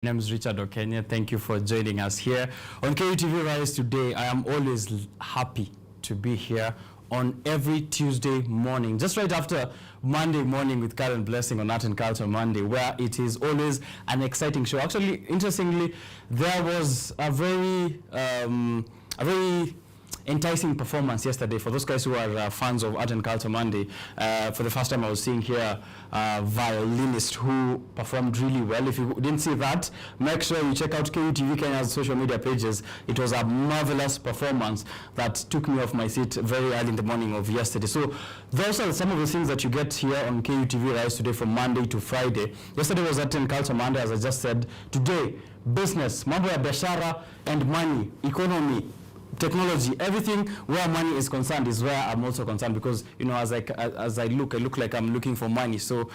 My name is Richard Okenya. Thank you for joining us here on KUTV Rise today. I am always happy to be here on every Tuesday morning, just right after Monday morning with Karen Blessing on Art and Culture Monday, where it is always an exciting show. Actually, interestingly, there was a very enticing performance yesterday. For those guys who are fans of Art and Culture Monday, for the first time I was seeing here a violinist who performed really well. If you didn't see that, make sure you check out KUTV Kenya's social media pages. It was a marvelous performance that took me off my seat very early in the morning of yesterday. So those are some of the things that you get here on KUTV Rise today from Monday to Friday. Yesterday was Art and Culture Monday, as I just said. Today, business, mambo ya biashara and money, economy, technology, everything where money is concerned is where I'm also concerned, because you know, as I look like I'm looking for money. So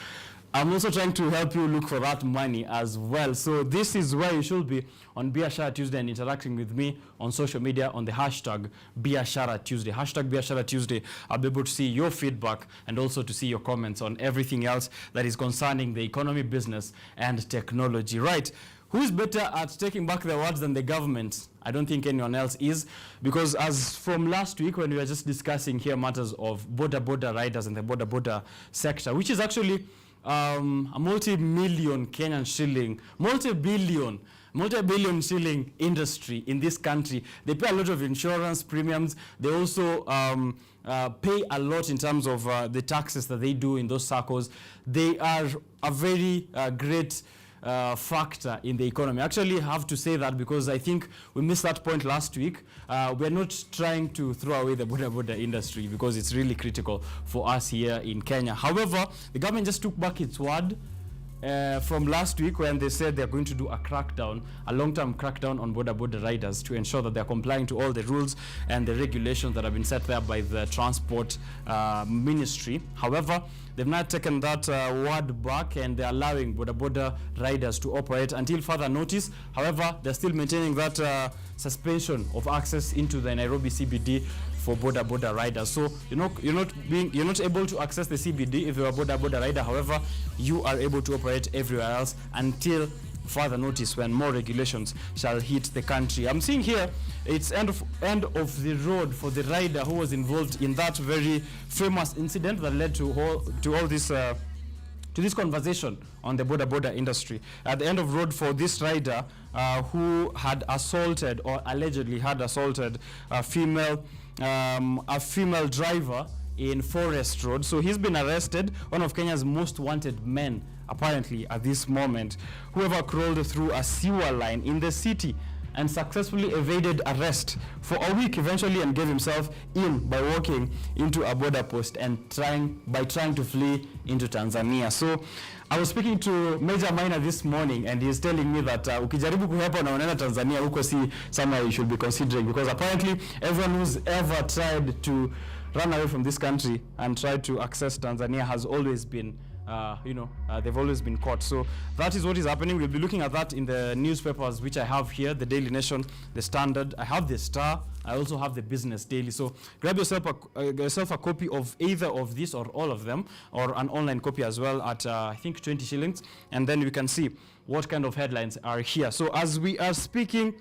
I'm also trying to help you look for that money as well. So this is where you should be on Biashara Tuesday and interacting with me on social media on the hashtag Biashara Tuesday. Hashtag Biashara Tuesday. I'll be able to see your feedback and also to see your comments on everything else that is concerning the economy, business, and technology. Right. Who is better at taking back the words than the government? I don't think anyone else is, because as from last week when we were just discussing here matters of border riders and the border sector, which is actually a multi-billion shilling industry in this country. They pay a lot of insurance premiums. They also pay a lot in terms of the taxes that they do in those circles. They are a very great factor in the economy. Actually, I have to say that because I think we missed that point last week. We're not trying to throw away the border industry because it's really critical for us here in Kenya. However, the government just took back its word from last week when they said they're going to do a crackdown, a long-term crackdown on border riders to ensure that they're complying to all the rules and the regulations that have been set there by the transport ministry. However, they've not taken that word back, and they're allowing border riders to operate until further notice. However, they're still maintaining that suspension of access into the Nairobi CBD for border riders. So you're not able to access the CBD if you're a border rider. However, you are able to operate everywhere else until further notice, when more regulations shall hit the country. I'm seeing here it's end of the road for the rider who was involved in that very famous incident that led to all this to this conversation on the border industry. At the end of road for this rider who had assaulted, or allegedly had assaulted, a female driver in Forest Road. So he's been arrested, one of Kenya's most wanted men apparently at this moment. Whoever crawled through a sewer line in the city and successfully evaded arrest for a week eventually, and gave himself in by walking into a border post and trying to flee into Tanzania. So I was speaking to Major Minor this morning, and he's telling me that ukijaribu kuhepa na unaenda Tanzania, huko si somewhere you should be considering, because apparently everyone who's ever tried to run away from this country and tried to access Tanzania has always been they've always been caught. So that is what is happening. We'll be looking at that in the newspapers, which I have here: the Daily Nation, the Standard. I have the Star. I also have the Business Daily. So grab yourself a copy of either of these or all of them, or an online copy as well at I think 20 shillings, and then we can see what kind of headlines are here. So as we are speaking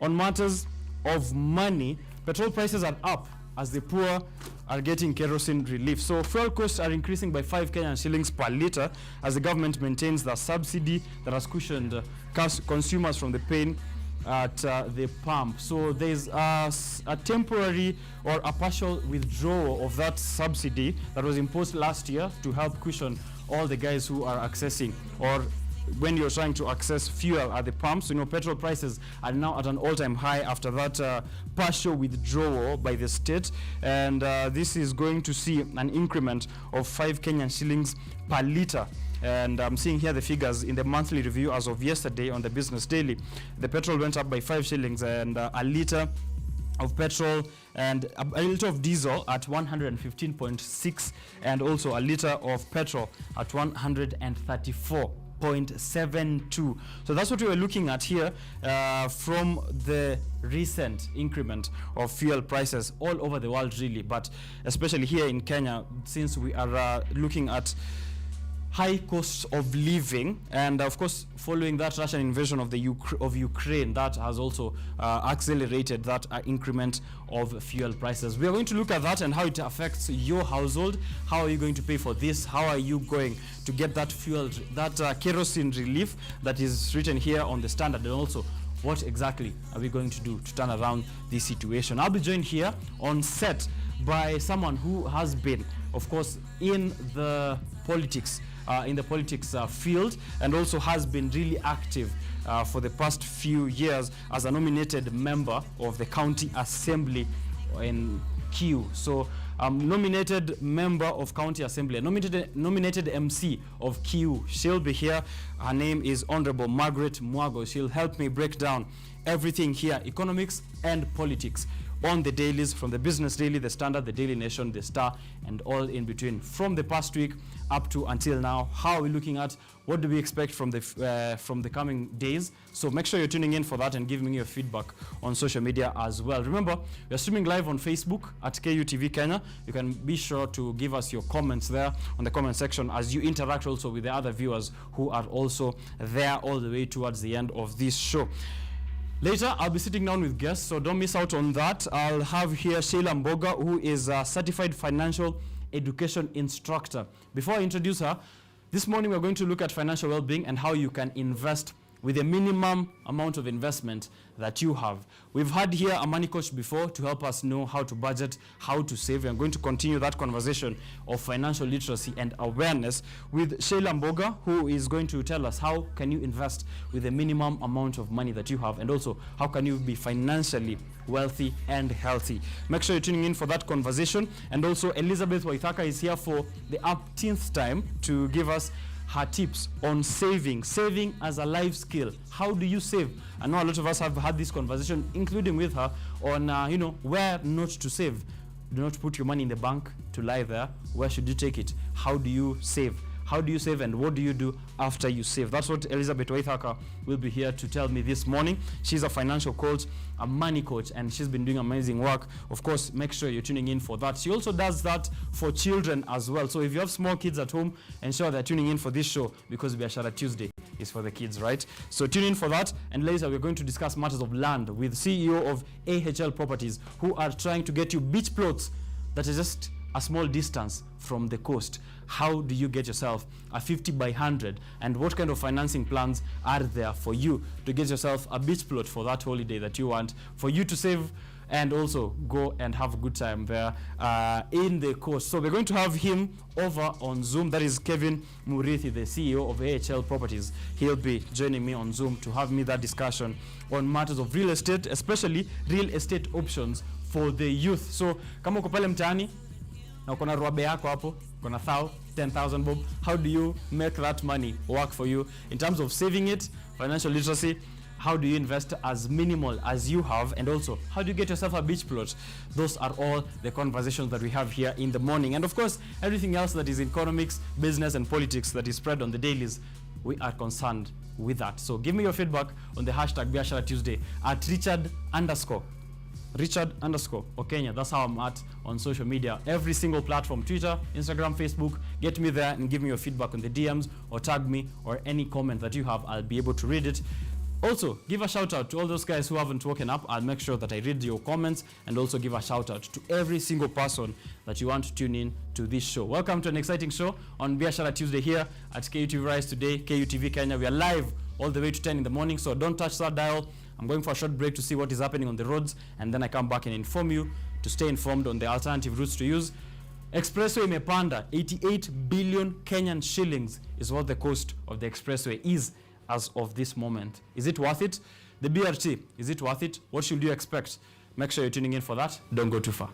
on matters of money, petrol prices are up as the poor are getting kerosene relief. So fuel costs are increasing by 5 Kenyan shillings per litre as the government maintains the subsidy that has cushioned consumers from the pain at the pump. So there's a temporary or a partial withdrawal of that subsidy that was imposed last year to help cushion all the guys who are accessing, or when you're trying to access fuel at the pumps. You know, petrol prices are now at an all-time high after that partial withdrawal by the state, and this is going to see an increment of 5 Kenyan shillings per litre. And I'm seeing here the figures in the monthly review as of yesterday on the Business Daily. The petrol went up by 5 shillings, and a litre of petrol and a litre of diesel at 115.6, and also a litre of petrol at 134.72. So that's what we were looking at here from the recent increment of fuel prices all over the world, really, but especially here in Kenya, since we are looking at high costs of living, and of course following that Russian invasion of Ukraine, that has also accelerated that increment of fuel prices. We are going to look at that and how it affects your household. How are you going to pay for this? How are you going to get that kerosene relief that is written here on the standard, and also what exactly are we going to do to turn around this situation? I'll be joined here on set by someone who has been, of course, in the politics field, and also has been really active for the past few years as a nominated member of the county assembly in Q. So nominated member of county assembly, nominated MC of Q. She'll be here. Her name is Honorable Margaret Mwago. She'll help me break down everything here, economics and politics, on the dailies, from the Business Daily, the Standard, the Daily Nation, the Star, and all in between. From the past week up to until now, how are we looking at? What do we expect from the coming days? So make sure you're tuning in for that and giving me your feedback on social media as well. Remember, we're streaming live on Facebook at KUTV Kenya. You can be sure to give us your comments there on the comment section as you interact also with the other viewers who are also there all the way towards the end of this show. Later, I'll be sitting down with guests, so don't miss out on that. I'll have here Shayla Mboga, who is a certified financial education instructor. Before I introduce her, this morning we're going to look at financial well-being and how you can invest with a minimum amount of investment that you have. We've had here a money coach before to help us know how to budget, how to save. I'm going to continue that conversation of financial literacy and awareness with Shayla Mboga, who is going to tell us how can you invest with a minimum amount of money that you have, and also how can you be financially wealthy and healthy. Make sure you're tuning in for that conversation. And also Elizabeth Waithaka is here for the upteenth time to give us her tips on saving as a life skill. How do you save? I know a lot of us have had this conversation, including with her, on where not to save. Do not put your money in the bank to lie there. Where should you take it? How do you save? How do you save, and what do you do after you save? That's what Elizabeth Waithaka will be here to tell me this morning. She's a financial coach, a money coach, and she's been doing amazing work. Of course, make sure you're tuning in for that. She also does that for children as well. So if you have small kids at home, ensure they're tuning in for this show, because Biashara Tuesday is for the kids, right? So tune in for that. And later we're going to discuss matters of land with CEO of AHL Properties, who are trying to get you beach plots that is just a small distance from the coast. How do you get yourself a 50 by 100, and what kind of financing plans are there for you to get yourself a beach plot for that holiday that you want, for you to save and also go and have a good time there in the coast? So we're going to have him over on Zoom. That is Kevin Murithi, the CEO of AHL Properties. He'll be joining me on Zoom to have me that discussion on matters of real estate, especially real estate options for the youth. So kama uko pale mtaani na uko na ruabe yako hapo, uko na 10,000 bob, how do you make that money work for you in terms of saving it, financial literacy? How do you invest as minimal as you have, and also how do you get yourself a beach plot? Those are all the conversations that we have here in the morning, and of course everything else that is economics, business, and politics that is spread on the dailies. We are concerned with that. So give me your feedback on the hashtag Biashara Tuesday at Richard_Okenya. That's how I'm at on social media. Every single platform, Twitter, Instagram, Facebook. Get me there and give me your feedback on the DMs, or tag me, or any comment that you have. I'll be able to read it. Also, give a shout out to all those guys who haven't woken up. I'll make sure that I read your comments, and also give a shout out to every single person that you want to tune in to this show. Welcome to an exciting show on Biashara Tuesday here at KUTV Rise today, KUTV Kenya. We are live all the way to 10 in the morning, so don't touch that dial. I'm going for a short break to see what is happening on the roads, and then I come back and inform you to stay informed on the alternative routes to use. Expressway imepanda, 88 billion Kenyan shillings is what the cost of the expressway is as of this moment. Is it worth it? The BRT, is it worth it? What should you expect? Make sure you're tuning in for that. Don't go too far.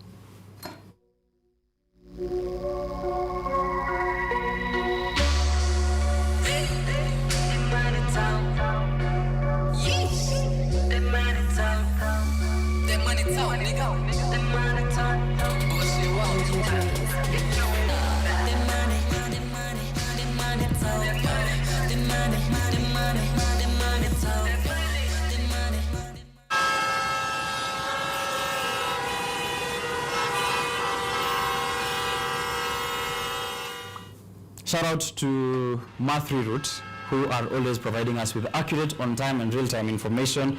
Shout out to Mathri Route, who are always providing us with accurate, on-time and real-time information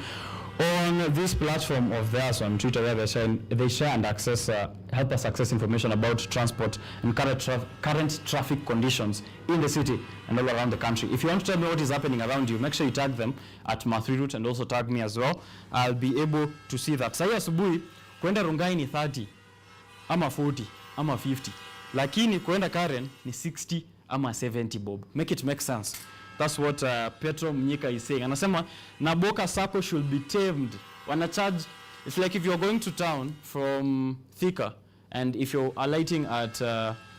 on this platform of theirs on Twitter, where they share and access, help us access information about transport and current traffic conditions in the city and all around the country. If you want to tell me what is happening around you, make sure you tag them at Mathri Route and also tag me as well. I'll be able to see that. Sai asubuhi kwenda Rongai ni 30 ama 40 ama 50, lakini kwenda Karen ni 60 ama 70 bob. Make it make sense. That's what Petro Mnyika is saying. Anasema Naboka Sacco should be tamed. Wanna charge, it's like if you're going to town from Thika and if you're alighting at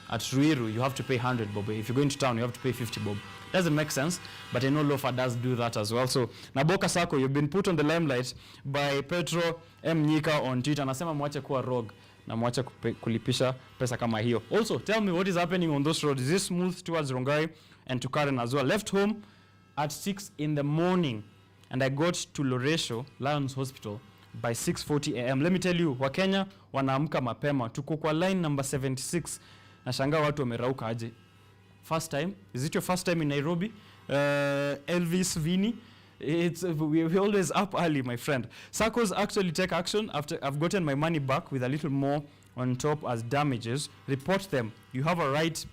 Ruiru, you have to pay 100 bob. If you're going to town, you have to pay 50 bob. Doesn't make sense, but I know Lofa does do that as well. So Naboka Sacco, you've been put on the limelight by Petro M. Mnyika on Twitter. Anasema mwache kuwa rogue na mwache kulipisha pesa kama hiyo. Also, tell me what is happening on those roads. Is this smooth towards Rongai and to Karen as well? Left home at 6 in the morning and I got to Loresho Lions Hospital by 6:40 a.m. Let me tell you, Wakenya wanaamka mapema. Tuko kwa line number 76. Nashangaa watu wamerauka aje. First time? Is it your first time in Nairobi? Elvis Vini? We're always up early, my friend. SACCOs actually take action after I've gotten my money back with a little more on top as damages. Report them. You have a right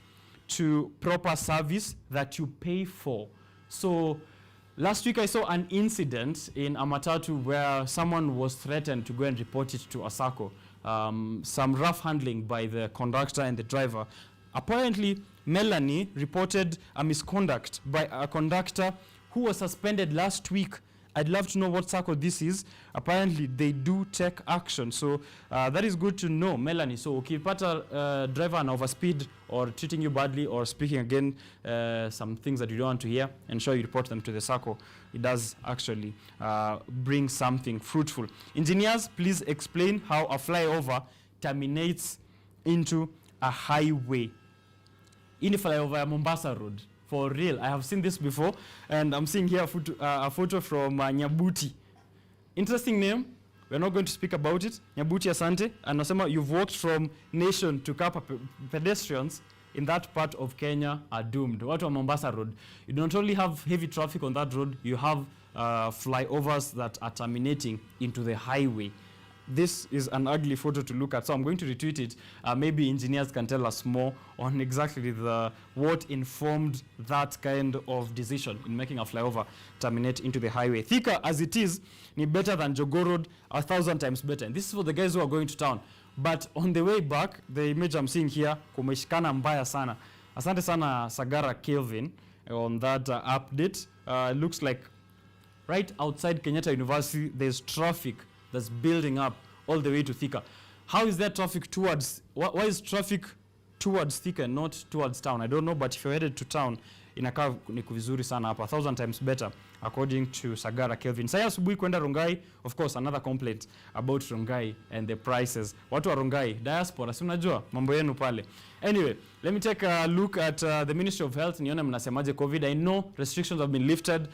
to proper service that you pay for. So last week I saw an incident in Amatatu where someone was threatened to go and report it to a SACCO. Some rough handling by the conductor and the driver. Apparently, Melanie reported a misconduct by a conductor who was suspended last week. I'd love to know what SACCO this is. Apparently, they do take action. So that is good to know, Melanie. So ukipata driver an overspeed or treating you badly or speaking again some things that you don't want to hear, ensure you report them to the SACCO. It does actually bring something fruitful. Engineers, please explain how a flyover terminates into a highway. In a flyover ya Mombasa Road. For real, I have seen this before, and I'm seeing here a photo from Nyabuti. Interesting name. We're not going to speak about it. Nyabuti Asante. And Nasema, you've walked from Nation to Kapa. Pedestrians in that part of Kenya are doomed. What on Mombasa Road? You don't only have heavy traffic on that road, you have flyovers that are terminating into the highway. This is an ugly photo to look at, so I'm going to retweet it. Maybe engineers can tell us more on exactly what informed that kind of decision in making a flyover terminate into the highway. Thika, as it is, ni better than Jogoo Road, 1,000 times better. And this is for the guys who are going to town. But on the way back, the image I'm seeing here, kumeshikana mbaya sana. Asante sana Sagara Kelvin on that update. Looks like right outside Kenyatta University, there's traffic that's building up all the way to Thika. How is there traffic towards, why is traffic towards Thika and not towards town? I don't know, but if you're headed to town, inakaa ni vizuri sana hapa, 1,000 times better, according to Sagara Kelvin. Saya asubuhi kwenda Rongai, of course, another complaint about Rongai and the prices. Watu wa Rongai, diaspora, si unajua, mambo yenu pale. Anyway, let me take a look at the Ministry of Health. Nione mnasemaje COVID. I know restrictions have been lifted,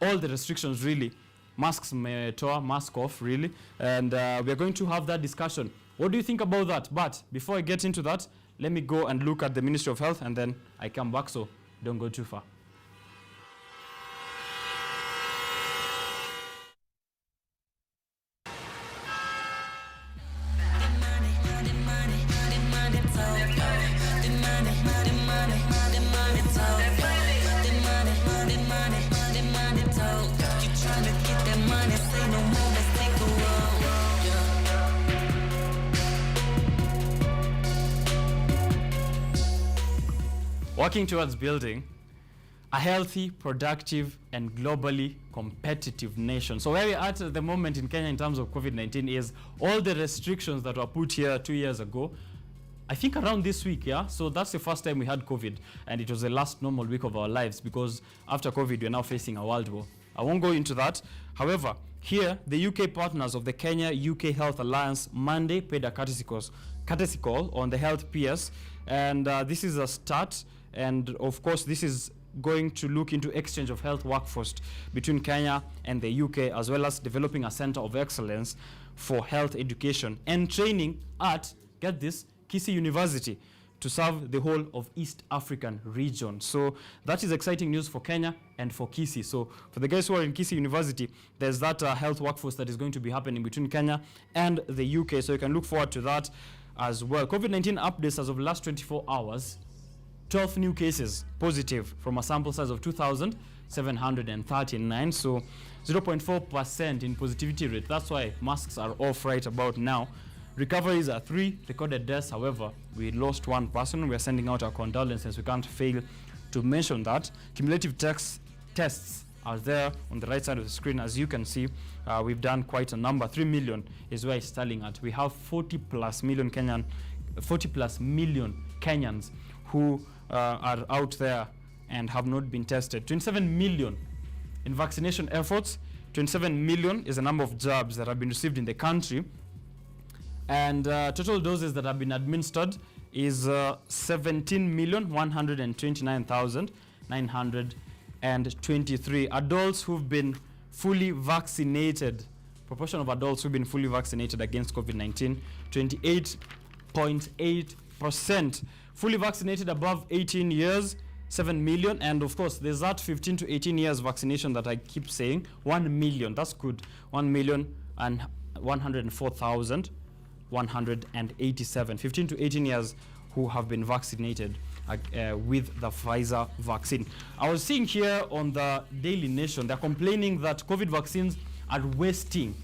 all the restrictions really. Masks metoa, mask off really, and we're going to have that discussion. What do you think about that? But before I get into that, let me go and look at the Ministry of Health and then I come back, so don't go too far. Working towards building a healthy, productive, and globally competitive nation. So where we're at the moment in Kenya in terms of COVID-19 is all the restrictions that were put here 2 years ago, I think around this week, yeah? So that's the first time we had COVID, and it was the last normal week of our lives, because after COVID, we're now facing a world war. I won't go into that. However, here, the UK partners of the Kenya-UK Health Alliance Monday paid a courtesy call on the health PS, and this is a start. And of course, this is going to look into exchange of health workforce between Kenya and the UK, as well as developing a center of excellence for health education and training at, get this, Kisii University to serve the whole of East African region. So that is exciting news for Kenya and for Kisii. So for the guys who are in Kisii University, there's that health workforce that is going to be happening between Kenya and the UK. So you can look forward to that as well. COVID-19 updates as of last 24 hours. 12 new cases positive from a sample size of 2,739. So 0.4% in positivity rate. That's why masks are off right about now. Recoveries are 3, recorded deaths. However, we lost one person. We are sending out our condolences. We can't fail to mention that. Cumulative tests are there on the right side of the screen. As you can see, we've done quite a number. 3 million is where it's starting at. We have 40 plus million Kenyans who are out there and have not been tested. 27 million in vaccination efforts. 27 million is the number of jabs that have been received in the country. And total doses that have been administered is 17,129,923. Adults who've been fully vaccinated, proportion of adults who've been fully vaccinated against COVID-19, 28.8%. Fully vaccinated above 18 years, 7 million. And of course, there's that 15 to 18 years vaccination that I keep saying, 1 million. That's good. 1,104,187. 15 to 18 years who have been vaccinated with the Pfizer vaccine. I was seeing here on the Daily Nation, they're complaining that COVID vaccines are wasting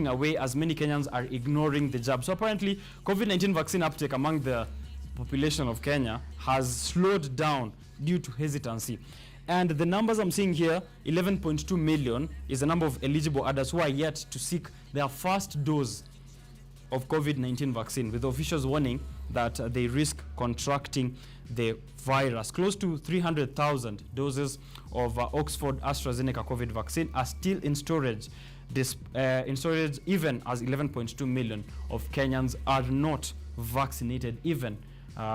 away as many Kenyans are ignoring the jab. So apparently, COVID-19 vaccine uptake among the population of Kenya has slowed down due to hesitancy. And the numbers I'm seeing here, 11.2 million, is the number of eligible adults who are yet to seek their first dose of COVID-19 vaccine, with officials warning that they risk contracting the virus. Close to 300,000 doses of Oxford AstraZeneca COVID vaccine are still in storage. Even as 11.2 million of Kenyans are not vaccinated even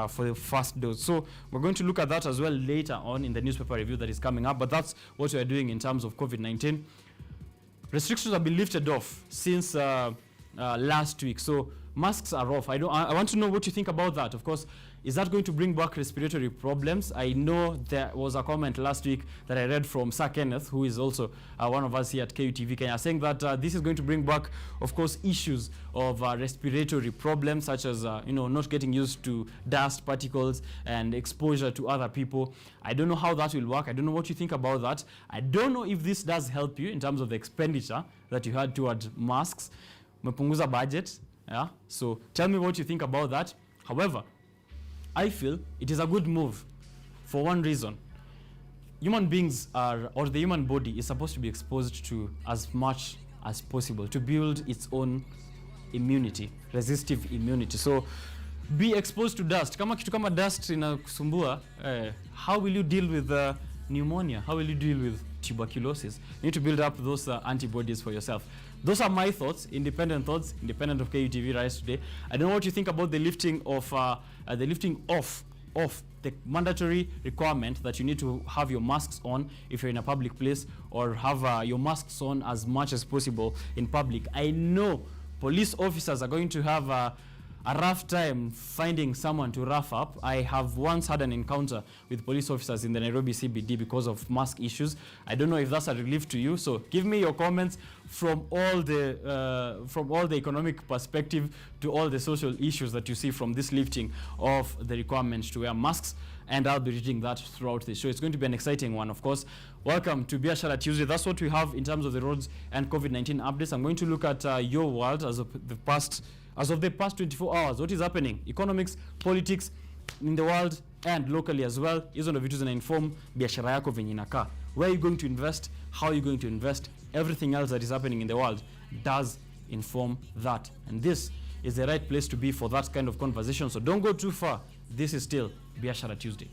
for the first dose. So we're going to look at that as well later on in the newspaper review that is coming up. But that's what we are doing in terms of COVID-19. Restrictions have been lifted off since last week. So masks are off. I want to know what you think about that. Of course, is that going to bring back respiratory problems? I know there was a comment last week that I read from Sir Kenneth, who is also one of us here at KUTV Kenya, saying that this is going to bring back, of course, issues of respiratory problems, such as not getting used to dust particles and exposure to other people. I don't know how that will work. I don't know what you think about that. I don't know if this does help you in terms of the expenditure that you had towards masks. Mepunguza budget. Yeah. So tell me what you think about that. However, I feel it is a good move for one reason. Human beings or the human body is supposed to be exposed to as much as possible to build its own immunity, resistive immunity. So be exposed to dust. Kama kitu kama dust inakusumbua, how will you deal with pneumonia? How will you deal with tuberculosis? You need to build up those antibodies for yourself. Those are my thoughts, independent of KUTV Rise today. I don't know what you think about the lifting off the mandatory requirement that you need to have your masks on if you're in a public place, or have your masks on as much as possible in public. I know police officers are going to have a rough time finding someone to rough up. I have once had an encounter with police officers in the Nairobi CBD because of mask issues. I don't know if that's a relief to you. So give me your comments from all the economic perspective to all the social issues that you see from this lifting of the requirements to wear masks. And I'll be reading that throughout the show. It's going to be an exciting one, of course. Welcome to Biashara Tuesday. That's what we have in terms of the roads and COVID-19 updates. I'm going to look at your world as of the past 24 hours. What is happening? Economics, politics in the world and locally as well. Hizo ndo vitu zinainform biashara yako venye inakaa. Where are you going to invest? How are you going to invest? Everything else that is happening in the world does inform that. And this is the right place to be for that kind of conversation. So don't go too far. This is still Biashara Tuesday.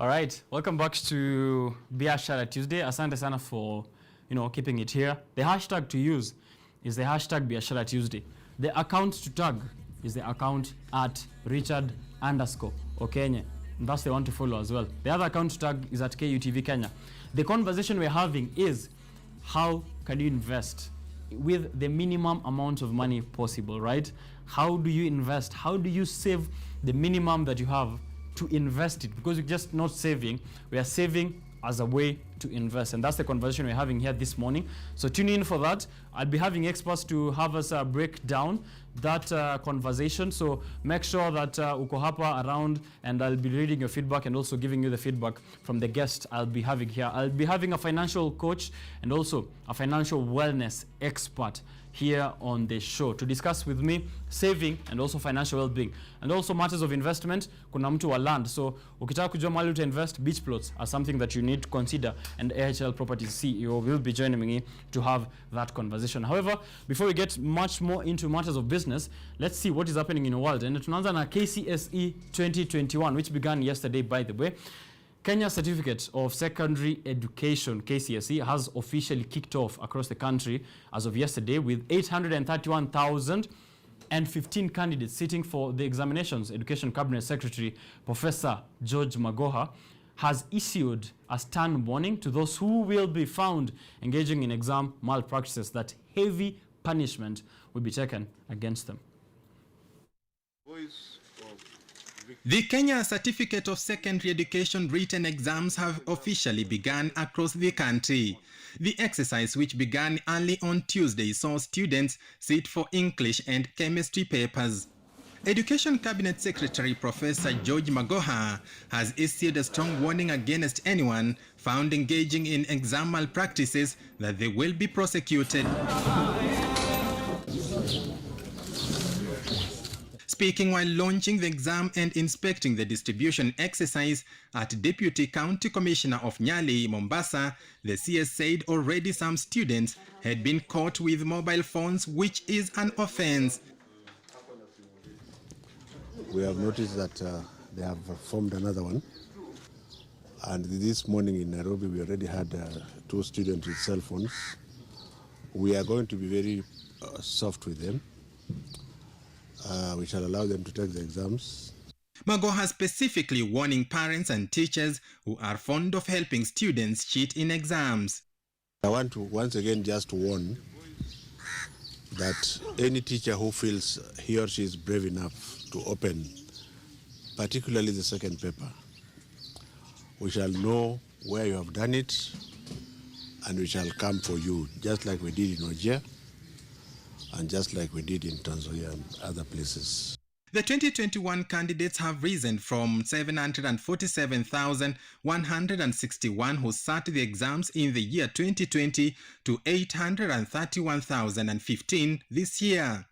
All right, welcome back to Biashara Tuesday. Asante sana for, keeping it here. The hashtag to use is the hashtag Biashara Tuesday. The account to tag is the account at Richard_Okenye. That's the one to follow as well. The other account to tag is at KUTV Kenya. The conversation we're having is how can you invest with the minimum amount of money possible, right? How do you invest? How do you save the minimum that you have to invest it? Because we're just not saving, we are saving as a way to invest, and that's the conversation we're having here this morning. So tune in for that. I'll be having experts to have us break down that conversation, so make sure that uko hapa around, and I'll be reading your feedback and also giving you the feedback from the guest I'll be having here. I'll be having a financial coach and also a financial wellness expert here on the show to discuss with me saving and also financial well-being and also matters of investment. Kuna mtu wa land, so ukitaka kujua mahali uta invest, beach plots are something that you need to consider, and AHL Properties CEO will be joining me to have that conversation. However, before we get much more into matters of business, let's see what is happening in the world. And tunaanza na KCSE 2021, which began yesterday, by the way. Kenya Certificate of Secondary Education, KCSE, has officially kicked off across the country as of yesterday with 831,015 candidates sitting for the examinations. Education Cabinet Secretary Professor George Magoha has issued a stern warning to those who will be found engaging in exam malpractices that heavy punishment will be taken against them. The Kenya Certificate of Secondary Education written exams have officially begun across the country. The exercise, which began early on Tuesday, saw students sit for English and chemistry papers. Education Cabinet Secretary Professor George Magoha has issued a strong warning against anyone found engaging in exam malpractices that they will be prosecuted. Speaking while launching the exam and inspecting the distribution exercise at Deputy County Commissioner of Nyali, Mombasa, the CS said already some students had been caught with mobile phones, which is an offense. We have noticed that they have formed another one. And this morning in Nairobi, we already had 2 students with cell phones. We are going to be very soft with them. We shall allow them to take the exams. Magoha specifically warning parents and teachers who are fond of helping students cheat in exams. I want to once again just warn that any teacher who feels he or she is brave enough to open, particularly the second paper, we shall know where you have done it and we shall come for you, just like we did in Ojer and just like we did in Tanzania and other places. The 2021 candidates have risen from 747,161 who sat the exams in the year 2020 to 831,015 this year.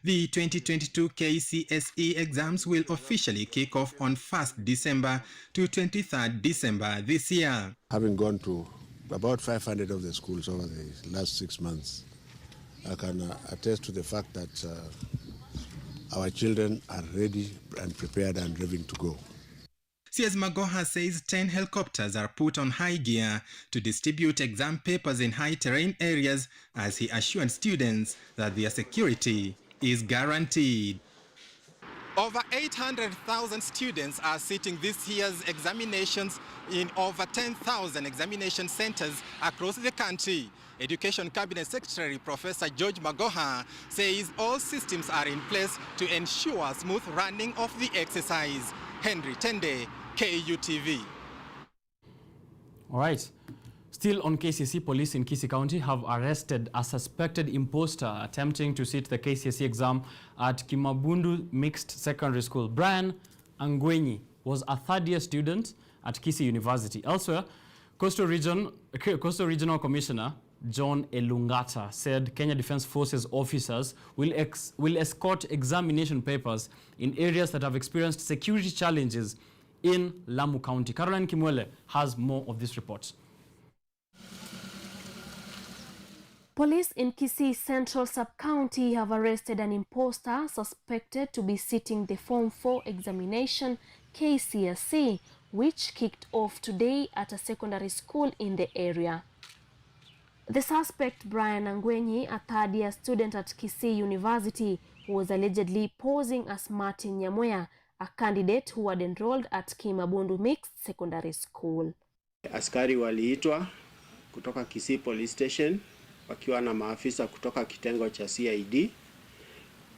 The 2022 KCSE exams will officially kick off on 1st December to 23rd December this year. Having gone to about 500 of the schools over the last 6 months, I can attest to the fact that our children are ready and prepared and ready to go. CS Magoha says 10 helicopters are put on high gear to distribute exam papers in high-terrain areas, as he assured students that their security is guaranteed. Over 800,000 students are sitting this year's examinations in over 10,000 examination centers across the country. Education Cabinet Secretary Professor George Magoha says all systems are in place to ensure smooth running of the exercise. Henry Tende, KUTV. All right. Still on KCSE, police in Kisii County have arrested a suspected imposter attempting to sit the KCSE exam at Kimabundu Mixed Secondary School. Brian Angwenyi was a third-year student at Kisii University. Elsewhere, Coastal Regional Commissioner John Elungata said Kenya Defence Forces officers will escort examination papers in areas that have experienced security challenges in Lamu County. Caroline Kimwele has more of this report. Police in Kisii Central Sub-County have arrested an imposter suspected to be sitting the Form 4 examination KCSE, which kicked off today at a secondary school in the area. The suspect, Brian Angwenyi, a third-year student at Kisii University, was allegedly posing as Martin Nyamoya, a candidate who had enrolled at Kimabundu Mixed Secondary School. Askari waliitwa kutoka Kisii Police Station wakiwa na maafisa kutoka kitengo cha CID.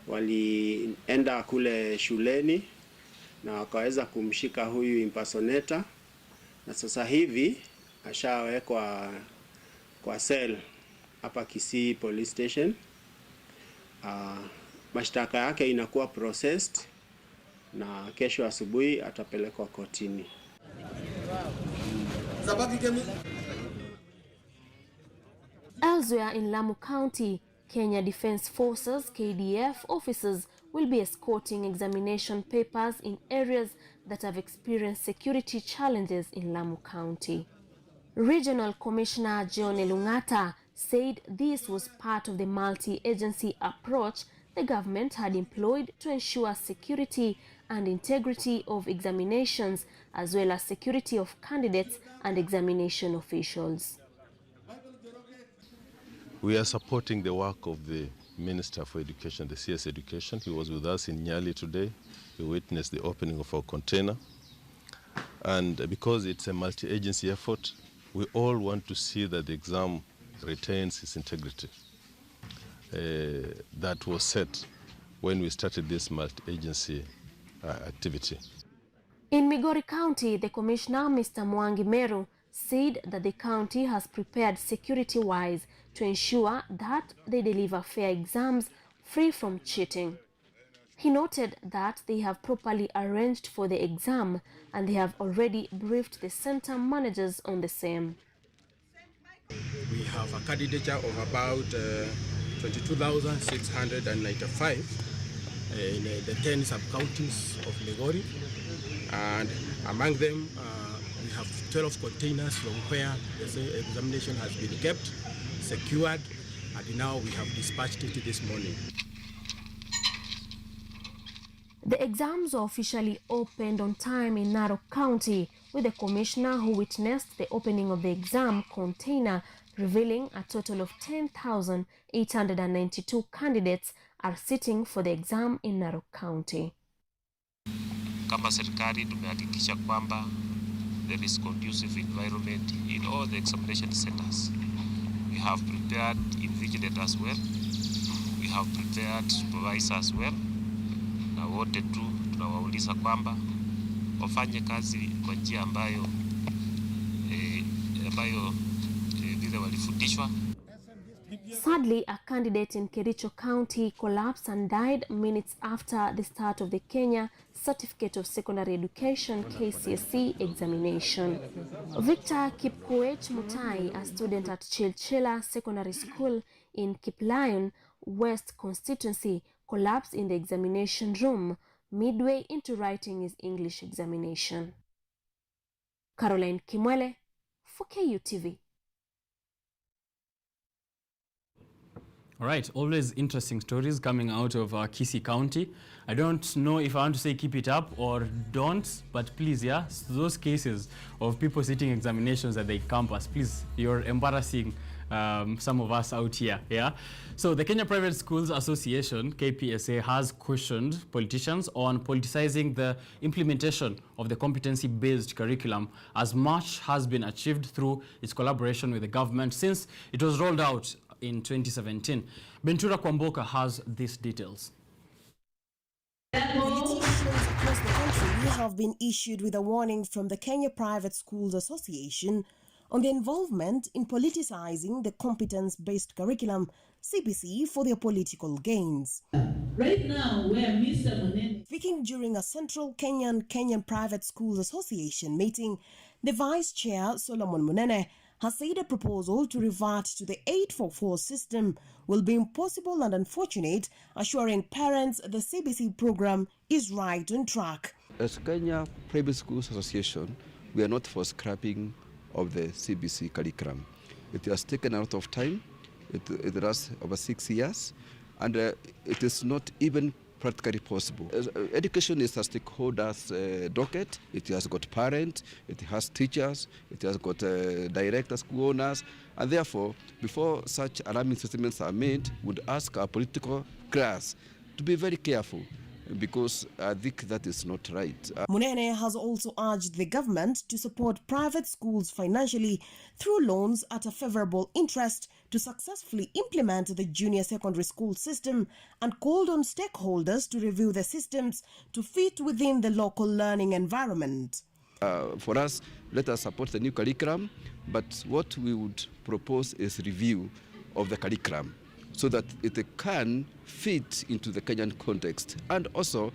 Walienda kule shuleni na wakaweza kumshika huyu impersonator, na sasa hivi ashawekwa kwa cell hapa Kisii Police Station. Mashtaka yake inakuwa processed na kesho asubuhi atapelekwa kotini. Elsewhere in Lamu County, Kenya Defence Forces KDF officers will be escorting examination papers in areas that have experienced security challenges in Lamu County. Regional Commissioner John Elungata said this was part of the multi-agency approach the government had employed to ensure security and integrity of examinations, as well as security of candidates and examination officials. We are supporting the work of the Minister for Education, the CS Education. He was with us in Nyali today. We witnessed the opening of our container. And because it's a multi-agency effort, we all want to see that the exam retains its integrity. That was set when we started this multi-agency activity. In Migori County, the Commissioner, Mr. Mwangi Meru, said that the county has prepared security-wise to ensure that they deliver fair exams free from cheating. He noted that they have properly arranged for the exam and they have already briefed the center managers on the same. We have a candidature of about 22,695 in the 10 sub-counties of Migori, and among them we have 12 containers from where the examination has been kept, secured, and now we have dispatched it this morning. The exams were officially opened on time in Narok County, with the commissioner who witnessed the opening of the exam container revealing a total of 10,892 candidates are sitting for the exam in Narok County. Kama serikali tumehakikisha kwamba there is conducive environment in all the examination centers. We have prepared invigilators as well. We have prepared supervisors as well. Na wote tu tunawauliza kwamba wafanye kazi kwa njia ambayo vile walifundishwa. Sadly, a candidate in Kericho County collapsed and died minutes after the start of the Kenya Certificate of Secondary Education KCSE examination. Victor Kipkoech Mutai, a student at Chilchila Secondary School in Kiplayon West constituency, collapsed in the examination room midway into writing his English examination. Caroline Kimwele for KUTV. All right, always interesting stories coming out of Kisii County. I don't know if I want to say keep it up or don't, but please, yeah, those cases of people sitting examinations at the campus, please, you're embarrassing some of us out here, yeah? So the Kenya Private Schools Association, KPSA, has cautioned politicians on politicizing the implementation of the competency-based curriculum, as much has been achieved through its collaboration with the government since it was rolled out in 2017. Bentura Kwamboka has these details. Politicians across the country have been issued with a warning from the Kenya Private Schools Association on their involvement in politicizing the competence-based curriculum, CBC, for their political gains. Right now, where Mr. Munene... Speaking during a Central Kenyan Private Schools Association meeting, the Vice Chair, Solomon Munene, has said a proposal to revert to the 844 system will be impossible and unfortunate, assuring parents the CBC program is right on track. As Kenya Private Schools Association, we are not for scrapping of the CBC curriculum. It has taken a lot of time. It lasts over 6 years, and it is not even practically possible. Education is a stakeholders docket. It has got parents, it has teachers, it has got directors, school owners, and therefore, before such alarming statements are made, would ask our political class to be very careful, because I think that is not right. Munene has also urged the government to support private schools financially through loans at a favorable interest to successfully implement the junior secondary school system, and called on stakeholders to review the systems to fit within the local learning environment. For us, let us support the new curriculum, but what we would propose is review of the curriculum, so that it can fit into the Kenyan context and also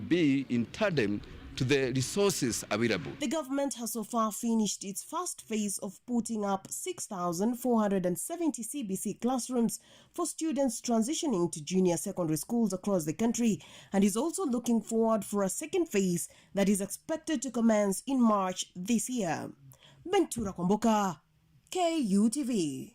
be in tandem to the resources available. The government has so far finished its first phase of putting up 6,470 CBC classrooms for students transitioning to junior secondary schools across the country, and is also looking forward for a second phase that is expected to commence in March this year. Bentura Komboka, KUTV.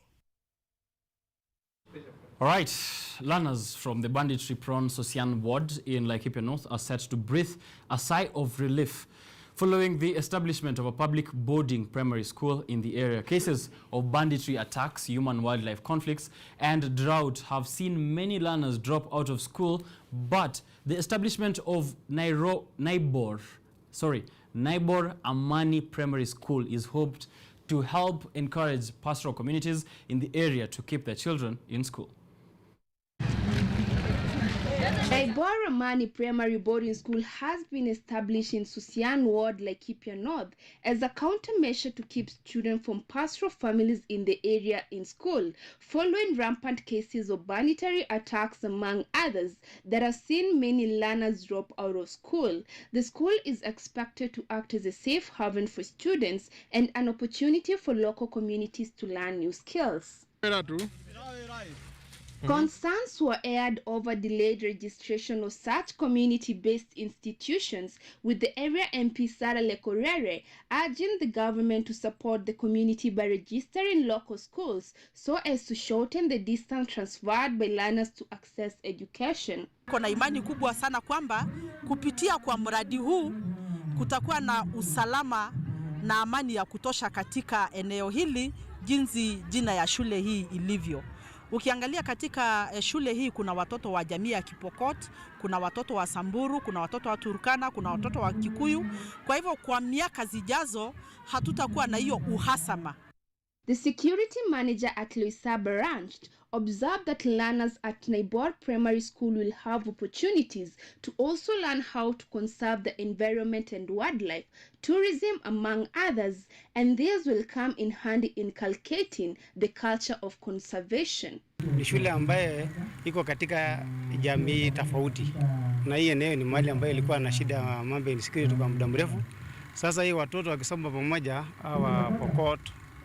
All right, learners from the banditry-prone Sosian ward in Laikipia North are set to breathe a sigh of relief following the establishment of a public boarding primary school in the area. Cases of banditry attacks, human-wildlife conflicts, and drought have seen many learners drop out of school, but the establishment of Naibor Amani Primary School is hoped to help encourage pastoral communities in the area to keep their children in school. Biashara Amani Primary Boarding School has been established in Sosian Ward, Laikipia North, as a countermeasure to keep students from pastoral families in the area in school, following rampant cases of banditry attacks, among others, that have seen many learners drop out of school. The school is expected to act as a safe haven for students and an opportunity for local communities to learn new skills. Concerns were aired over delayed registration of such community-based institutions, with the area MP Sarah Lekorere urging the government to support the community by registering local schools so as to shorten the distance transferred by learners to access education. Kuna imani kubwa sana kwamba kupitia kwa mradi huu kutakuwa na usalama na amani ya kutosha katika eneo hili, jinsi jina ya shule hii ilivyo. Ukiangalia katika shule hii kuna watoto wa jamii ya Kipokot, kuna watoto wa Samburu, kuna watoto wa Turkana, kuna watoto wa Kikuyu. Kwa hivyo kwa miaka zijazo hatutakuwa na hiyo uhasama. The security manager at Loisaba Ranch observed that learners at Naibor Primary School will have opportunities to also learn how to conserve the environment and wildlife, tourism, among others, and these will come in handy inculcating the culture of conservation. Ni shule ambaye iko katika jamii tofauti, na hii eneo ni mahali ambayo ilikuwa na shida ya mambo ya insecurity kwa muda mrefu. Sasa hii watoto wakisoma pamoja, hawa Pokot,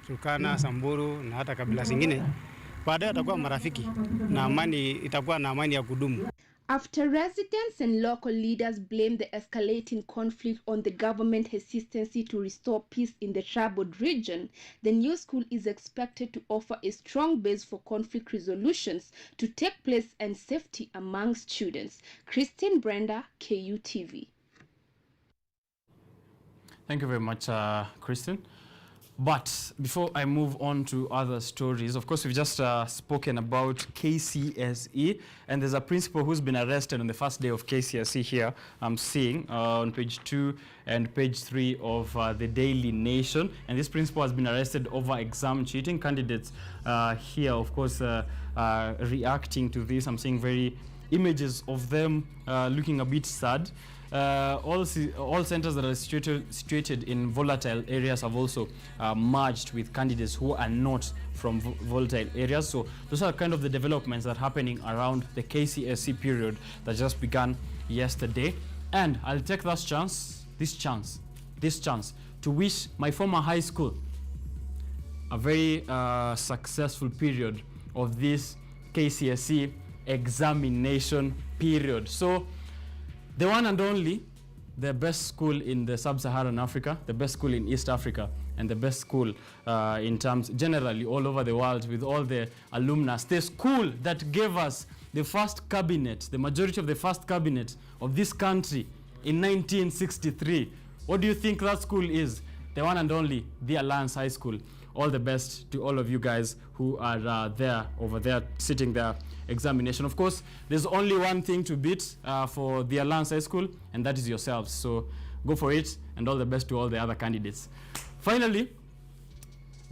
Turkana, Samburu na hata kabila zingine, baadaye watakuwa marafiki na amani itakuwa na amani ya kudumu. After residents and local leaders blame the escalating conflict on the government hesitancy to restore peace in the troubled region, the new school is expected to offer a strong base for conflict resolutions to take place and safety among students. Christine Brenda, KUTV. Thank you very much, Christine. But before I move on to other stories, of course, we've just spoken about KCSE, and there's a principal who's been arrested on the first day of KCSE here. I'm seeing on page 2 and page 3 of the Daily Nation. And this principal has been arrested over exam cheating. Candidates here, of course, reacting to this. I'm seeing images of them looking a bit sad. All centers that are situated in volatile areas have also merged with candidates who are not from volatile areas. So those are kind of the developments that are happening around the KCSE period that just began yesterday. And I'll take this chance to wish my former high school a very successful period of this KCSE examination period. So the one and only, the best school in the sub-Saharan Africa, the best school in East Africa, and the best school in terms generally all over the world with all the alumnus. The school that gave us the first cabinet, the majority of the first cabinet of this country in 1963. What do you think that school is? The one and only, the Alliance High School. All the best to all of you guys who are over there, sitting there examination. Of course, there's only one thing to beat for the Alliance High School, and that is yourselves. So go for it, and all the best to all the other candidates. Finally,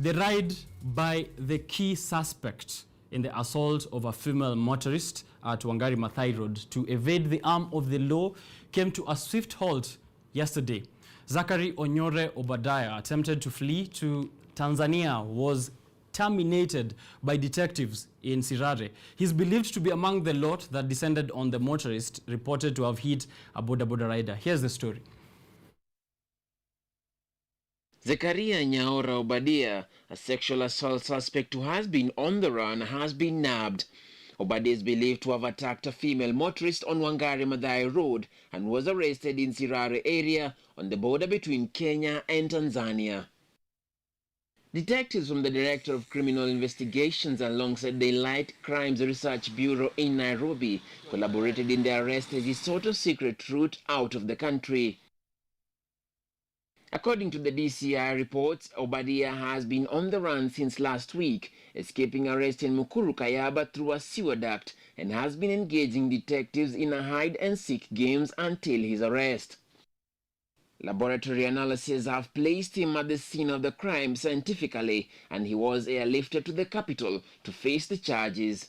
the ride by the key suspect in the assault of a female motorist at Wangari Maathai Road to evade the arm of the law came to a swift halt yesterday. Zachary Onyore Obadiah attempted to flee to Tanzania, was terminated by detectives in Sirare. He's believed to be among the lot that descended on the motorist, reported to have hit a boda rider. Here's the story. Zakaria Nyaora Obadiah, a sexual assault suspect who has been on the run, has been nabbed. Obadiah is believed to have attacked a female motorist on Wangari Maathai Road and was arrested in Sirare area on the border between Kenya and Tanzania. Detectives from the Director of Criminal Investigations alongside the Light Crimes Research Bureau in Nairobi collaborated in the arrest as he sought a secret route out of the country. According to the DCI reports, Obadiah has been on the run since last week, escaping arrest in Mukuru Kayaba through a sewer duct, and has been engaging detectives in a hide-and-seek games until his arrest. Laboratory analyses have placed him at the scene of the crime scientifically, and he was airlifted to the capital to face the charges.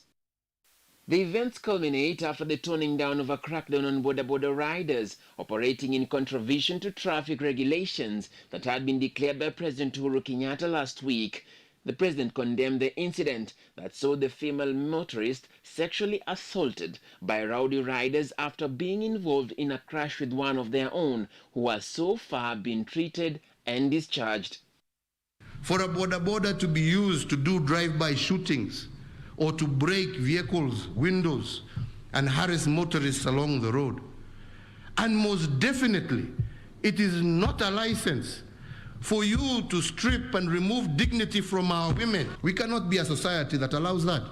The events culminate after the toning down of a crackdown on boda riders operating in contravention to traffic regulations that had been declared by President Uhuru Kenyatta last week. The president condemned the incident that saw the female motorist sexually assaulted by rowdy riders after being involved in a crash with one of their own, who has so far been treated and discharged. For a border to be used to do drive-by shootings or to break vehicles' windows and harass motorists along the road, and most definitely, it is not a license for you to strip and remove dignity from our women. We cannot be a society that allows that.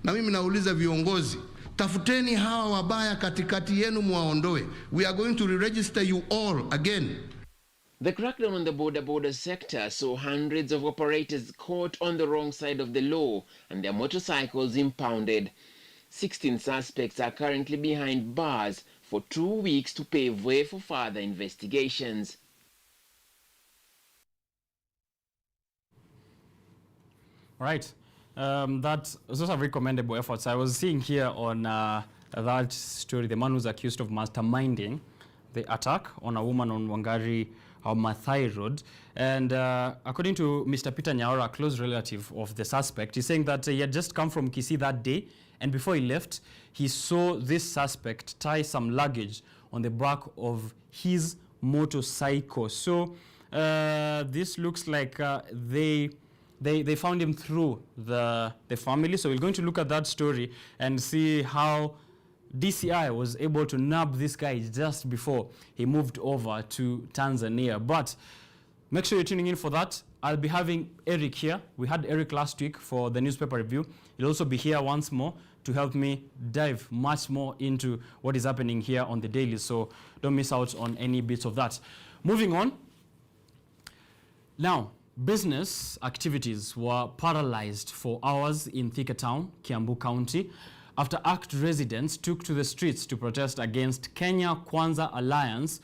Na mimi nauliza viongozi, tafuteni hawa wabaya katikati yenu muwaondoe. We are going to re-register you all again. The crackdown on the border sector saw hundreds of operators caught on the wrong side of the law and their motorcycles impounded. 16 suspects are currently behind bars for 2 weeks to pave way for further investigations. Right. Those are very commendable efforts. I was seeing here on that story, the man who's accused of masterminding the attack on a woman on Wangari Maathai Road. And according to Mr. Peter Nyaora, a close relative of the suspect, he's saying that he had just come from Kisii that day, and before he left, he saw this suspect tie some luggage on the back of his motorcycle. So this looks like they found him through the family. So we're going to look at that story and see how DCI was able to nab this guy just before he moved over to Tanzania. But make sure you're tuning in for that. I'll be having Eric here. We had Eric last week for the newspaper review. He'll also be here once more to help me dive much more into what is happening here on the daily. So don't miss out on any bits of that. Moving on. Now, business activities were paralyzed for hours in Thika Town, Kiambu County, after ACT residents took to the streets to protest against Kenya Kwanza Alliance,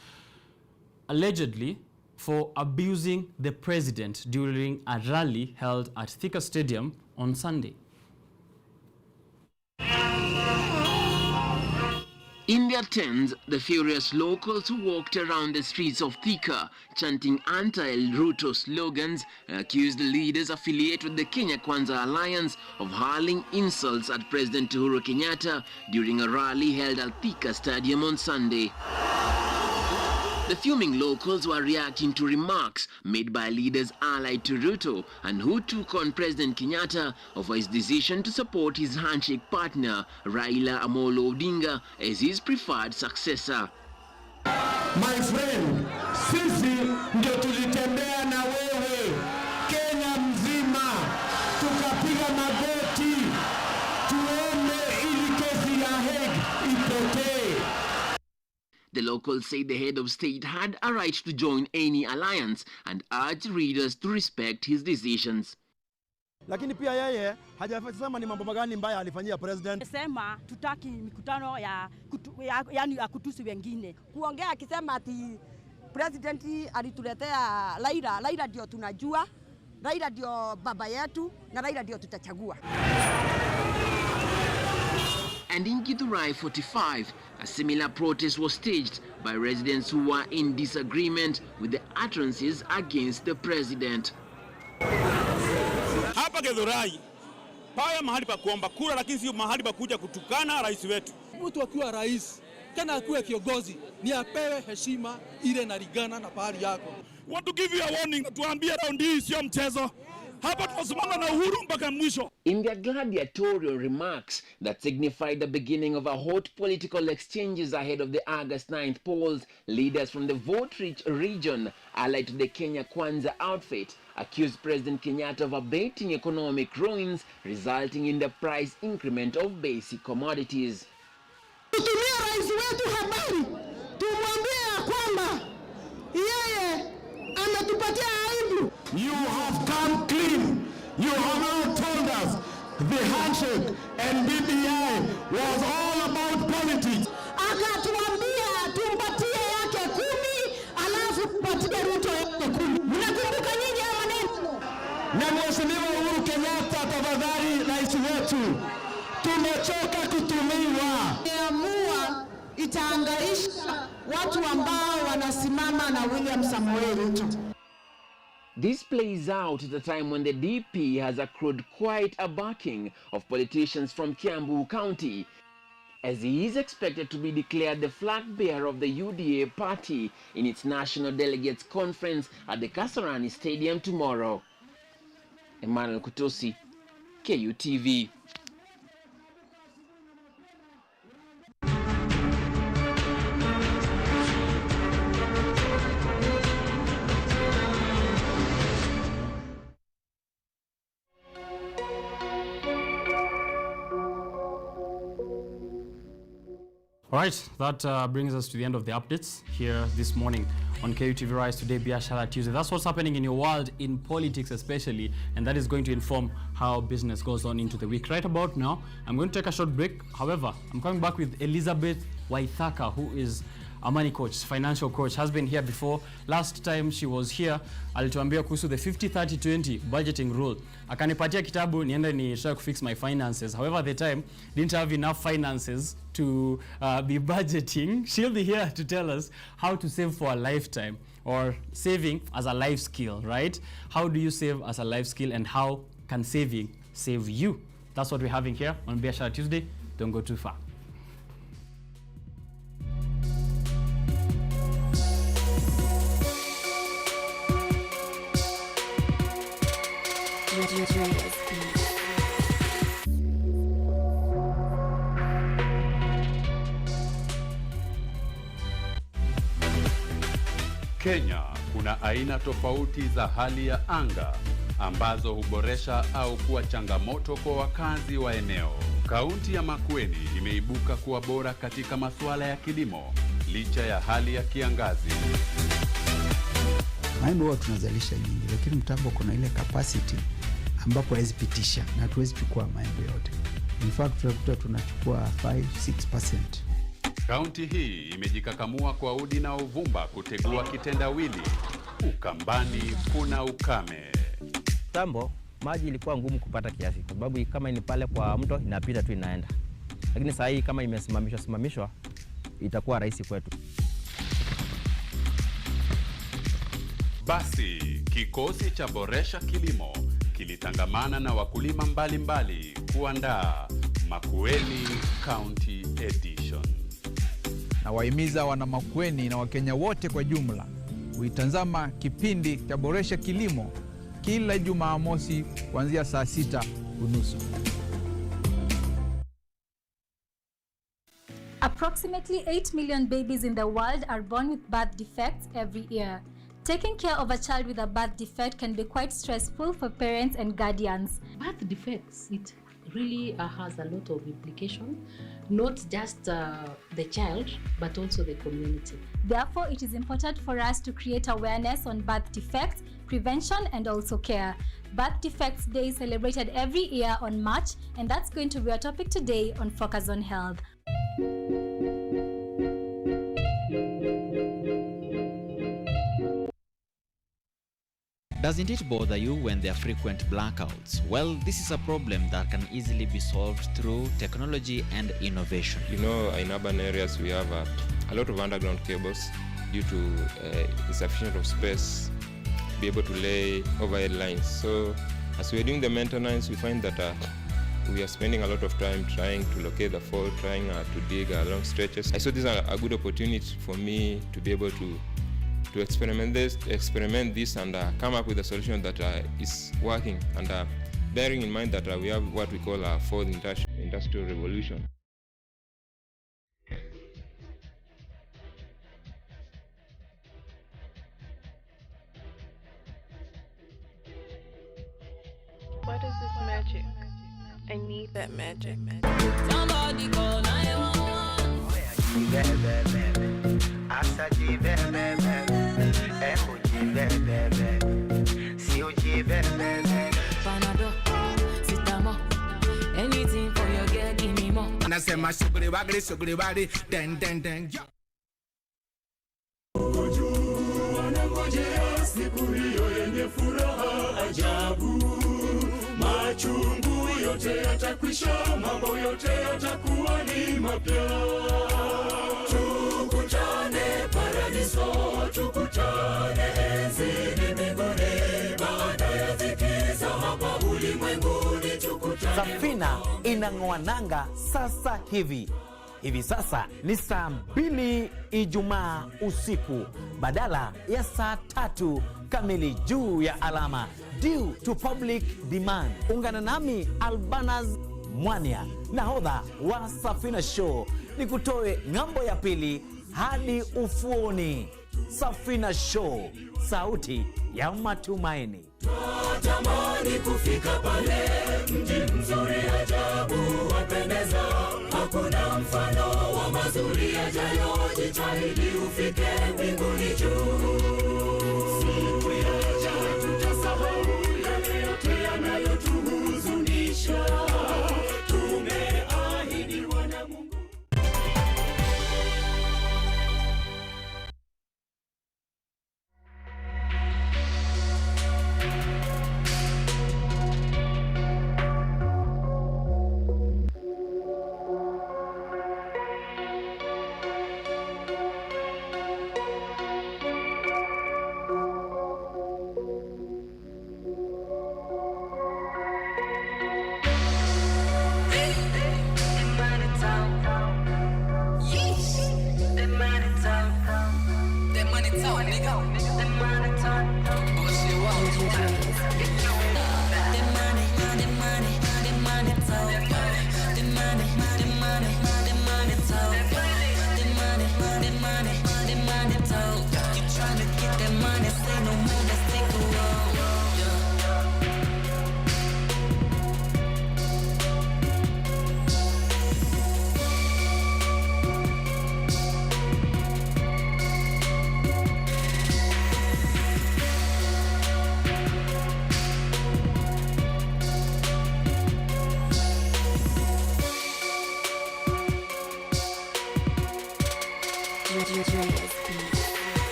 allegedly for abusing the president during a rally held at Thika Stadium on Sunday. In their tents, the furious locals who walked around the streets of Thika chanting anti-Ruto slogans accused the leaders affiliated with the Kenya Kwanza Alliance of hurling insults at President Uhuru Kenyatta during a rally held at Thika Stadium on Sunday. The fuming locals were reacting to remarks made by leaders allied to Ruto and who took on President Kenyatta over his decision to support his handshake partner Raila Amolo Odinga as his preferred successor. My friend, sisi ndio tulitembea na wewe Kenya mzima, tukapiga magoti tuombe ili kesi ya Hague ipotee. The locals say the head of state had a right to join any alliance and urged readers to respect his decisions. Lakini pia yeye hajasema ni mambo magani mbaya alifanyia president. Sema tutaki mikutano ya kutusi wengine. Kuongea akisema ati president alituletea Raila ndio tunajua, Raila ndio baba yetu na Raila ndio tutachagua. And in Githurai 45, a similar protest was staged by residents who were in disagreement with the utterances against the president. Hapa Githurai, paya mahali pa kuomba kura, lakini sio mahali pa kuja kutukana rais wetu. Mtu akiwa rais, tena akiwa kiongozi, ni apewe heshima ile inalingana na pahali yako. Want to give you a warning, tuambie round hii sio mchezo. Hapa tunasimama na Uhuru mpaka mwisho. In their gladiatorial remarks that signified the beginning of a hot political exchanges ahead of the August 9th polls, leaders from the vote-rich region allied to the Kenya Kwanza outfit accused President Kenyatta of abating economic ruins resulting in the price increment of basic commodities. Tutumie rais wetu habari, tumwambie kwamba yeye ametupatia aibu. You have come clean. You have not told us the handshake and BBI was all about politics. Akatuambia tumpatie yake 10 alafu tupatie Ruto yake 10. Mnakumbuka nyinyi haya maneno? Na Mheshimiwa Uhuru Kenyatta, tafadhali rais wetu, tumechoka kutumiwa. Niamua itaangaisha watu ambao wanasimama na William Samoei Ruto. This plays out at a time when the DP has accrued quite a backing of politicians from Kiambu County, as he is expected to be declared the flag bearer of the UDA party in its National Delegates Conference at the Kasarani Stadium tomorrow. Emmanuel Kutosi, KUTV. All right, that brings us to the end of the updates here this morning on KUTV Rise Today, Biashara Tuesday. That's what's happening in your world, in politics especially, and that is going to inform how business goes on into the week. Right about now, I'm going to take a short break. However, I'm coming back with Elizabeth Waithaka, who is a money coach, financial coach, has been here before. Last time she was here, alituambia kuhusu the 50-30-20 budgeting rule. Akanipatia kitabu niende ni try to fix my finances. However, at the time, didn't have enough finances to be budgeting. She'll be here to tell us how to save for a lifetime, or saving as a life skill, right? How do you save as a life skill, and how can saving save you? That's what we're having here on Biashara Tuesday. Don't go too far. Kenya kuna aina tofauti za hali ya anga ambazo huboresha au kuwa changamoto kwa wakazi wa eneo. Kaunti ya Makueni imeibuka kuwa bora katika masuala ya kilimo licha ya hali ya kiangazi. Maembe huwa tunazalisha nyingi, lakini mtambo kuna ile capacity ambapo hawezi pitisha na hatuwezi chukua maembe yote. In fact tunakuta tunachukua 5-6%. Kaunti hii imejikakamua kwa udi na uvumba kutegua kitendawili. Ukambani kuna ukame. Tambo maji ilikuwa ngumu kupata kiasi, kwa sababu kama ni pale kwa mto inapita tu inaenda. Lakini sasa hii kama imesimamishwa itakuwa rahisi kwetu. Basi, kikosi cha Boresha Kilimo kilitangamana na wakulima mbalimbali kuandaa Makueni County Edition. Na wahimiza wana Makueni na Wakenya wote kwa jumla kuitazama kipindi cha Boresha Kilimo kila Jumamosi kuanzia saa 6:30. Approximately 8 million babies in the world are born with birth defects every year. Taking care of a child with a birth defect can be quite stressful for parents and guardians. Birth defects, it really has a lot of implication, not just the child, but also the community. Therefore, it is important for us to create awareness on birth defects, prevention, and also care. Birth Defects Day is celebrated every year on March, and that's going to be our topic today on Focus on Health. Doesn't it bother you when there are frequent blackouts? Well, this is a problem that can easily be solved through technology and innovation. You know, in urban areas we have a lot of underground cables due to insufficient of space to be able to lay overhead lines. So as we're doing the maintenance, we find that we are spending a lot of time trying to locate the fault, trying to dig long stretches. I saw this as a good opportunity for me to be able to experiment this and come up with a solution that is working, and bearing in mind that we have what we call a fourth industrial revolution. What is this magic? I need that magic. Somebody call 911. Asaji bebe, emoji bebe, sioji bebe. Panado, sitamo, anything for your girl, give me more. Anasema shughuli wagli, den den den. Wanangojea siku hiyo yenye furaha ajabu. Machungu yote yatakwisha, mambo yote yatakuwa ni mapya. Tukutane paradiso, tukutane enzini mbinguni, baada ya dhiki za hapa ulimwenguni tukutane. Safina inang'oa nanga sasa hivi. Hivi sasa ni saa 2 Ijumaa usiku badala ya saa 3 kamili juu ya alama, due to public demand. Ungana nami Albanas Mwania, nahodha wa Safina Show, nikutoe ng'ambo ya pili hadi ufuoni. Safina Show, sauti ya matumaini. Natamani kufika pale, mji mzuri ajabu wapendeza, hakuna mfano wa mazuri yajayo, jitahidi ufike mbinguni juu. Siku yaja tutasahau yale yote yanayotuhuzunisha, tumeahidiwa na Mungu.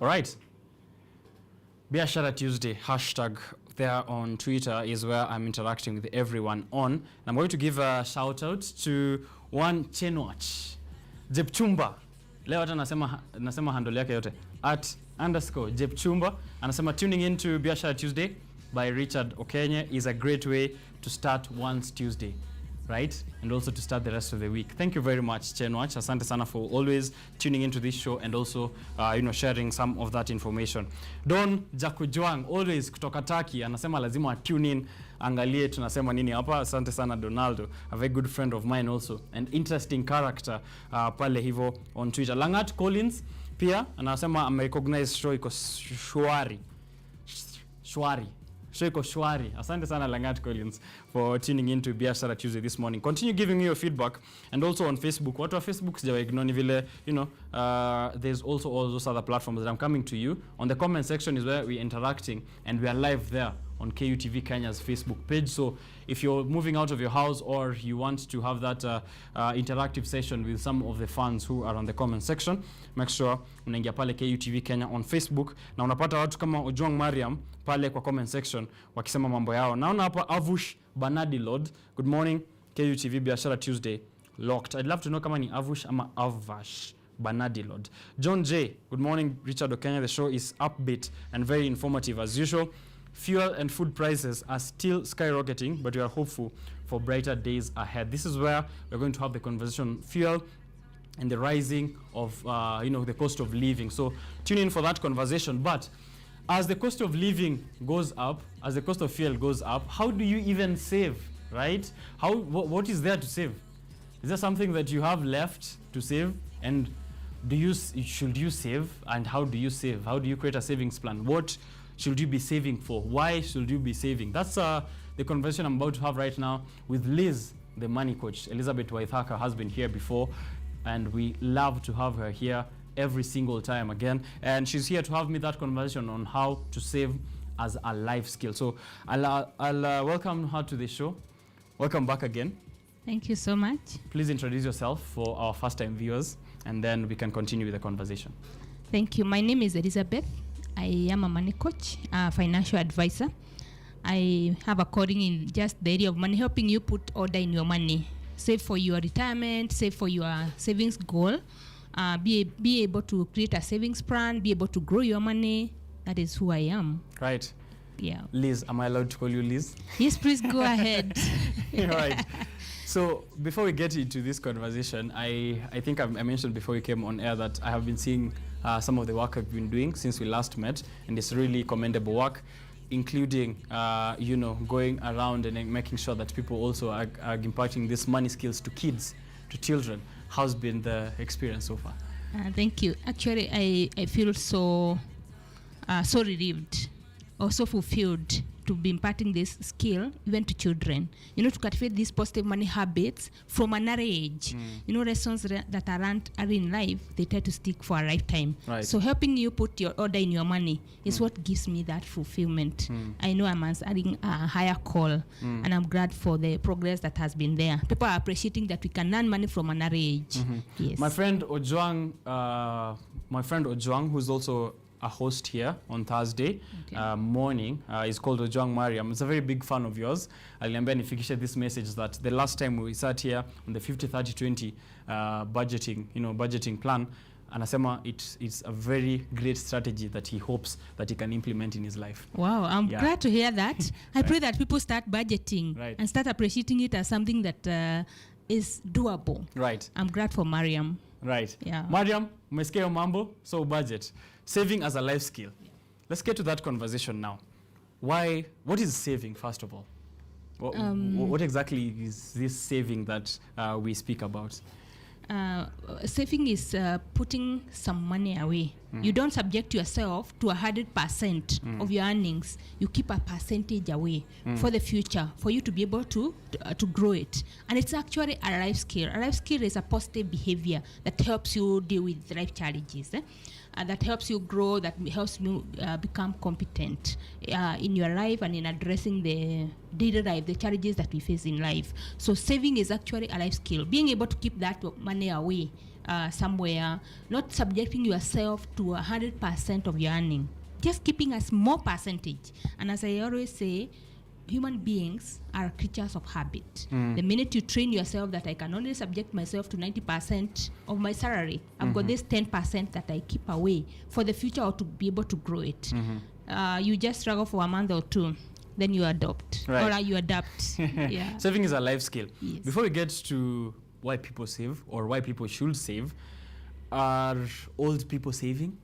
All right. Biashara Tuesday hashtag there on Twitter is where I'm interacting with everyone on. And I'm going to give a shout out to one Chenwach Jepchumba. Leo hata nasema handle yake yote @_Jepchumba. Anasema tuning into Biashara Tuesday by Richard Okenye is a great way to start one's Tuesday, right? And also to start the rest of the week. Thank you very much, Chenwach. Asante sana for always tuning into this show and also sharing some of that information. Don Jakujwang, always kutoka Turkey, anasema lazima tune in, angalie tunasema nini hapa. Asante sana Donaldo, a very good friend of mine also, and interesting character pale hivo on Twitter. Langat Collins pia anasema amerecognize show iko shwari. Shoiko Shwari. Asante sana Langat Collins for tuning into Biashara Tuesday this morning. Continue giving me your feedback, and also on Facebook. Watu wa Facebook sijawa ignore vile, there's also all those other platforms that I'm coming to you. On the comment section is where we're interacting, and we are live there on KUTV Kenya's Facebook page. So if you're moving out of your house or you want to have that interactive session with some of the fans who are on the comment section, make sure unaingia pale KUTV Kenya on Facebook, na unapata watu kama Ojwang Mariam pale kwa comment section wakisema mambo yao. Naona hapa Avush Banadi Lord, good morning KUTV Biashara Tuesday locked. I'd love to know kama ni Avush ama Avash Banadi Lord. John J, good morning Richard Okenya. The show is upbeat and very informative as usual. Fuel and food prices are still skyrocketing, but we are hopeful for brighter days ahead. This is where we're going to have the conversation on fuel and the rising of the cost of living. So tune in for that conversation. But as the cost of living goes up, as the cost of fuel goes up, how do you even save, right? What is there to save? Is there something that you have left to save? And should you save? And how do you save? How do you create a savings plan? What should you be saving for? Why should you be saving? That's the conversation I'm about to have right now with Liz, the money coach. Elizabeth Waithaka has been here before, and we love to have her here every single time again. And she's here to have me that conversation on how to save as a life skill. So I'll welcome her to the show. Welcome back again. Thank you so much. Please introduce yourself for our first-time viewers, and then we can continue with the conversation. Thank you. My name is Elizabeth. I am a money coach, a financial advisor. I have a calling in just the area of money, helping you put order in your money. Save for your retirement, save for your savings goal, be able to create a savings plan, be able to grow your money. That is who I am. Right. Yeah. Liz, am I allowed to call you Liz? Yes, please go ahead. Right. So before we get into this conversation, I think I mentioned before we came on air that I have been seeing some of the work I've been doing since we last met, and it's really commendable work, including going around and making sure that people also are imparting these money skills to kids, to children. How's been the experience so far? Thank you. Actually, I feel so relieved, also fulfilled to be imparting this skill even to children. To cultivate these positive money habits from an early age. Lessons that are in life, they try to stick for a lifetime. Right. So helping you put your order in your money is what gives me that fulfillment. I know I'm answering a higher call, and I'm glad for the progress that has been there. People are appreciating that we can earn money from an early age. Yes. My friend Ojwang, who's also a host here on Thursday morning, is called Ojwang Mariam. It's a very big fan of yours. Aliniambia nifikishe this message that the last time we sat here on the 50-30-20 budgeting plan, anasema it's a very great strategy that he hopes that he can implement in his life. Wow, I'm glad to hear that. I pray that people start budgeting and start appreciating it as something that is doable. Right. I'm glad for Mariam. Right. Yeah. Mariam, umesikia mambo, so budget. Saving as a life skill. Let's get to that conversation now. What is saving, first of all? What exactly is this saving that we speak about? Saving is putting some money away. You don't subject yourself to 100% of your earnings. You keep a percentage away for the future, for you to be able to grow it. And it's actually a life skill. A life skill is a positive behavior that helps you deal with life challenges. That helps you grow, that helps you become competent in your life and in addressing the daily life, the challenges that we face in life. So saving is actually a life skill. Being able to keep that money away somewhere, not subjecting yourself to 100% of your earning, just keeping a small percentage. And as I always say, human beings are creatures of habit. The minute you train yourself that I can only subject myself to 90% of my salary, I've got this 10% that I keep away for the future or to be able to grow it. You just struggle for a month or two, then you adopt, Right. or you adapt. Yeah. Saving is a life skill. Yes. Before we get to why people save or why people should save, are old people saving?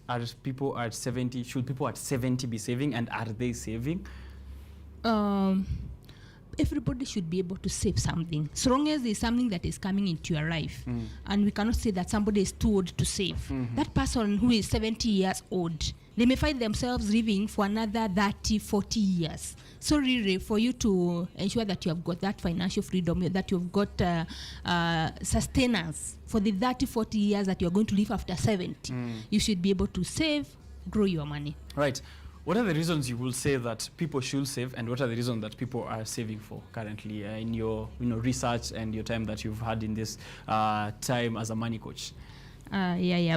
Are people at 70? Should people at 70 be saving, and are they saving? Everybody should be able to save something, so long as there's something that is coming into your life. And we cannot say that somebody is too old to save. That person who is 70 years old, they may find themselves living for another 30, 40 years. So really, for you to ensure that you have got that financial freedom, that you've got sustenance for the 30, 40 years that you're going to live after 70, you should be able to save, grow your money. Right. What are the reasons you will say that people should save, and what are the reasons that people are saving for currently in your research and your time that you've had in this time as a money coach? Actually,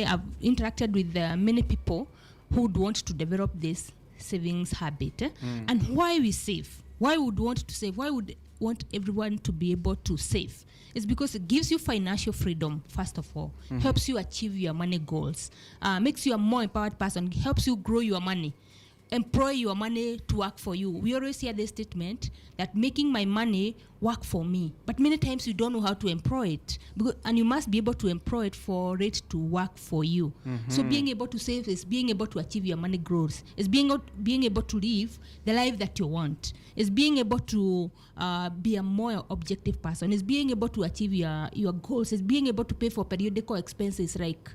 I've interacted with many people who would want to develop this savings habit. And why we save? Why would want to save? Why would want everyone to be able to save? It's because it gives you financial freedom, first of all, helps you achieve your money goals, makes you a more empowered person, helps you grow your money, employ your money to work for you. We always hear this statement that making my money work for me, but many times you don't know how to employ it, and you must be able to employ it for it to work for you. So being able to save is being able to achieve your money goals, is being able to live the life that you want, is being able to be a more objective person, is being able to achieve your goals, is being able to pay for periodical expenses like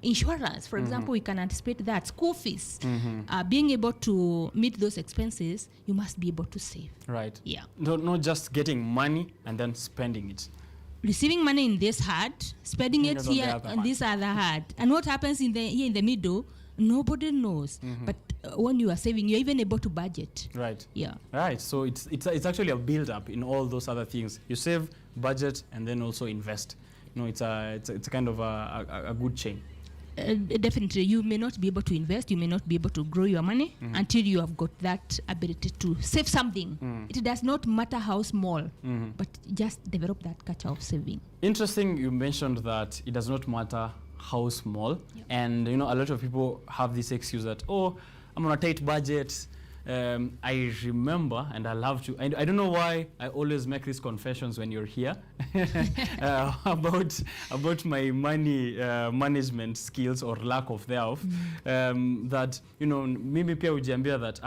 insurance, for example. We can anticipate that. School fees. Being able to meet those expenses, you must be able to save. Right. Yeah. Not just getting money and then spending it. Receiving money in this hand, spending it here and this other hand. And what happens here in the middle, nobody knows. But when you are saving, you're even able to budget. Right. Yeah. Right. So it's actually a build up in all those other things. You save, budget, and then also invest. It's a kind of a good chain. Definitely, you may not be able to invest, you may not be able to grow your money until you have got that ability to save something. It does not matter how small, but just develop that culture of saving. Interesting, you mentioned that it does not matter how small. Yep. And a lot of people have this excuse that, oh, I'm on a tight budget. I remember, and I love to, I don't know why I always make these confessions when you're here about my money management skills or lack of thereof. That mimi pia ujiambia that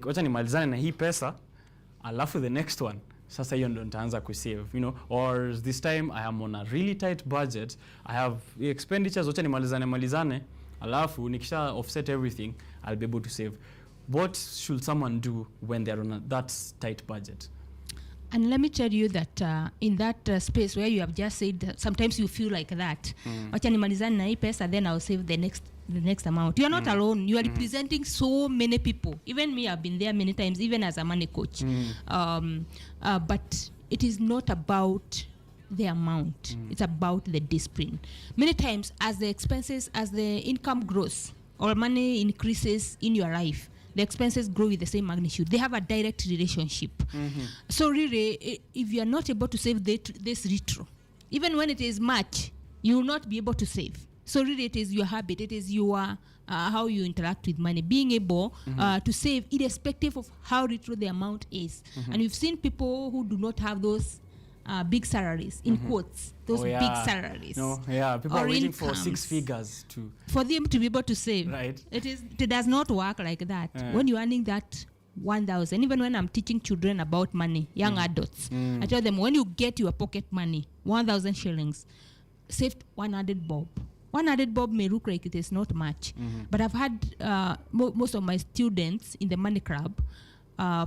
wacha nimalizane na hii pesa alafu the next one sasa hiyo ndo nitaanza kusave, or this time I am on a really tight budget, I have expenditures, wacha nimalizane alafu nikisha offset everything I'll be able to save. What should someone do when they're on that tight budget? And let me tell you that in that space where you have just said that sometimes you feel like that. Wacha nimalizane na hii pesa, then I'll save the next amount. You are not alone. You are representing so many people. Even me, I've been there many times, even as a money coach. But it is not about the amount. It's about the discipline. Many times, as the income grows or money increases in your life, the expenses grow with the same magnitude. They have a direct relationship. So really, if you are not able to save this retro, even when it is much, you will not be able to save. So really, it is your habit. It is your how you interact with money. Being able to save irrespective of how retro the amount is. And we've seen people who do not have those big salaries, in quotes, those big salaries. People are waiting for 6 figures for them to be able to save. Right. It does not work like that. When you're earning that 1,000, even when I'm teaching children about money, young adults, I tell them, when you get your pocket money, 1,000 shillings, save 100 bob. 100 bob may look like it is not much, but I've had most of my students in the money club,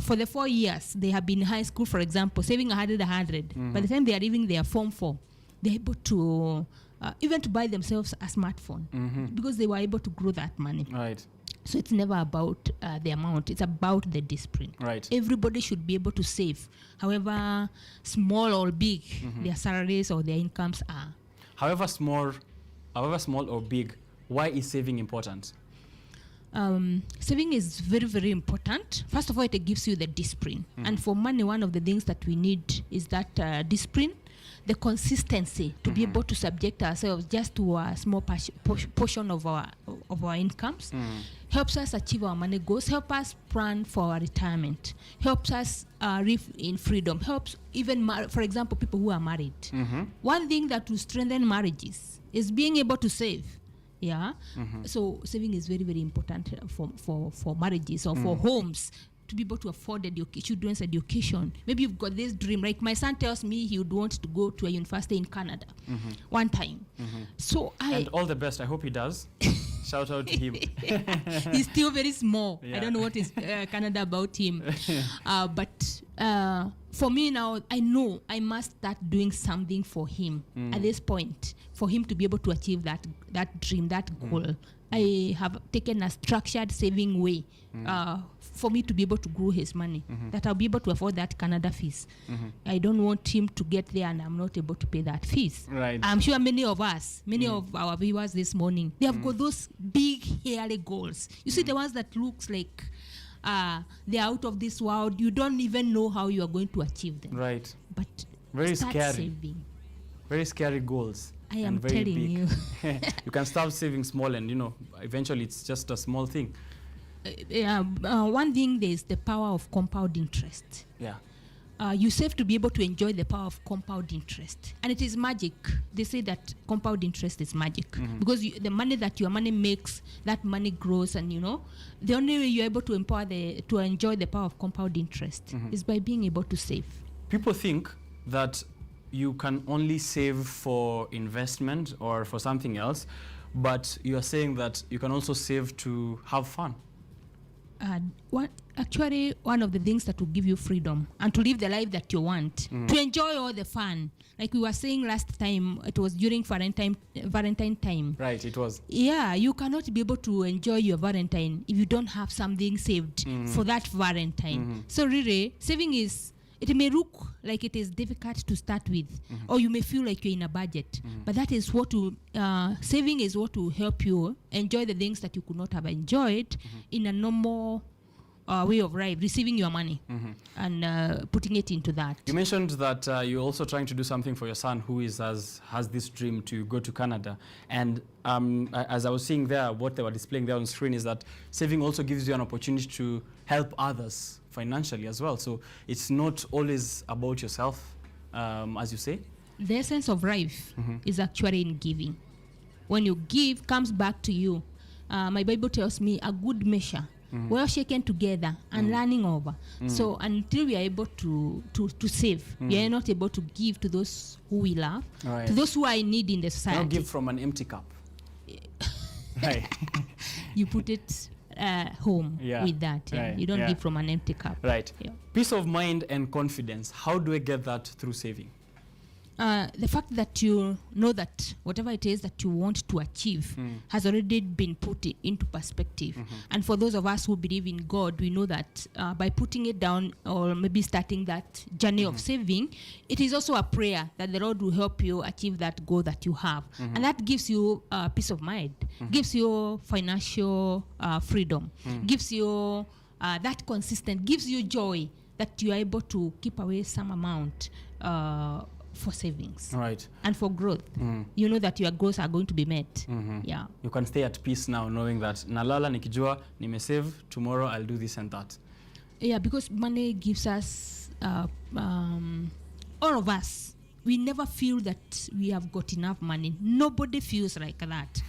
for the 4 years they have been in high school, for example, saving 100. By the time they are leaving their Form 4, they're able to even to buy themselves a smartphone because they were able to grow that money. Right. So it's never about the amount, it's about the discipline. Right. Everybody should be able to save, however small or big their salaries or their incomes are. However small or big, why is saving important? Saving is very, very important. First of all, it gives you the discipline. And for money, one of the things that we need is that discipline, the consistency to be able to subject ourselves just to a small portion of our incomes. Helps us achieve our money goals, help us plan for our retirement, helps us live in freedom, helps even, for example, people who are married. One thing that will strengthen marriages is being able to save. Yeah. So saving is very, very important for marriages or for homes to be able to afford children's education. Maybe you've got this dream. Like my son tells me he would want to go to a university in Canada one time. So and all the best. I hope he does. Shout out to him. He's still very small. Yeah. I don't know what is Canada about him. But for me now, I know I must start doing something for him at this point, for him to be able to achieve that dream, that goal. I have taken a structured saving way for me to be able to grow his money, that I'll be able to afford that Canada fees. I don't want him to get there and I'm not able to pay that fees. Right. I'm sure many of our viewers this morning, they have got those big, hairy goals. You see the ones that looks like they're out of this world. You don't even know how you are going to achieve them. Right. But very start scary. Saving. Very scary goals. I am very telling big. you. You can start saving small and, eventually it's just a small thing. One thing, there's the power of compound interest. Yeah. You save to be able to enjoy the power of compound interest. And it is magic. They say that compound interest is magic. Because the money that your money makes, that money grows. And, the only way you're able to to enjoy the power of compound interest is by being able to save. People think that you can only save for investment or for something else, but you are saying that you can also save to have fun. Actually, one of the things that will give you freedom and to live the life that you want, to enjoy all the fun. Like we were saying last time, it was during Valentine time. Right, it was. Yeah, you cannot be able to enjoy your Valentine if you don't have something saved for that Valentine. So really, saving it may look like it is difficult to start with, or you may feel like you're in a budget, but that is saving is what will help you enjoy the things that you could not have enjoyed in a normal way of life, receiving your money and putting it into that. You mentioned that you're also trying to do something for your son who has this dream to go to Canada. And as I was seeing there, what they were displaying there on screen is that saving also gives you an opportunity to help others financially as well. So it's not always about yourself, as you say. The essence of life is actually in giving. When you give, comes back to you. My Bible tells me a good measure, well shaken together and running over. So until we are able to save, we are not able to give to those who we love, to those who are in need in the society. Don't give from an empty cup. Right. You put it home with that. Right. You don't give from an empty cup. Right. Peace of mind and confidence. How do I get that through saving? The fact that you know that whatever it is that you want to achieve has already been put into perspective. And for those of us who believe in God, we know that by putting it down or maybe starting that journey of saving, it is also a prayer that the Lord will help you achieve that goal that you have. And that gives you peace of mind, gives you financial freedom, gives you that consistent, gives you joy that you are able to keep away some amount for savings, right, and for growth. You know that your goals are going to be met. Yeah, you can stay at peace now knowing that nalala nikijua nimesave, tomorrow I'll do this and that. Yeah, because money gives us all of us, we never feel that we have got enough money. Nobody feels like that.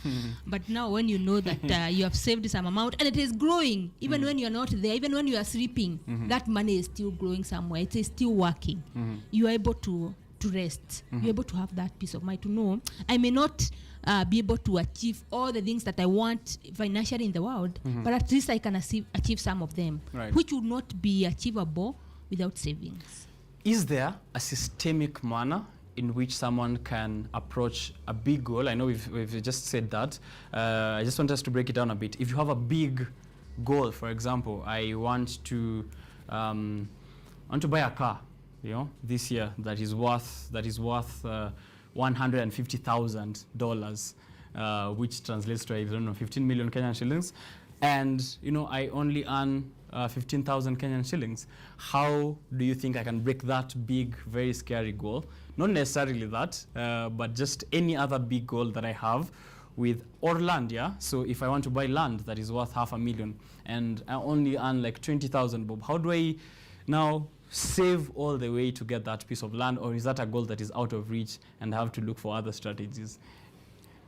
But now when you know that you have saved some amount and it is growing, even when you're not there, even when you are sleeping, that money is still growing somewhere. It is still working. You are able to rest. You're able to have that peace of mind to know I may not be able to achieve all the things that I want financially in the world, but at least I can achieve some of them, which would not be achievable without savings. Is there a systemic manner in which someone can approach a big goal? I know we've just said that. I just want us to break it down a bit. If you have a big goal, for example, I want to buy a car, this year that is worth $150,000, which translates to, I don't know, 15 million Kenyan shillings, and I only earn 15,000 Kenyan shillings. How do you think I can break that big, very scary goal? Not necessarily that, but just any other big goal that I have with or land, yeah? So if I want to buy land that is worth $500,000 and I only earn like 20,000 bob, how do I now save all the way to get that piece of land? Or is that a goal that is out of reach and I have to look for other strategies?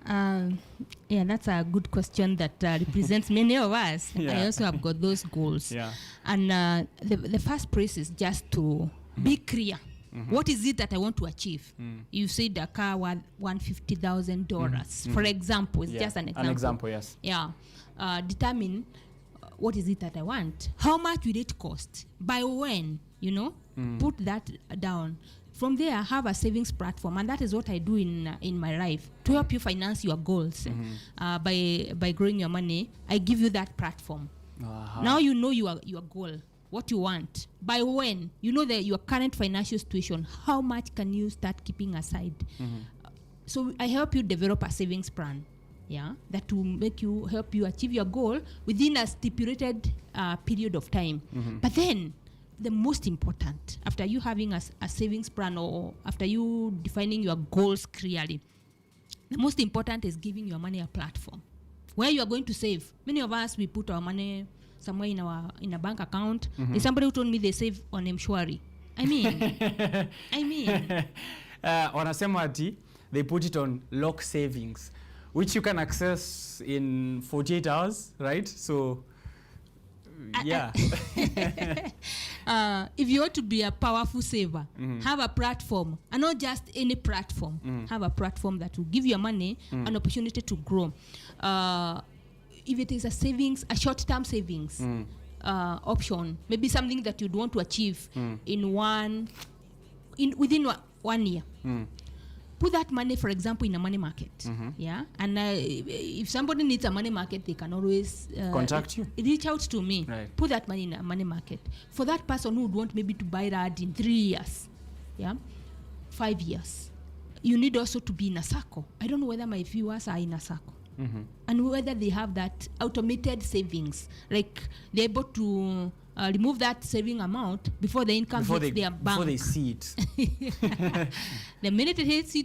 Yeah, that's a good question that represents many of us. Yeah. I also have got those goals. Yeah. And the first place is just to be clear. What is it that I want to achieve? You said a car worth $150,000. For example, it's just an example. An example, yes. Yeah. Determine what is it that I want. How much will it cost? By when? Put that down. From there, have a savings platform, and that is what I do in my life to help you finance your goals. By growing your money, I give you that platform. Now you know your goal, what you want. By when? You know your current financial situation. How much can you start keeping aside? So I help you develop a savings plan, that will help you achieve your goal within a stipulated period of time. But then, the most important, after you having a savings plan or after you defining your goals clearly, the most important is giving your money a platform where you are going to save. Many of us, we put our money somewhere in a bank account. There's somebody who told me they save on Mshwari. I mean. Wanasema ati they put it on lock savings, which you can access in 48 hours, right? So yeah. If you want to be a powerful saver, have a platform, and not just any platform. Have a platform that will give your money an opportunity to grow. If it is a savings, a short-term savings option, maybe something that you'd want to achieve within 1 year. Put that money, for example, in a money market. And if somebody needs a money market, they can always contact you. Reach out to me. Right. Put that money in a money market. For that person who would want maybe to buy that in 3 years, 5 years, you need also to be in a circle. I don't know whether my viewers are in a circle. And whether they have that automated savings, like they're able to remove that saving amount before the income hits their bank. Before they see it. The minute it hits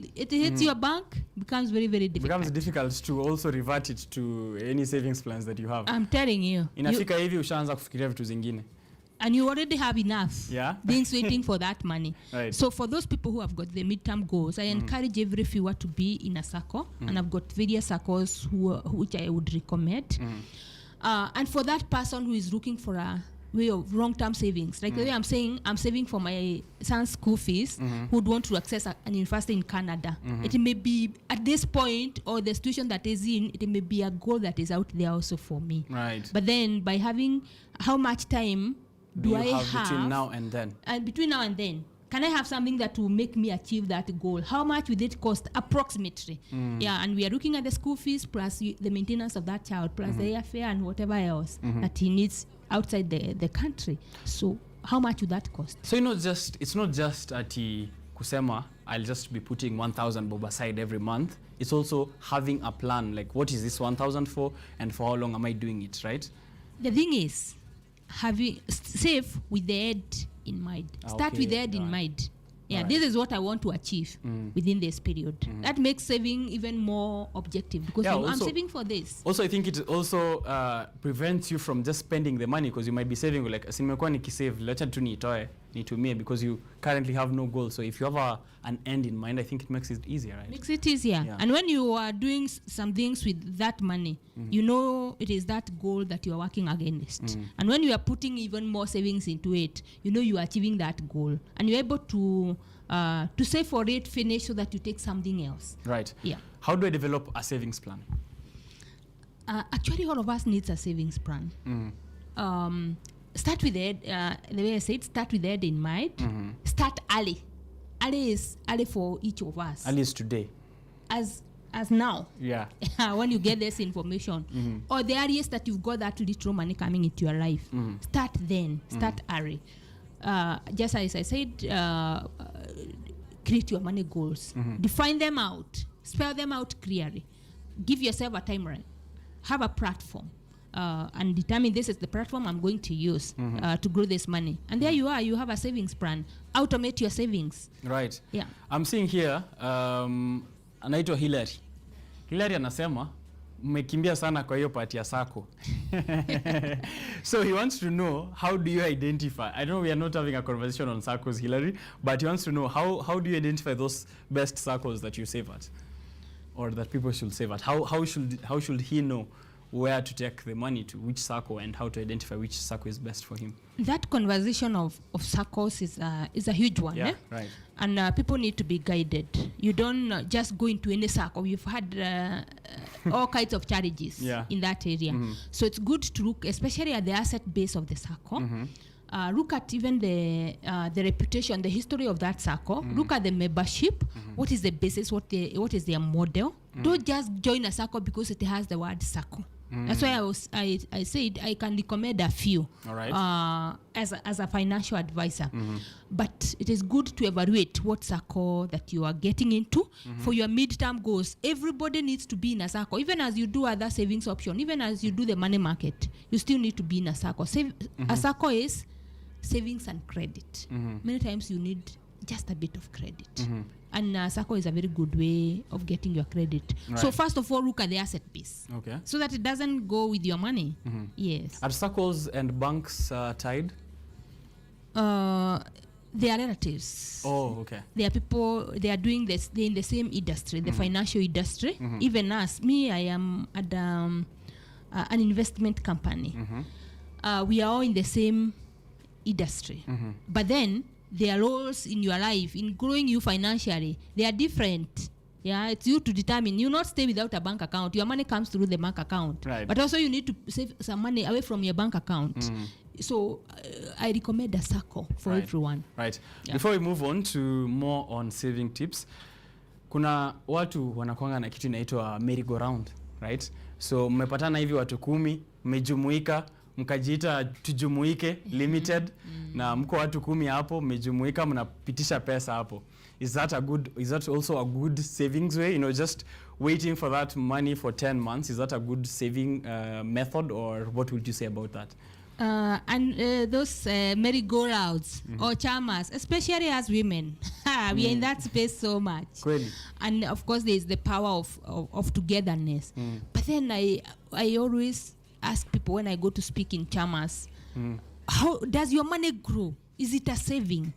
your bank, it becomes very, very difficult. It becomes difficult to also revert it to any savings plans that you have. I'm telling you. Inafika hivi ushaanza kufikiria vitu zingine. And you already have enough things waiting for that money. Right. So for those people who have got the midterm goals, I encourage every viewer to be in a circle. And I've got various circles which I would recommend. And for that person who is looking for a way of long-term savings, like the way I'm saying, I'm saving for my son's school fees, who would want to access an university in Canada. It may be at this point, or the situation that is in, it may be a goal that is out there also for me. Right. But then by having how much time do I have between now and then? And between now and then, can I have something that will make me achieve that goal? How much will it cost approximately? And we are looking at the school fees plus the maintenance of that child plus the airfare and whatever else that he needs outside the country. So how much would that cost? So it's not just ati kusema I'll just be putting 1,000 bob aside every month. It's also having a plan, like what is this 1,000 for and for how long am I doing it, right? The thing is, save with the end in mind. Start with the end in mind. This is what I want to achieve within this period. That makes saving even more objective because I'm saving for this. Also, I think it also prevents you from just spending the money because you might be saving like, nimekuwa nikisave, lecha tu niitoe, nitumie, because you currently have no goal. So if you have an end in mind, I think it makes it easier, right? Makes it easier. And when you are doing some things with that money, you know it is that goal that you are working against. And when you are putting even more savings into it, you know you are achieving that goal. And you're able to save for it, finish, so that you take something else. Right. Yeah. How do I develop a savings plan? Actually, all of us needs a savings plan. Start with it. The way I said, start with it in mind. Start early. Early is early for each of us. Early is today. As as now. Yeah. When you get this information, or the earliest that you've got that little money coming into your life, start then. Start early. Just as I said, create your money goals. Define them out. Spell them out clearly. Give yourself a timeline. Have a platform. And determine this is the platform I'm going to use to grow this money. And there you are. You have a savings plan. Automate your savings. Right. Yeah. I'm seeing here, anaitwa Hillary. Hillary anasema, mmekimbia sana kwa hiyo part ya sako. So he wants to know, how do you identify? I know we are not having a conversation on SACCOs, Hillary, but he wants to know, how do you identify those best SACCOs that you save at? Or that people should save at? How should he know where to take the money to, which SACCO, and how to identify which SACCO is best for him? That conversation of SACCOs is a huge one. Yeah, right. And people need to be guided. You don't just go into any SACCO. You've had all kinds of challenges in that area. So it's good to look, especially at the asset base of the SACCO. Look at even the reputation, the history of that SACCO. Look at the membership. What is the basis? What is their model? Don't just join a SACCO because it has the word SACCO. That's why I said I can recommend a few. All right. As a financial advisor. But it is good to evaluate what SACCO that you are getting into for your midterm goals. Everybody needs to be in a SACCO. Even as you do other savings option, even as you do the money market, you still need to be in a SACCO. A SACCO is savings and credit. Many times you need just a bit of credit. And SACCO is a very good way of getting your credit. Right. So first of all, look at the asset base. Okay. So that it doesn't go with your money. Yes. Are SACCOs and banks tied? They are relatives. Oh, okay. They are people, they are doing this, they're in the same industry, the financial industry. Even us, me, I am at an investment company. We are all in the same industry. But then, their roles in your life, in growing you financially, they are different. Yeah, it's you to determine. You not stay without a bank account. Your money comes through the bank account. Right. But also you need to save some money away from your bank account. So I recommend a SACCO for everyone. Right. Yeah. Before we move on to more on saving tips, kuna watu wanakuanga na kitu inaitwa merry-go-round, right? So mmepatana hivi watu 10, mmejumuika, mkajiita tujumuike limited na mko watu 10 hapo, mmejumuika, mnapitisha pesa hapo. Is that also a good savings way? You know, just waiting for that money for 10 months, is that a good saving method, or what would you say about that? Those merry-go-rounds or chamas, especially as women, we are in that space so much. Really? And of course there is the power of togetherness. But then I always ask people when I go to speak in chamas, how does your money grow? Is it a saving?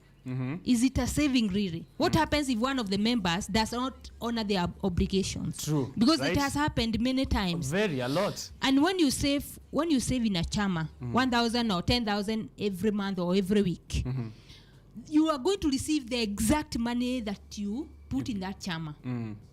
Is it a saving really? What happens if one of the members does not honor their obligations? True. Because it has happened many times. A lot. And when you save in a chama, 1,000 or 10,000 every month or every week, you are going to receive the exact money that you put in that chama.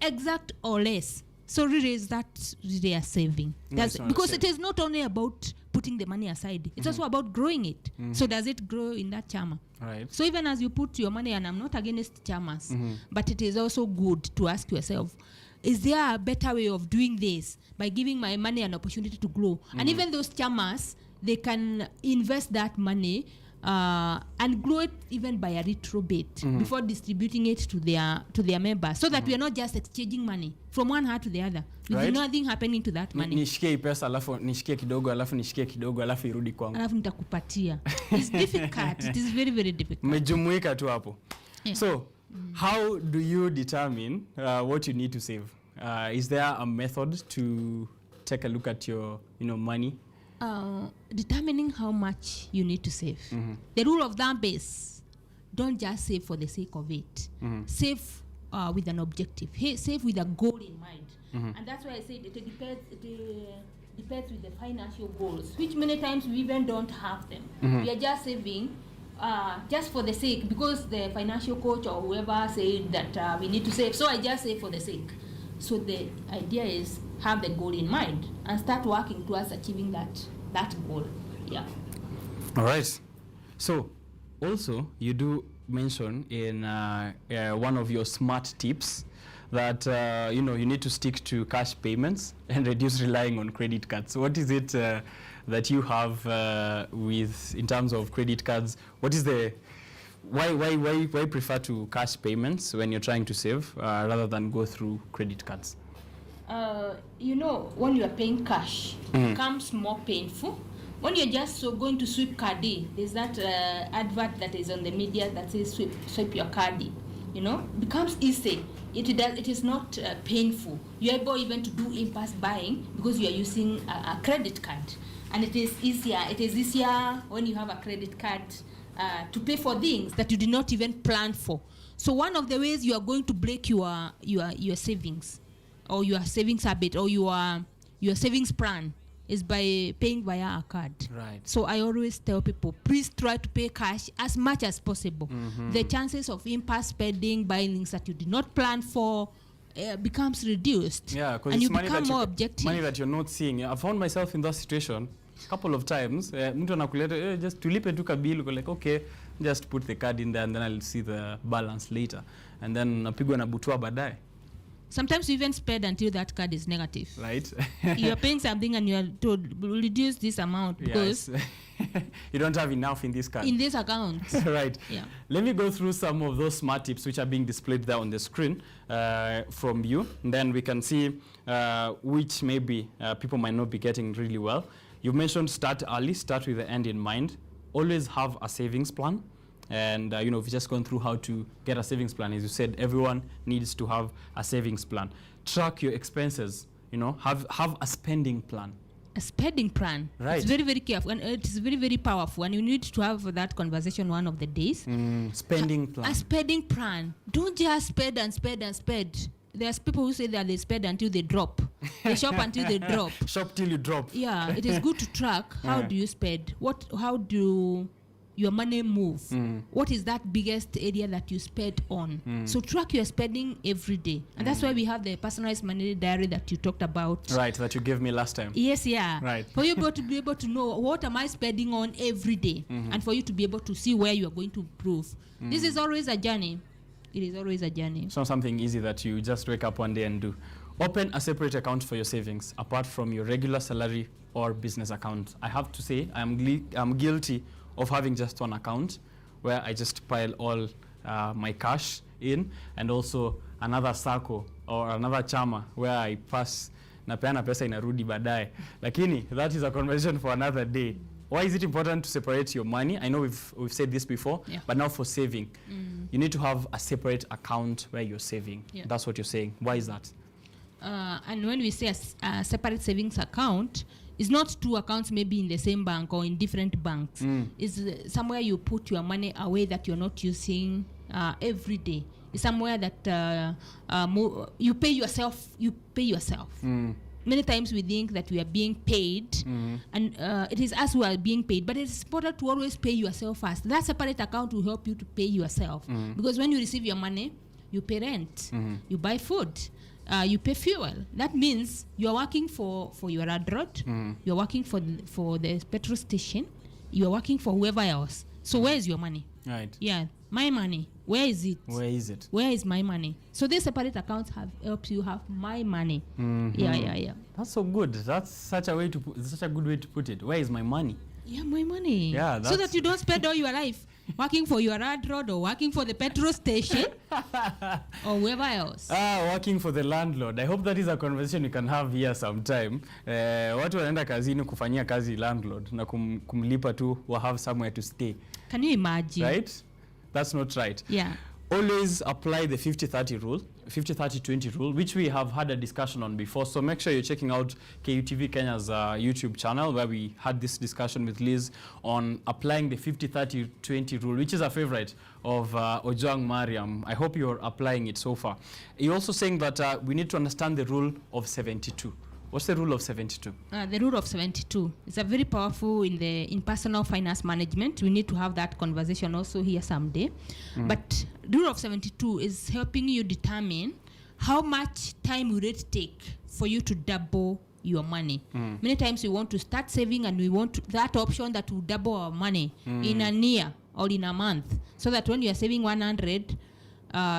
Exact or less. So really is that really a saving? Because it is not only about putting the money aside, it's also about growing it. So does it grow in that chama? Right. So even as you put your money, and I'm not against chamas, but it is also good to ask yourself, is there a better way of doing this by giving my money an opportunity to grow? And even those chamas, they can invest that money and grow it even by a little bit before distributing it to their members, so that we are not just exchanging money from one hand to the other with nothing happening to that money. Nishikie pesa alafu nishikie kidogo alafu nishikie kidogo alafu irudi kwangu. Alafu nitakupatia. It's difficult. It is very, very difficult. Mmejumuika tu hapo. Yeah. So, how do you determine what you need to save? Is there a method to take a look at your money? Determining how much you need to save. The rule of thumb is, don't just save for the sake of it. Save with an objective. Save with a goal in mind. And that's why I said it depends with the financial goals, which many times we even don't have them. We are just saving just for the sake, because the financial coach or whoever said that we need to save. So I just save for the sake. So the idea is, have the goal in mind and start working towards achieving that goal. Yeah. All right. So also you do mention in one of your smart tips that you know, you need to stick to cash payments and reduce relying on credit cards. So what is it that you have with in terms of credit cards? What is the why prefer to cash payments when you're trying to save rather than go through credit cards? You know, when you are paying cash, it becomes more painful. When you're just going to sweep cardi, there's that advert that is on the media that says swipe your cardi. You know, becomes easy. It is not painful. You're able even to do impulse buying because you are using a credit card, and it is easier. It is easier when you have a credit card to pay for things that you did not even plan for. So one of the ways you are going to break your savings, or your savings habit, or your savings plan, is by paying via a card. Right. So I always tell people, please try to pay cash as much as possible. The chances of impulse spending, buying things that you did not plan for, becomes reduced. Yeah, because and you money become that more objective. Money that you're not seeing. I found myself in that situation a couple of times. Mtu anakuleta just tulipe tu kabili, uko like, okay, just put the card in there and then I'll see the balance later. And then napigwa na butwa baadaye. Sometimes you even spend until that card is negative. Right. You're paying something and you're told, reduce this amount because you don't have enough in this card. in this account. Right. Yeah. Let me go through some of those smart tips which are being displayed there on the screen from you. And then we can see which maybe people might not be getting really well. You mentioned start early, start with the end in mind. Always have a savings plan. And you know, we've just gone through how to get a savings plan. As you said, everyone needs to have a savings plan. Track your expenses. You know, have a spending plan. A spending plan. Right. It's very, very careful, and it is very, very powerful. And you need to have that conversation one of the days. Spending plan. A spending plan. Don't just spend and spend and spend. There's people who say that they spend until they drop. They shop until they drop. Shop till you drop. Yeah, it is good to track. How do you spend? How do your money move? What is that biggest area that you spend on? So track your spending every day. And that's why we have the personalized money diary that you talked about. Right, that you gave me last time. Yes, yeah. Right. For you to be able to know what am I spending on every day, and for you to be able to see where you are going to improve. This is always a journey. It is always a journey. It's not something easy that you just wake up one day and do. Open a separate account for your savings apart from your regular salary or business account. I have to say I'm guilty of having just one account where I just pile all my cash in, and also another circle or another chama where I pass napeana pesa inarudi baadaye. Lakini that is a conversation for another day. Why is it important to separate your money? I know we've said this before, but now for saving, you need to have a separate account where you're saving. Yeah. That's what you're saying. Why is that? And when we say a separate savings account, it's not two accounts maybe in the same bank or in different banks. It's somewhere you put your money away that you're not using every day. It's somewhere that you pay yourself. Many times we think that we are being paid, and it is us who are being paid, but it's important to always pay yourself first. That separate account will help you to pay yourself, because when you receive your money, you pay rent, you buy food, you pay fuel. That means you are working for your ad road, you are working for the petrol station, you are working for whoever else. So where is your money? Right. Yeah, my money. Where is it? Where is it? Where is my money? So these separate accounts helps you have my money. Yeah. That's so good. That's such a good way to put it. Where is my money? Yeah, my money. Yeah, so that you don't spend all your life working for your ad road or working for the petrol station or whoever else. Working for the landlord. I hope that is a conversation we can have here sometime. Watu wanaenda kazini kufanyia kazi landlord na kumlipa tu wa have somewhere to stay. Can you imagine? Right? That's not right. Yeah. Always apply the 50-30 rule, 50-30-20 rule, which we have had a discussion on before. So make sure you're checking out KUTV Kenya's YouTube channel, where we had this discussion with Liz on applying the 50-30-20 rule, which is a favorite of Ojwang Mariam. I hope you're applying it so far. You're also saying that we need to understand the rule of 72. What's the rule of 72? The rule of 72 is a very powerful in personal finance management. We need to have that conversation also here someday. But the rule of 72 is helping you determine how much time will it take for you to double your money. Many times we want to start saving, and we want that option that will double our money in a year or in a month, so that when you are saving 100,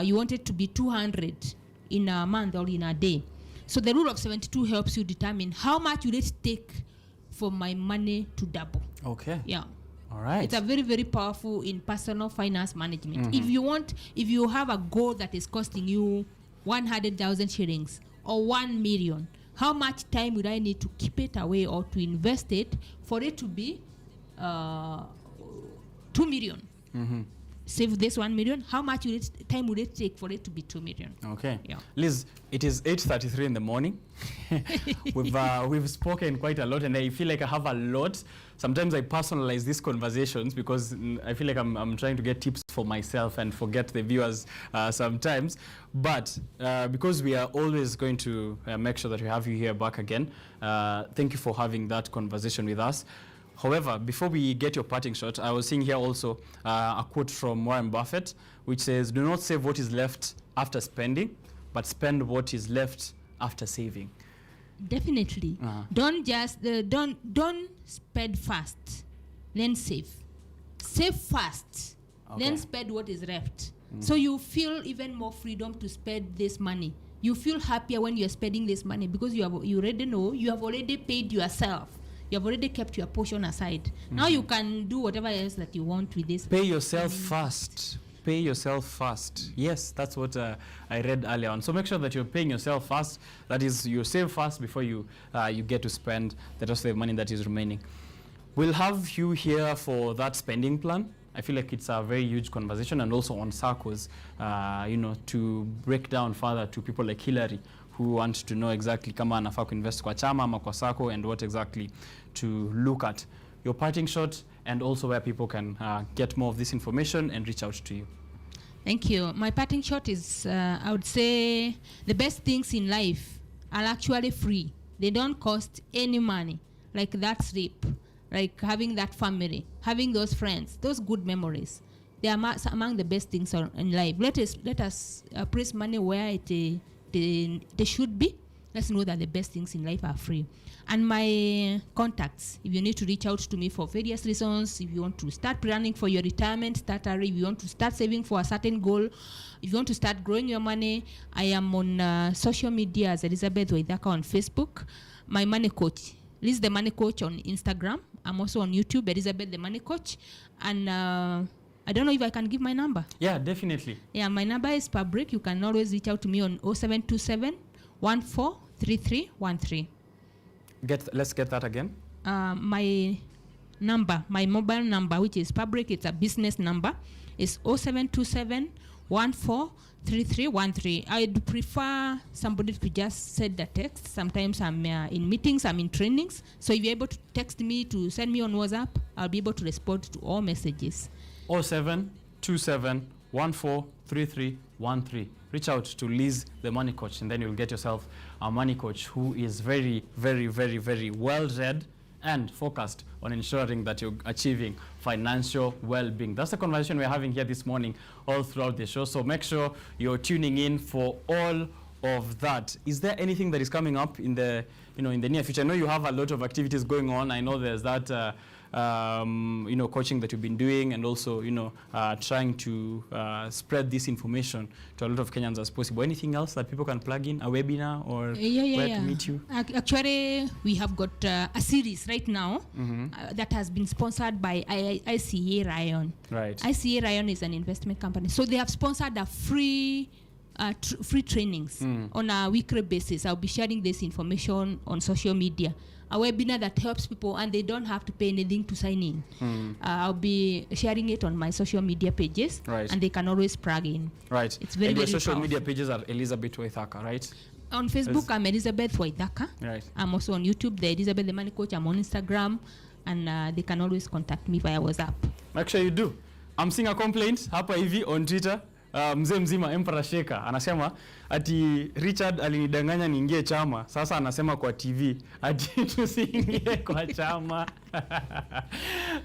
you want it to be 200 in a month or in a day. So the rule of 72 helps you determine how much will it take for my money to double. Okay. Yeah. All right. It's a very, very powerful in personal finance management. If you have a goal that is costing you 100,000 shillings or 1 million, how much time would I need to keep it away or to invest it for it to be 2 million? Save this 1 million. How much time would it take for it to be 2 million? Okay. Yeah. Liz, it is 8:33 in the morning. We've spoken quite a lot, and I feel like I have a lot. Sometimes I personalize these conversations because I feel like I'm trying to get tips for myself and forget the viewers sometimes. But because we are always going to make sure that we have you here back again, thank you for having that conversation with us. However, before we get your parting shot, I was seeing here also a quote from Warren Buffett, which says, "Do not save what is left after spending, but spend what is left after saving." Definitely. Don't just don't spend fast, then save. Save fast, then spend what is left. So you feel even more freedom to spend this money. You feel happier when you're spending this money because you already know you have already paid yourself. You have already kept your portion aside. Now you can do whatever else that you want with this. Pay yourself first. Pay yourself first. Yes, that's what I read earlier on. So make sure that you're paying yourself first. That is, you save first before you get to spend the rest of the money that is remaining. We'll have you here for that spending plan. I feel like it's a very huge conversation, and also on SACCOs, to break down further to people like Hillary, who want to know exactly kama anafaa kuinvest kwa chama ama kwa SACCO and what exactly to look at. Your parting shot, and also where people can get more of this information and reach out to you. Thank you. My parting shot is, I would say, the best things in life are actually free. They don't cost any money, like that sleep, like having that family, having those friends, those good memories. They are among the best things in life. Let us place money where they should be. Let's know that the best things in life are free. And my contacts, if you need to reach out to me for various reasons, if you want to start planning for your retirement, if you want to start saving for a certain goal, if you want to start growing your money, I am on social media as Elizabeth Waithaka on Facebook. My money coach, Liz the Money Coach on Instagram. I'm also on YouTube, Elizabeth the Money Coach. And I don't know if I can give my number. Yeah, definitely. Yeah, my number is public. You can always reach out to me on 0727 143313. Let's get that again. My mobile number, which is public, it's a business number, is 0727 143313. I'd prefer somebody to just send the text. Sometimes I'm in meetings, I'm in trainings. So if you're able to text me, to send me on WhatsApp, I'll be able to respond to all messages. 0727 143313. Reach out to Liz, the money coach, and then you'll get yourself a money coach who is very, very, very, very well read and focused on ensuring that you're achieving financial well-being. That's the conversation we're having here this morning all throughout the show. So make sure you're tuning in for all of that. Is there anything that is coming up in the near future? I know you have a lot of activities going on. I know there's that coaching that you've been doing, and also trying to spread this information to a lot of Kenyans as possible. Anything else that people can plug in, a webinar, or where to meet you? Actually, we have got a series right now that has been sponsored by ICA Rayon. Right. ICA Rayon is an investment company, so they have sponsored a free trainings on a weekly basis. I'll be sharing this information on social media. A webinar that helps people, and they don't have to pay anything to sign in. I'll be sharing it on my social media pages, and they can always plug in. Right. It's very, and your very social powerful. media pages are Elizabeth Waithaka, right? On Facebook, I'm Elizabeth Waithaka. Right. I'm also on YouTube, the Elizabeth the Money Coach. I'm on Instagram, and they can always contact me via WhatsApp. Make sure you do. I'm seeing a complaint hapa hivi on Twitter. Mzee mzima Emperor Sheka anasema ati Richard alinidanganya niingie chama, sasa anasema kwa TV ati tusiingie kwa chama.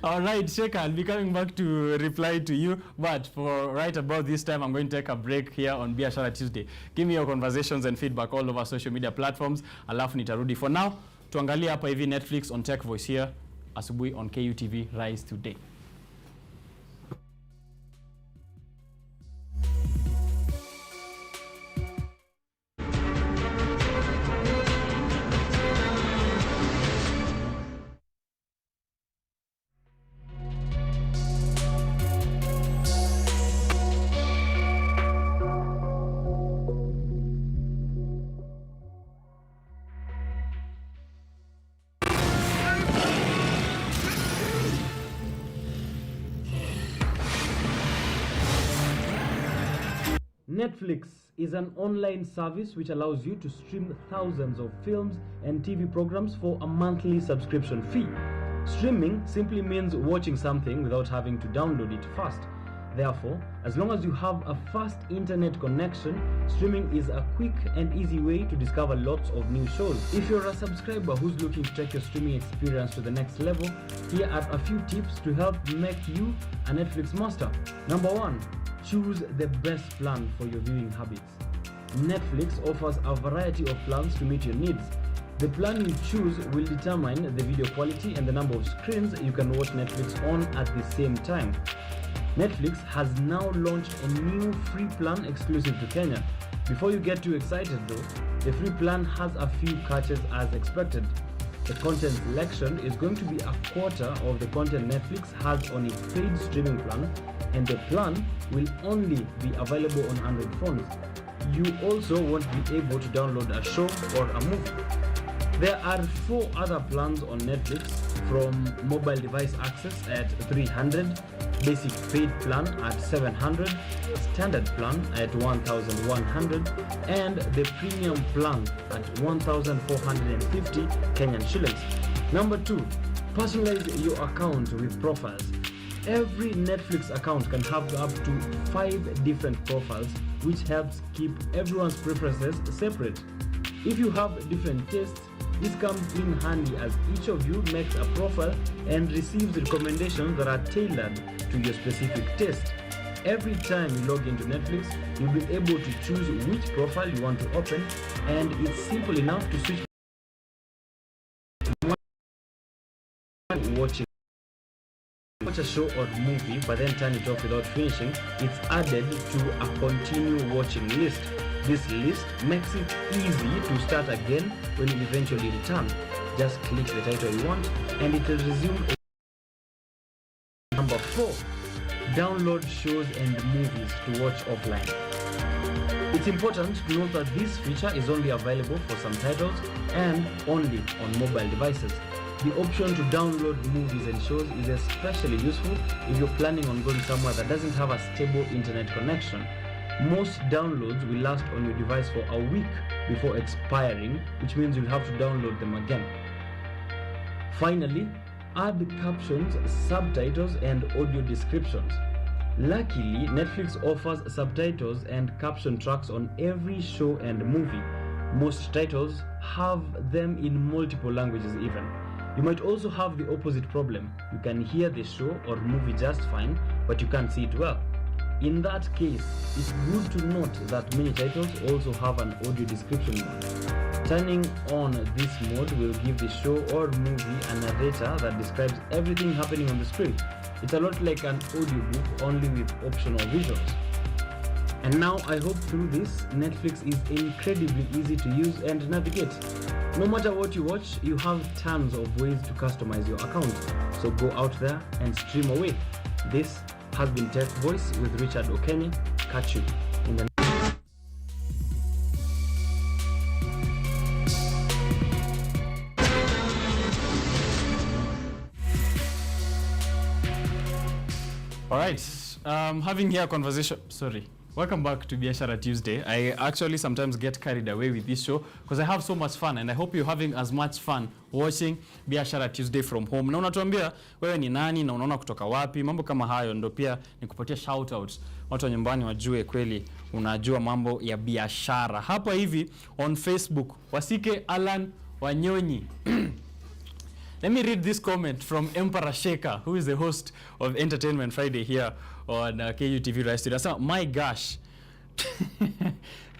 All right, Sheka, I'll be coming back to reply to you, but for right about this time, I'm going to take a break here on Biashara Tuesday. Give me your conversations and feedback all over social media platforms, alafu nitarudi. For now, tuangalie hapa hivi Netflix on Tech Voice here, asubuhi on KUTV Rise Today. Netflix is an online service which allows you to stream thousands of films and TV programs for a monthly subscription fee. Streaming simply means watching something without having to download it first. Therefore, as long as you have a fast internet connection, streaming is a quick and easy way to discover lots of new shows. If you're a subscriber who's looking to take your streaming experience to the next level, here are a few tips to help make you a Netflix master. Number 1, choose the best plan for your viewing habits. Netflix offers a variety of plans to meet your needs. The plan you choose will determine the video quality and the number of screens you can watch Netflix on at the same time. Netflix has now launched a new free plan exclusive to Kenya. Before you get too excited though, the free plan has a few catches as expected. The content selection is going to be a quarter of the content Netflix has on its paid streaming plan, and the plan will only be available on Android phones. You also won't be able to download a show or a movie. There are 4 other plans on Netflix, from mobile device access at 300, basic paid plan at 700, standard plan at 1,100, and the premium plan at 1,450 Kenyan shillings. Number 2, personalize your account with profiles. Every Netflix account can have up to 5 different profiles, which helps keep everyone's preferences separate. If you have different tastes, this comes in handy as each of you makes a profile and receives recommendations that are tailored to your specific taste. Every time you log into Netflix, you'll be able to choose which profile you want to open, and it's simple enough to switch watching. Watch a show or movie but then turn it off without finishing, it's added to a continue watching list. This list makes it easy to start again when you eventually return. Just click the title you want and it will resume. Number 4, download shows and movies to watch offline. It's important to note that this feature is only available for some titles and only on mobile devices. The option to download movies and shows is especially useful if you're planning on going somewhere that doesn't have a stable internet connection. Most downloads will last on your device for a week before expiring, which means you'll have to download them again. Finally, add captions, subtitles, and audio descriptions. Luckily, Netflix offers subtitles and caption tracks on every show and movie. Most titles have them in multiple languages even. You might also have the opposite problem. You can hear the show or movie just fine, but you can't see it well. In that case, it's good to note that many titles also have an audio description mode. Turning on this mode will give the show or movie a narrator that describes everything happening on the screen. It's a lot like an audiobook, only with optional visuals. And now I hope through this, Netflix is incredibly easy to use and navigate. No matter what you watch, you have tons of ways to customize your account. So go out there and stream away. This has been Tech Voice with Richard Okenye. Catch you in the All right, having here a conversation. Sorry. Welcome back to Biashara Tuesday. I actually sometimes get carried away with this show because I have so much fun, and I hope you're having as much fun watching Biashara Tuesday from home. Na unatuambia wewe ni nani na unaona kutoka wapi, mambo kama hayo, ndo pia nikupatia shout outs. Watu wa nyumbani wajue kweli unajua mambo ya biashara. Hapa hivi on Facebook, Wasike Alan Wanyonyi. Let me read this comment from Emperor Shaker, who is the host of Entertainment Friday here on KUTV Live Studio. My gosh,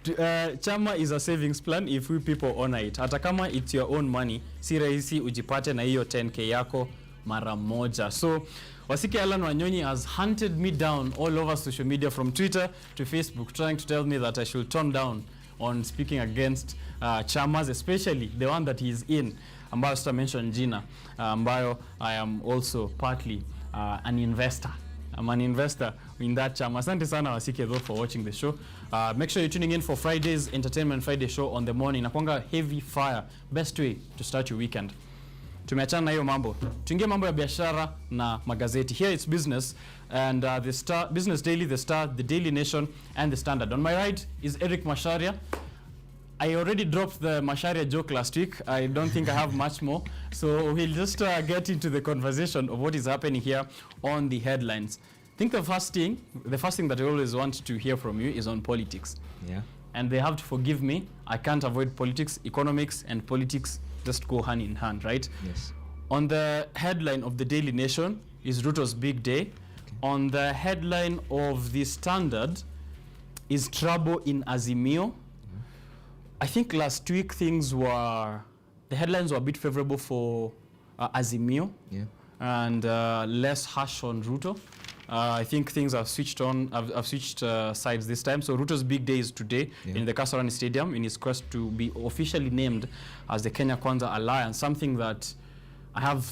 chama is a savings plan if we people honor it. Hata kama it's your own money, si rahisi ujipate na hiyo 10k yako mara moja. So, Wasike Alan Wanyonyi has hunted me down all over social media from Twitter to Facebook, trying to tell me that I should tone down on speaking against chamas, especially the one that he is in. Ambayo sita mention jina, ambayo I am also partly an investor. I'm an investor in that chama. Asante sana Wasike though for watching the show. Make sure you're tuning in for Friday's Entertainment Friday show on the morning. Nakwanga heavy fire. Best way to start your weekend. tumeachana na hiyo mambo. Tuingie mambo ya biashara na magazeti. Here it's business and the Star, Business Daily, the Star, the Daily Nation and the Standard. On my right is Eric Masharia. I already dropped the Masharia joke last week. I don't think I have much more. So we'll just get into the conversation of what is happening here on the headlines. I think the first thing that I always want to hear from you is on politics. Yeah. And they have to forgive me. I can't avoid politics. Economics and politics just go hand in hand, right? Yes. On the headline of the Daily Nation is Ruto's big day. Okay. On the headline of the Standard is trouble in Azimio. I think last week the headlines were a bit favorable for Azimio, and less harsh on Ruto. I think things have switched sides this time. So Ruto's big day is today in the Kasarani Stadium in his quest to be officially named as the Kenya Kwanza Alliance, something that I have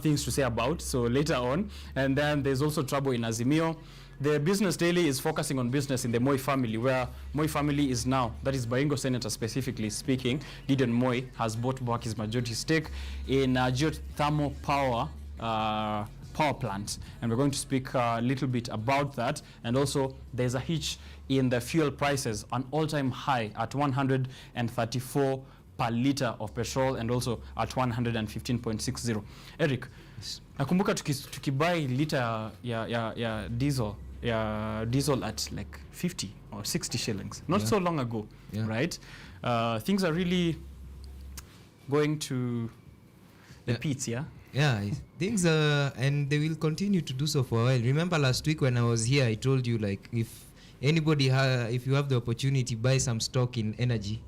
things to say about, so later on. And then there's also trouble in Azimio. The Business Daily is focusing on business in the Moi family, where Moi family is now, that is Baringo Senator specifically speaking, Gideon Moi has bought back his majority stake in geothermal power plant, and we're going to speak a little bit about that. And also there's a hitch in the fuel prices, an all-time high at 134 per liter of petrol and also at 115.60. Eric, nakumbuka tukibuy liter ya diesel at like 50 or 60 shillings not so long ago, right? Things are really going to the pits, Yeah, things and they will continue to do so for a while. Remember last week when I was here, I told you, like, if anybody if you have the opportunity, buy some stock in energy.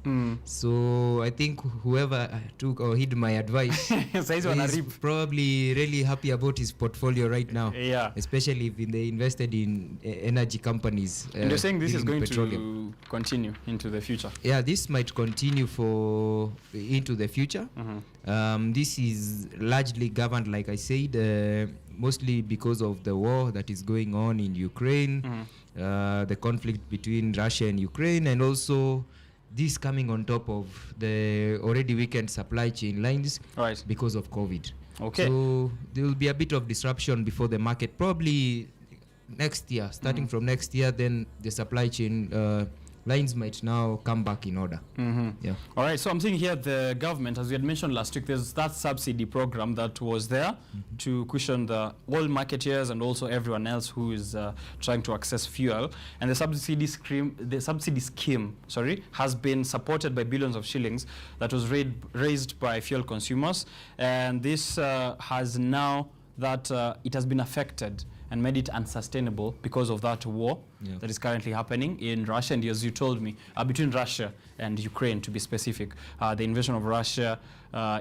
So I think whoever took or heed my advice is probably really happy about his portfolio right now. Yeah, especially if they invested in energy companies. And you're saying this is going to continue into the future? Yeah, this might continue into the future. This is largely governed, like I said, mostly because of the war that is going on in Ukraine, the conflict between Russia and Ukraine, and also this coming on top of the already weakened supply chain lines because of COVID. Okay. So there will be a bit of disruption before the market, probably next year, starting from next year, then the supply chain lines might now come back in order. Yeah. All right, so I'm seeing here the government, as we had mentioned last week, there's that subsidy program that was there to cushion the oil marketeers and also everyone else who is trying to access fuel. And the subsidy scheme, has been supported by billions of shillings that was raised by fuel consumers. And this has now that it has been affected and made it unsustainable because of that war that is currently happening in Russia. And as you told me, between Russia and Ukraine, to be specific, the invasion of Russia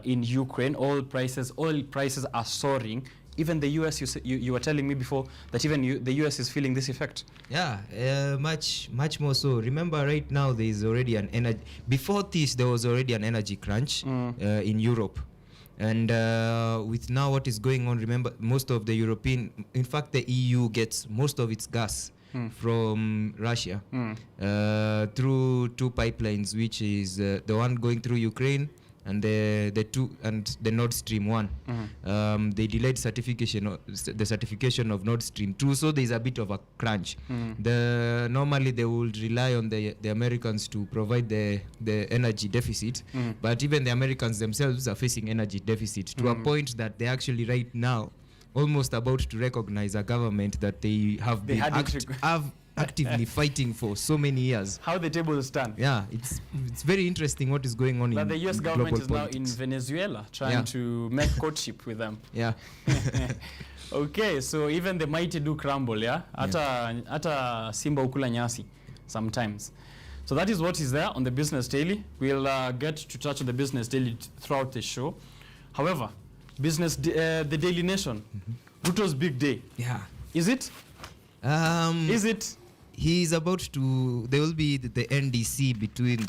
in Ukraine, oil prices are soaring. Even the US, you were telling me before that even the US is feeling this effect. Yeah, much more so. Remember, right now there is already an energy. Before this, there was already an energy crunch in Europe. And with now what is going on, remember, most of the in fact the EU gets most of its gas from Russia through two pipelines, which is the one going through Ukraine and the Nord Stream 1. They delayed the certification of Nord Stream 2, so there's a bit of a crunch. Normally they would rely on the Americans to provide the energy deficit, but even the Americans themselves are facing energy deficit to a point that they actually right now almost about to recognize a government that they have been actively fighting for so many years. How the tables stand. Yeah, it's very interesting what is going on in the US government is politics. Now in Venezuela trying to make courtship with them. Yeah. Okay, so even the mighty do crumble, Ata simba ukula nyasi sometimes. So that is what is there on the Business Daily. We'll get to touch on the Business Daily throughout the show. However, the Daily Nation, Ruto's big day. Yeah. Is it? Is it? He's about to. There will be the NDC between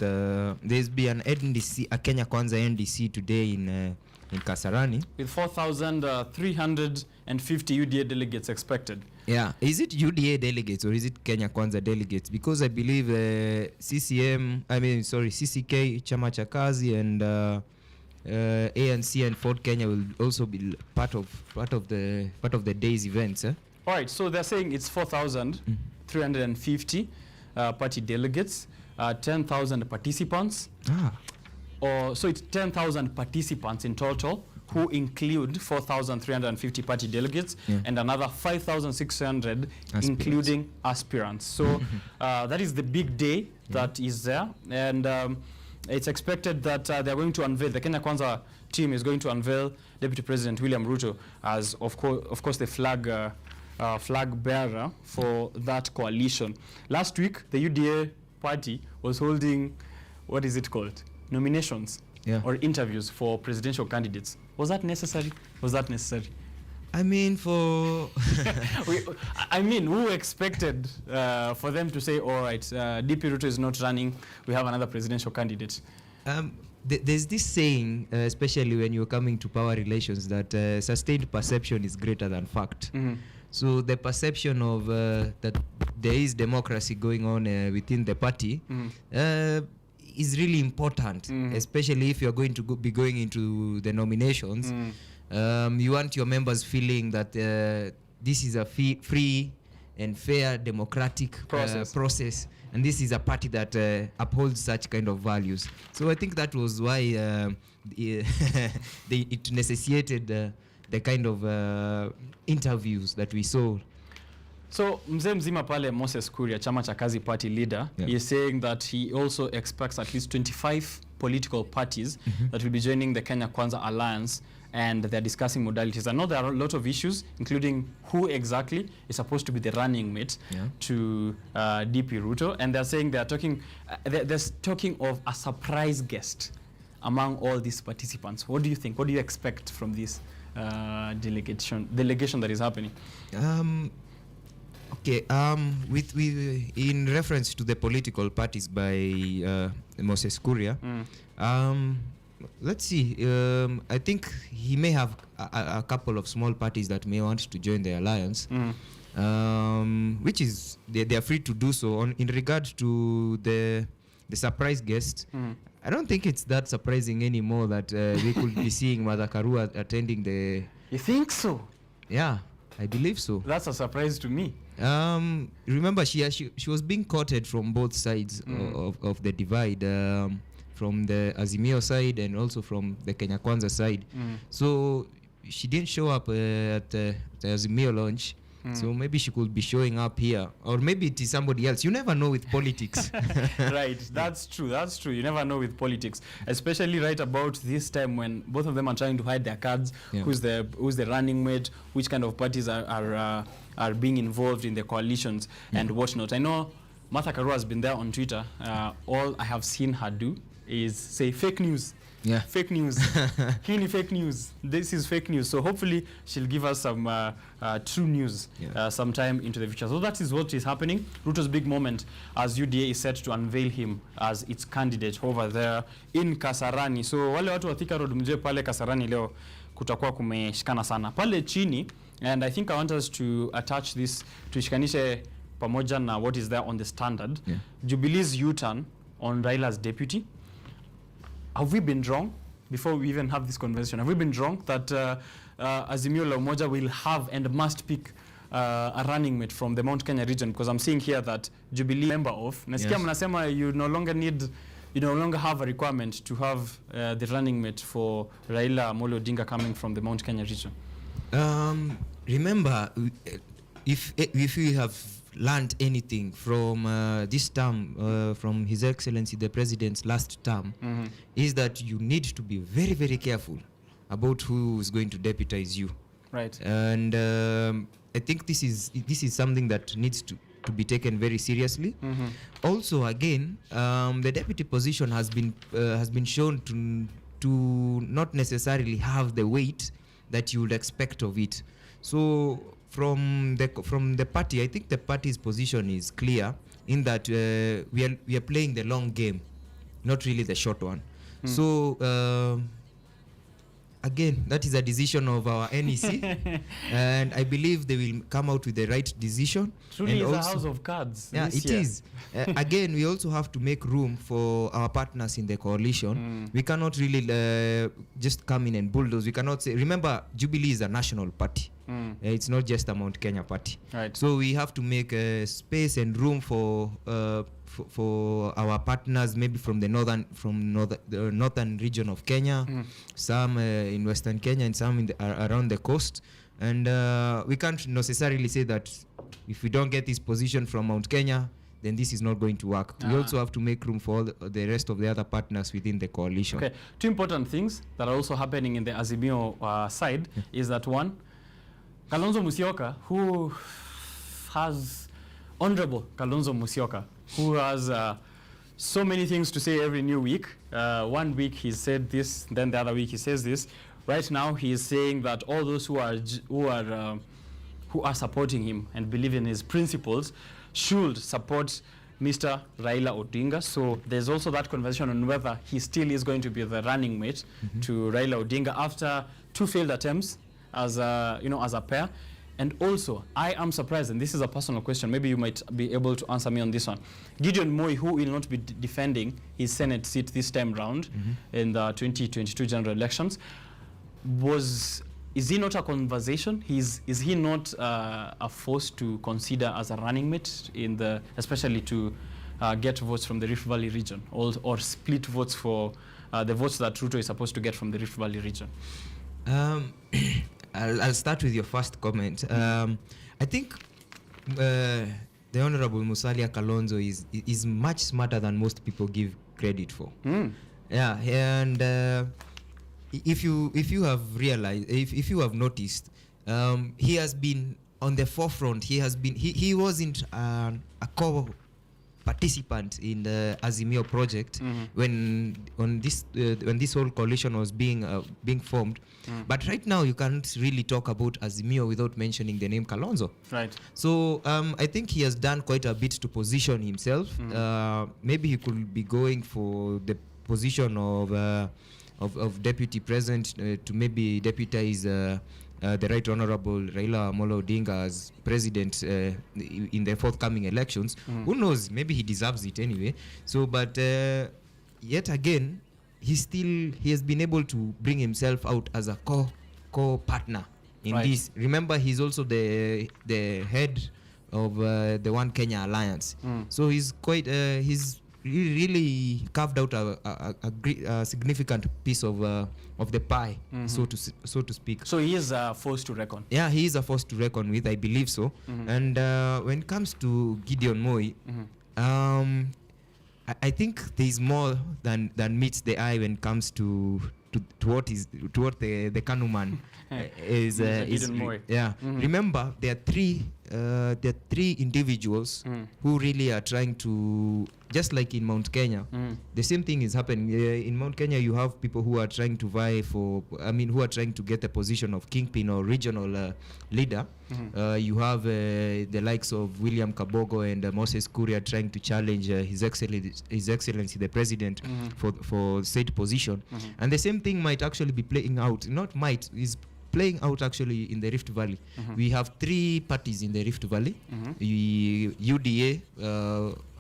there's be an NDC, a Kenya Kwanza NDC today in Kasarani with 4,350 UDA delegates expected. Yeah, is it UDA delegates or is it Kenya Kwanza delegates? Because I believe CCK, Chama cha Kazi, and ANC and Ford Kenya will also be part of the day's events. All right, so they're saying it's 4,350 party delegates, 10,000 participants. So it's 10,000 participants in total, who include 4,350 party delegates and another 5,600 including aspirants. So that is the big day that is there, and it's expected that they're going to unveil, the Kenya Kwanza team is going to unveil Deputy President William Ruto as of course the flag bearer for that coalition. Last week the UDA party was holding, what is it called, nominations or interviews for presidential candidates. Was that necessary? I mean, who expected for them to say, all right, DP Ruto is not running, we have another presidential candidate? There's this saying, especially when you're coming to power relations, that sustained perception is greater than fact. So the perception of that there is democracy going on within the party is really important, especially if you're going to be going into the nominations. You want your members feeling that this is a free and fair democratic process, and this is a party that upholds such kind of values. So I think that was why it necessitated the kind of interviews that we saw. So mzee mzima pale Moses Kuria, chama cha kazi party leader, is saying that he also expects at least 25 political parties that will be joining the Kenya Kwanza Alliance, and they're discussing modalities. I know there are a lot of issues, including who exactly is supposed to be the running mate to DP Ruto, and they're saying they're talking of a surprise guest among all these participants. What do you think? What do you expect from this delegation that is happening? Okay, with in reference to the political parties by Moses Kuria, let's see. I think he may have a couple of small parties that may want to join the alliance, which is they are free to do so. In regard to the surprise guest, I don't think it's that surprising anymore that we could be seeing Mother Karua attending the. You think so? Yeah, I believe so. That's a surprise to me. Remember, she was being courted from both sides of the divide, from the Azimio side and also from the Kenya Kwanza side. So she didn't show up at the Azimio launch. So maybe she could be showing up here, or maybe it is somebody else. You never know with politics. Right, that's true. You never know with politics, especially right about this time when both of them are trying to hide their cards. Who's the running mate? Which kind of parties are being involved in the coalitions and whatnot. I know Martha Karua has been there on Twitter. All I have seen her do is say fake news. Fake news. Kini fake news. This is fake news. So hopefully she'll give us some true news sometime into the future. So that is what is happening. Ruto's big moment as UDA is set to unveil him as its candidate over there in Kasarani. So wale watu wa Thika Road mjue pale Kasarani leo kutakuwa kumeshikana sana. Pale chini, and I think I want us to attach this, tuishikanishe pamoja na what is there on the standard. Jubilee's U-turn on Raila's deputy. Have we been wrong, before we even have this conversation, have we been wrong that Azimio la Umoja will have and must pick a running mate from the Mount Kenya region? Because I'm seeing here that Jubilee member of, nasikia mnasema you no longer have a requirement to have the running mate for Raila Amolo Odinga coming from the Mount Kenya region. Remember, if we have learned anything from this term, from His Excellency the President's last term, is that you need to be very, very careful about who is going to deputize you. Right. And I think this is something that needs to be taken very seriously. Also, again, the deputy position has been shown to not necessarily have the weight that you would expect of it. So from the party, I think the party's position is clear in that we are playing the long game, not really the short one. So again, that is a decision of our NEC, and I believe they will come out with the right decision. Truly, and it's a house of cards. Yeah, this it year. is. Again, we also have to make room for our partners in the coalition. We cannot really just come in and bulldoze. We cannot say, remember, Jubilee is a national party. It's not just a Mount Kenya party. Right. So we have to make space and room for our partners, maybe from the northern region of Kenya, some in Western Kenya, and some in around the coast. And we can't necessarily say that if we don't get this position from Mount Kenya, then this is not going to work. We also have to make room for all the rest of the other partners within the coalition. Okay, two important things that are also happening in the Azimio side is that one, Kalonzo Musyoka, who has Honorable Kalonzo Musyoka, who has so many things to say every new week. 1 week he said this, then the other week he says this. Right now he is saying that all those who are supporting him and believe in his principles should support Mr. Raila Odinga. So there's also that conversation on whether he still is going to be the running mate to Raila Odinga after 2 failed attempts as a pair. And also, I am surprised, and this is a personal question, maybe you might be able to answer me on this one. Gideon Moi, who will not be defending his Senate seat this time round in the 2022 general elections, is he not a conversation? Is he not a force to consider as a running mate, especially to get votes from the Rift Valley region, or split votes for the votes that Ruto is supposed to get from the Rift Valley region? I'll start with your first comment. I think the Honorable Musalia Kalonzo is much smarter than most people give credit for. Yeah, and if you have realized, if you have noticed, he has been on the forefront. He wasn't a core participant in the Azimio project when this whole coalition was being formed. But right now you can't really talk about Azimio without mentioning the name Kalonzo. Right. So I think he has done quite a bit to position himself. Maybe he could be going for the position of deputy president to maybe deputize the Right Honorable Raila Amolo Odinga as president in the forthcoming elections. Who knows? Maybe he deserves it anyway. So, but yet again, he has been able to bring himself out as a core partner in this. Remember, he's also the head of the One Kenya Alliance. So he's quite he's really carved out a significant piece of the pie, so to speak. So he is a force to reckon. Yeah, he is a force to reckon with, I believe so. And when it comes to Gideon Moi, I think there is more than meets the eye when it comes to what the Kanu man is. Gideon Moi. Yeah. Remember, there are three individuals who really are trying to, just like in Mount Kenya, the same thing is happening. In Mount Kenya, you have people who are trying to vie for, who are trying to get the position of kingpin or regional leader. You have the likes of William Kabogo and Moses Kuria trying to challenge His Excellency the President for said position. And the same thing might actually be playing out, is playing out actually in the Rift Valley. We have 3 parties in the Rift Valley. UDA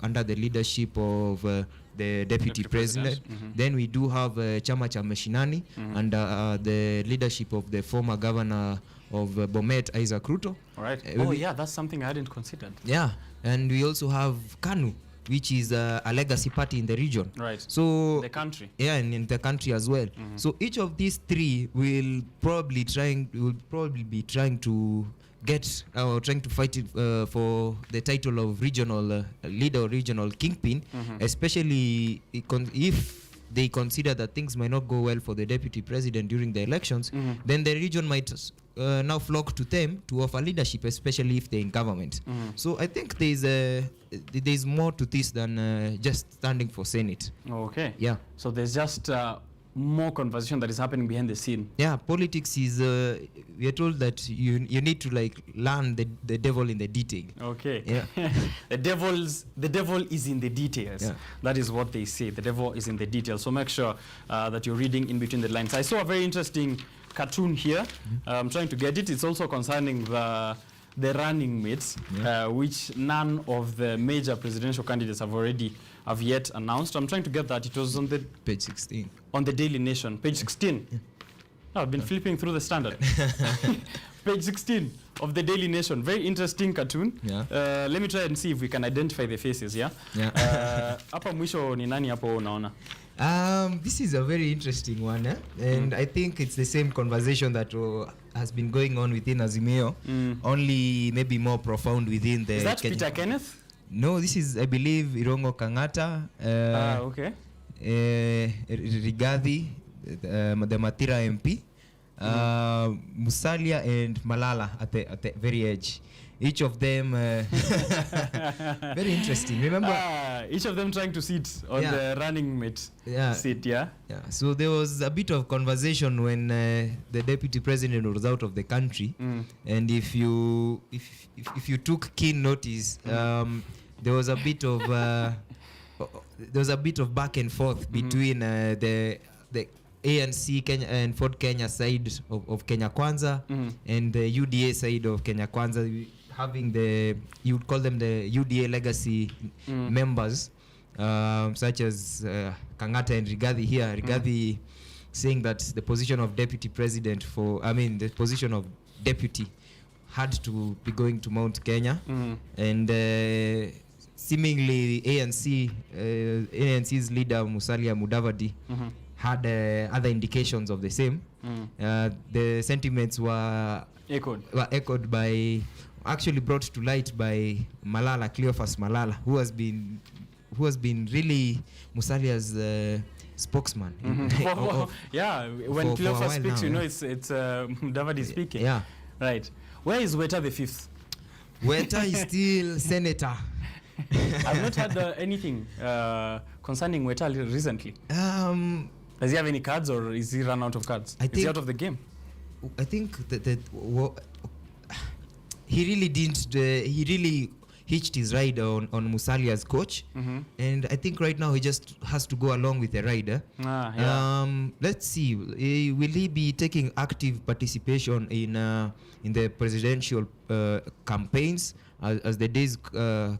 under the leadership of the deputy president. Then we do have Chama cha Mashinani under the leadership of the former governor of Bomet, Isaac Ruto. All right. That's something I hadn't considered. Yeah, and we also have KANU, which is a legacy party in the region. Right. So the country. Yeah, and in the country as well. So each of these 3 will probably be trying to get trying to fight for the title of regional leader or regional kingpin, especially if they consider that things might not go well for the deputy president during the elections, then the region might now flock to them to offer leadership, especially if they're in government. So I think there's more to this than just standing for Senate. Okay. Yeah. So there's just more conversation that is happening behind the scene. Yeah, politics is we are told that you need to like learn the devil in the detail. Okay. Yeah. the devil is in the details. Yeah. That is what they say. The devil is in the details. So make sure that you're reading in between the lines. I saw a very interesting cartoon here. I'm trying to get it. It's also concerning the running mates, which none of the major presidential candidates have yet announced. I'm trying to get that. It was on the page 16 on the Daily Nation, page 16. I've been flipping through the Standard. Page 16 of the Daily Nation. Very interesting cartoon. Let me try and see if we can identify the faces. Hapa mwisho ni nani hapo unaona? This is a very interesting one, and I think it's the same conversation that has been going on within Azimio, only maybe more profound within the... Is that Peter Kenneth? No, this is, I believe, Irongo Kangata, okay. Rigathi, the Matira MP, Musalia and Malala at the very edge. Each of them very interesting. Remember, each of them trying to sit on the running mate seat. So there was a bit of conversation when the deputy president was out of the country, and if you took keen notice, there was a bit of back and forth between the ANC Kenya and Ford Kenya side of Kenya Kwanza and the UDA side of Kenya Kwanza, having you would call them the UDA legacy members, such as Kangata and Rigathi here. Rigathi saying that the position of deputy president the position of deputy had to be going to Mount Kenya, and seemingly ANC's leader Musalia Mudavadi had other indications of the same. The sentiments were echoed by, actually brought to light by Malala, Cleophas Malala, who has been really Musalia's spokesman. When Cleophas speaks, you know it's Mudavadi speaking. Yeah. Right. Where is Weta the fifth? Weta is still senator. I've not heard anything concerning Weta recently. Does he have any cards, or is he run out of cards? Is he out of the game? I think that he really didn't. He really hitched his ride on Musalia's coach, and I think right now he just has to go along with the rider. Let's see. Will he be taking active participation in the presidential campaigns as the days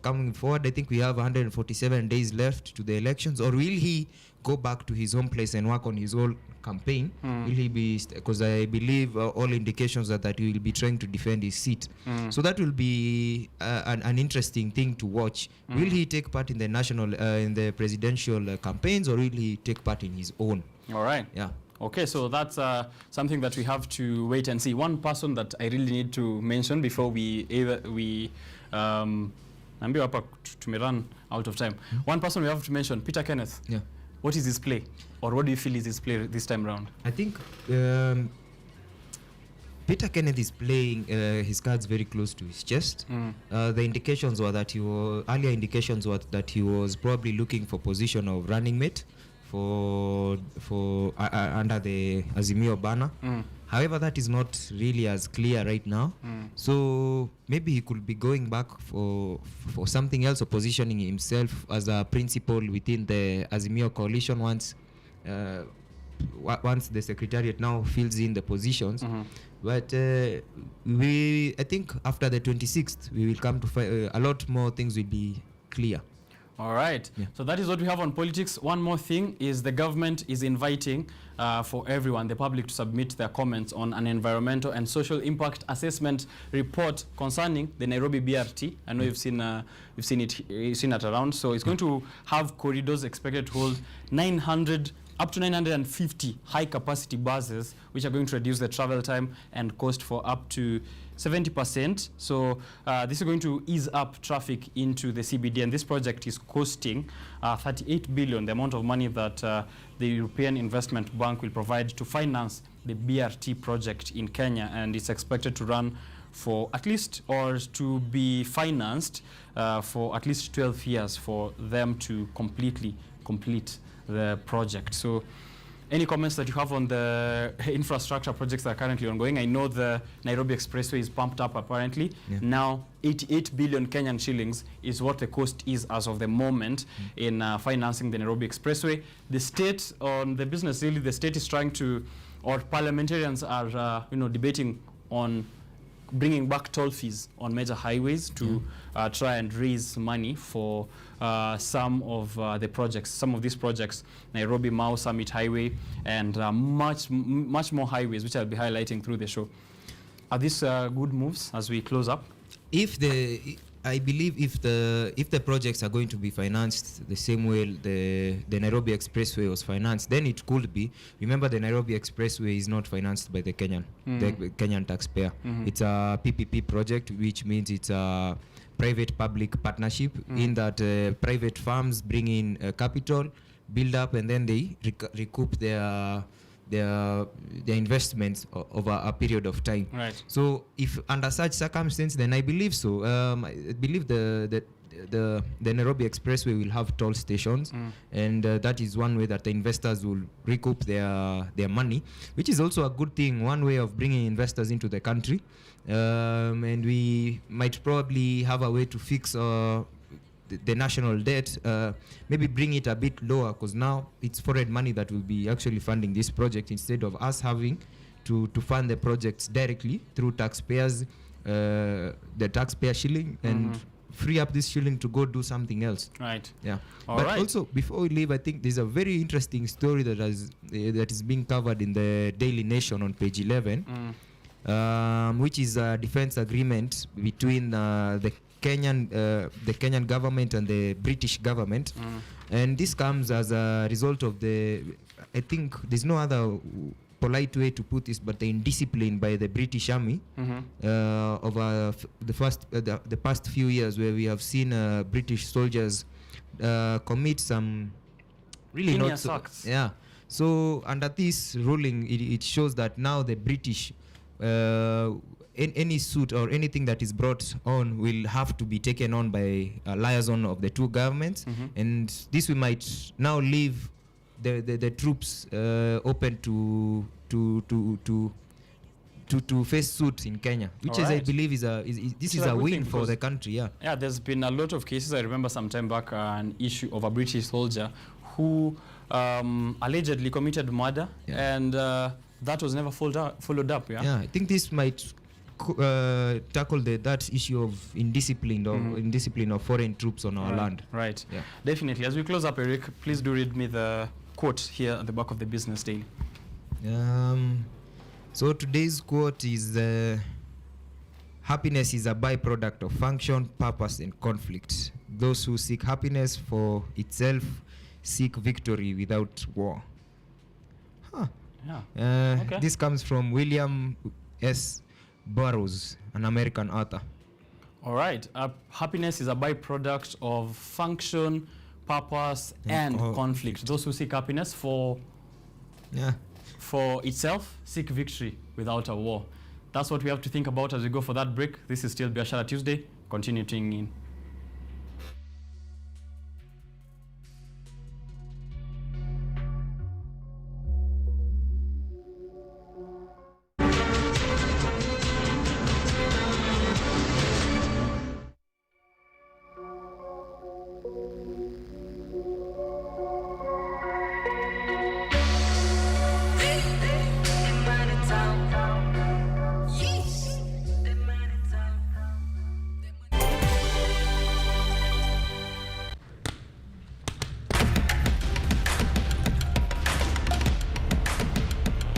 coming forward? I think we have 147 days left to the elections. Or will he go back to his home place and work on his own campaign? Will he be, because I believe all indications are that he will be trying to defend his seat. So that will be an interesting thing to watch. Will he take part in the national in the presidential campaigns, or will he take part in his own? All right. Yeah. Okay, so that's something that we have to wait and see. One person that I really need to mention before we run out of time. One person we have to mention, Peter Kenneth. Yeah. What is his play, or what do you feel is his play this time around? I think Peter Kenneth is playing his cards very close to his chest. The indications were that earlier indications were that he was probably looking for position of running mate for under the Azimio banner. However, that is not really as clear right now. So maybe he could be going back for something else, or positioning himself as a principal within the Azimio coalition once the secretariat now fills in the positions. But I think after the 26th, we will come to a lot more things will be clear. All right. Yeah. So that is what we have on politics. One more thing is the government is inviting for everyone, the public, to submit their comments on an environmental and social impact assessment report concerning the Nairobi BRT. I know you've seen it around. So it's going to have corridors expected to hold 900 up to 950 high-capacity buses, which are going to reduce the travel time and cost for up to 70%. So this is going to ease up traffic into the CBD, and this project is costing 38 billion, the amount of money that the European Investment Bank will provide to finance the BRT project in Kenya, and it's expected to run for at least, or to be financed for at least 12 years for them to complete the project. So Any comments that you have on the infrastructure projects that are currently ongoing? I know the Nairobi Expressway is pumped up apparently. Yeah. Now 88 billion Kenyan shillings is what the cost is as of the moment in financing the Nairobi Expressway. The state on the business, really the state is trying to, or parliamentarians are debating on bringing back toll fees on major highways to try and raise money for some of the projects, some of these projects, Nairobi Mau Summit Highway, and much more highways, which I'll be highlighting through the show. Are these good moves as we close up? I believe if the projects are going to be financed the same way the Nairobi Expressway was financed, then it could be. Remember, the Nairobi Expressway is not financed by the Kenyan taxpayer. It's a PPP project, which means it's a private-public partnership in that private firms bring in capital, build up, and then they recoup their investments over a period of time. Right. So if under such circumstances, then I believe so. I believe the Nairobi Expressway will have toll stations, and that is one way that the investors will recoup their money, which is also a good thing, one way of bringing investors into the country. And we might probably have a way to fix the national debt, maybe bring it a bit lower, because now it's foreign money that will be actually funding this project, instead of us having to fund the projects directly through taxpayers, the taxpayer shilling, and free up this shilling to go do something else. Right. Yeah. All but right. also, before we leave, I think there's a very interesting story that is being covered in the Daily Nation on page 11, which is a defense agreement between the Kenyan government and the British government, and this comes as a result of I think there's no other polite way to put this, but the indiscipline by the British Army over the past few years, where we have seen British soldiers commit some really not so, yeah. So under this ruling, it shows that now the British any suit or anything that is brought on will have to be taken on by a liaison of the two governments, and this we might now leave the troops open to face suits in Kenya, which is, I believe, is a win for the country. Yeah, there's been a lot of cases. I remember some time back an issue of a British soldier who allegedly committed murder, and that was never followed up. Yeah, I think this might tackle that issue of indiscipline of foreign troops on our land. Right. Yeah. Definitely. As we close up, Eric, please do read me the quote here at the back of the Business Daily. So today's quote is, happiness is a byproduct of function, purpose, and conflict. Those who seek happiness for itself seek victory without war. Okay. This comes from William S. Burroughs, an American author. All right. Happiness is a byproduct of function, purpose, and conflict. Those who seek happiness for itself seek victory without a war. That's what we have to think about as we go for that break. This is still Biashara Tuesday. Continue tuning in.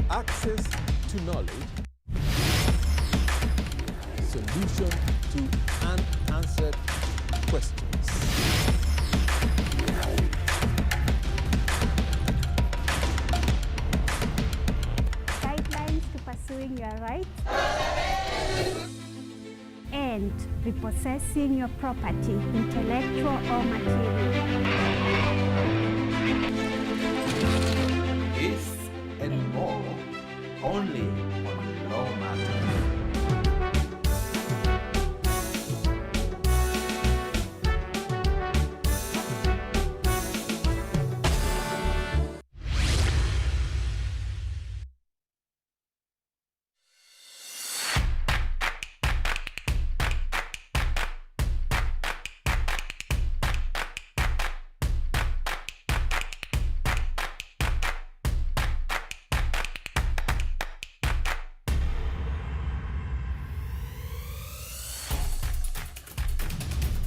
Access to knowledge, solution to unanswered questions. Guidelines to pursuing your rights and repossessing your property, intellectual or material. This and more only on Law Matters.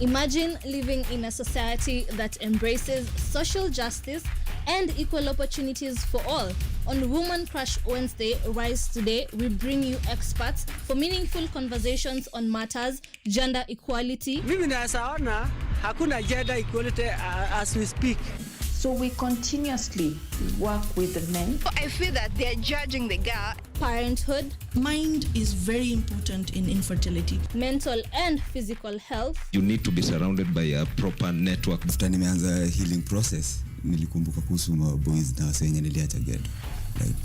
Imagine living in a society that embraces social justice and equal opportunities for all. On Woman Crush Wednesday, Rise Today, we bring you experts for meaningful conversations on matters gender equality. Mimi nasaona hakuna gender equality as we speak. So we continuously work with the men. I feel that they're judging the girl. Parenthood. Mind is very important in infertility. Mental and physical health. You need to be surrounded by a proper network. After nimeanza healing process, nilikumbuka kuhusu boys na wase wenye niliacha ghetto. Like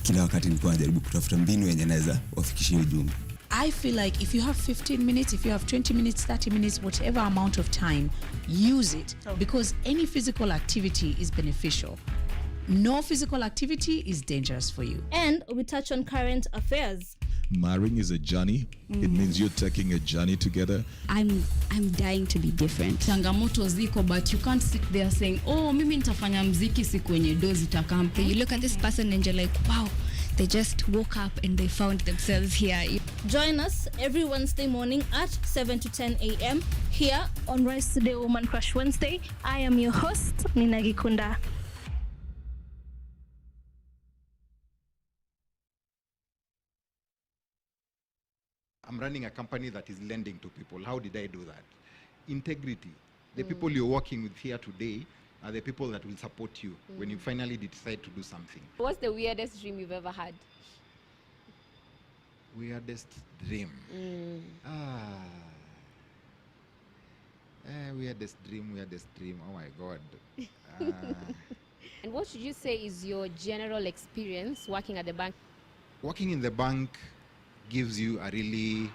kila wakati nilikuwa najaribu kutafuta mbinu yenye naweza wafikishie ujumbe. I feel like if you have 15 minutes, if you have 20 minutes, 30 minutes, whatever amount of time, use it, because any physical activity is beneficial. No physical activity is dangerous for you. And we touch on current affairs. Marrying is a journey. It means you're taking a journey together. I'm dying to be different. Changamoto ziko, but you can't sit there saying, oh, mimi nitafanya mziki siku yenye dozi itakam. You look at this person and you're like, wow, they just woke up and they found themselves here. Join us every Wednesday morning at 7 to 10 a.m. here on Rise Today Woman Crush Wednesday. I am your host, Nina Gikunda. I'm running a company that is lending to people. How did I do that? Integrity. The people you're working with here today are the people that will support you when you finally decide to do something. What's the weirdest dream you've ever had? Weirdest dream? Weirdest dream. Oh my God. And what should you say is your general experience working at the bank? Working in the bank gives you a really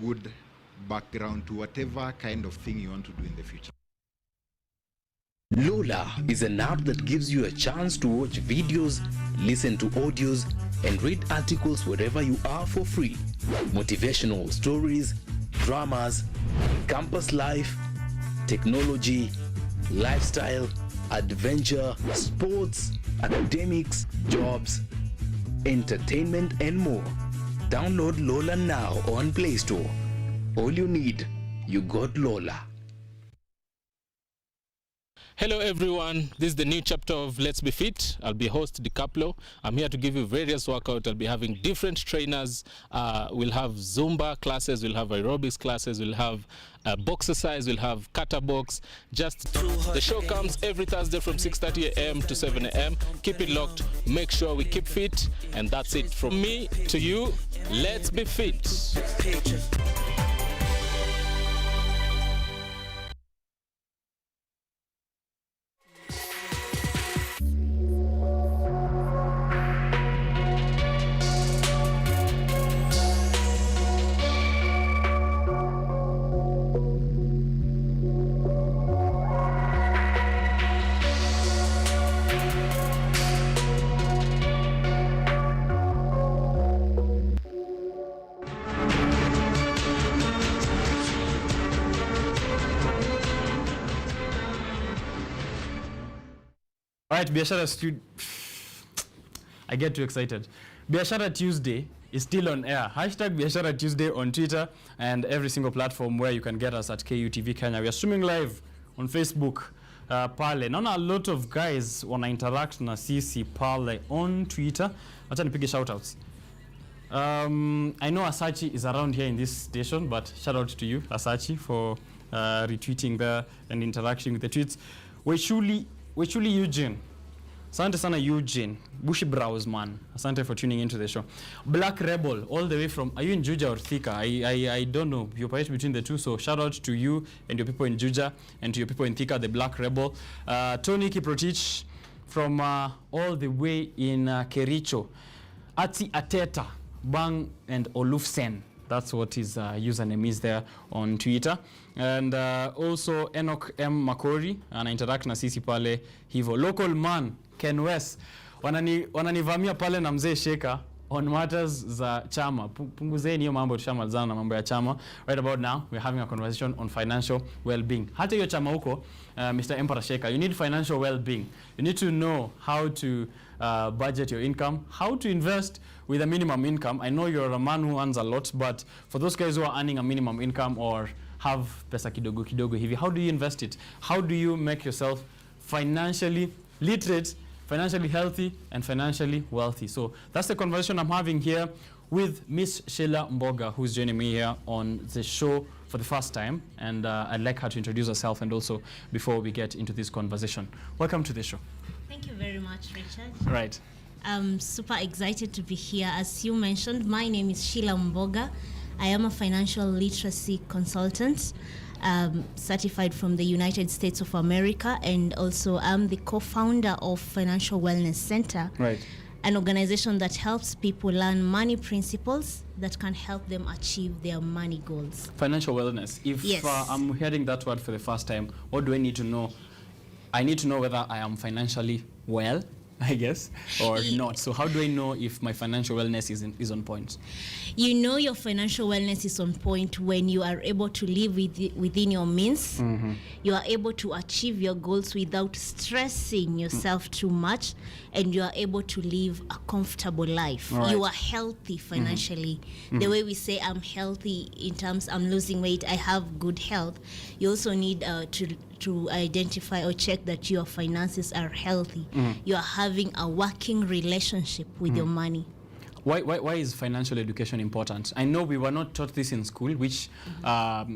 good background to whatever kind of thing you want to do in the future. Lola is an app that gives you a chance to watch videos, listen to audios, and read articles wherever you are for free. Motivational stories, dramas, campus life, technology, lifestyle, adventure, sports, academics, jobs, entertainment, and more. Download Lola now on Play Store. All you need, you got Lola. Hello everyone, this is the new chapter of Let's Be Fit. I'll be host DiCaplo. I'm here to give you various workouts. I'll be having different trainers. We'll have Zumba classes, we'll have aerobics classes, we'll have box exercise, we'll have kata box. Just the show comes every Thursday from 6:30 a.m. to 7 a.m. Keep it locked, make sure we keep fit, and that's it from me to you. Let's be fit. All right, Biashara I get too excited. Biashara Tuesday is still on air. Hashtag Biashara Tuesday on Twitter and every single platform where you can get us at KUTV Kenya. We are streaming live on Facebook pale. Naona a lot of guys wana interact na sisi pale on Twitter. Acha nipige shoutouts. I know Asachi is around here in this station, but shout out to you, Asachi, for retweeting there and interacting with the tweets. Wechuli Eugene. Asante sana Eugene. Bushy Brows man. Asante for tuning into the show. Black Rebel, all the way from, are you in Juja or Thika? I don't know. You operate between the two, so shout out to you and your people in Juja and to your people in Thika, the Black Rebel. Tony Kiprotich from all the way in Kericho. Ati Ateta, Bang and Olufsen. That's what his username is there on Twitter. And also Enoch M. Makori, ana interact na sisi pale hivo. Local man, Ken West, wananivamia pale na mzee Sheka on matters za chama. Punguzeni hiyo mambo, tushamalizana na mambo ya chama. Right about now, we're having a conversation on financial well-being. Hata hiyo chama huko, Mr. Emperor Sheka, you need financial well-being. You need to know how to budget your income, how to invest with a minimum income. I know you're a man who earns a lot, but for those guys who are earning a minimum income or have pesa kidogo kidogo hivi, how do you invest it? How do you make yourself financially literate, financially healthy, and financially wealthy? So that's the conversation I'm having here with Miss Sheila Mboga, who's joining me here on the show for the first time. And I'd like her to introduce herself and also before we get into this conversation. Welcome to the show. Thank you very much, Richard. Right. I'm super excited to be here. As you mentioned, my name is Sheila Mboga. I am a financial literacy consultant, certified from the United States of America, and also I'm the co-founder of Financial Wellness Center, right, an organization that helps people learn money principles that can help them achieve their money goals. Financial wellness. If yes. I'm hearing that word for the first time, what do I need to know? I need to know whether I am financially well, I guess, or not. So how do I know if my financial wellness is on point? You know your financial wellness is on point when you are able to live within your means. Mm-hmm. You are able to achieve your goals without stressing yourself too much, and you are able to live a comfortable life. Right. You are healthy financially. Mm-hmm. The way we say I'm healthy in terms I'm losing weight, I have good health. You also need to identify or check that your finances are healthy. Mm-hmm. You are having a working relationship with your money. Why is financial education important? I know we were not taught this in school, which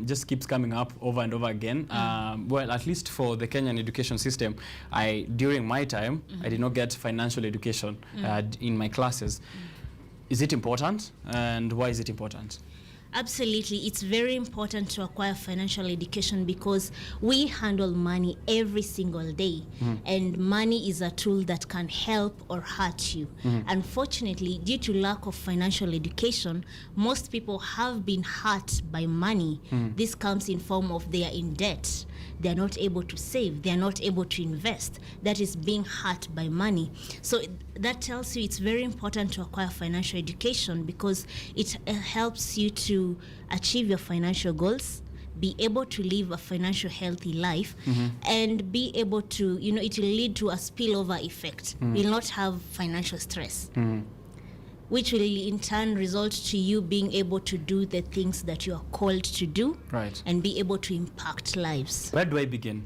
just keeps coming up over and over again. Well, at least for the Kenyan education system, during my time, I did not get financial education in my classes. Is it important, and why is it important? Absolutely. It's very important to acquire financial education because we handle money every single day, and money is a tool that can help or hurt you. Unfortunately, due to lack of financial education, most people have been hurt by money. This comes in form of they are in debt. They're not able to save. They're not able to invest. That is being hurt by money. So that tells you it's very important to acquire financial education because it helps you to achieve your financial goals, be able to live a financial healthy life, and be able to, it will lead to a spillover effect. You'll not have financial stress. Which will in turn result to you being able to do the things that you are called to do, right, and be able to impact lives. Where do I begin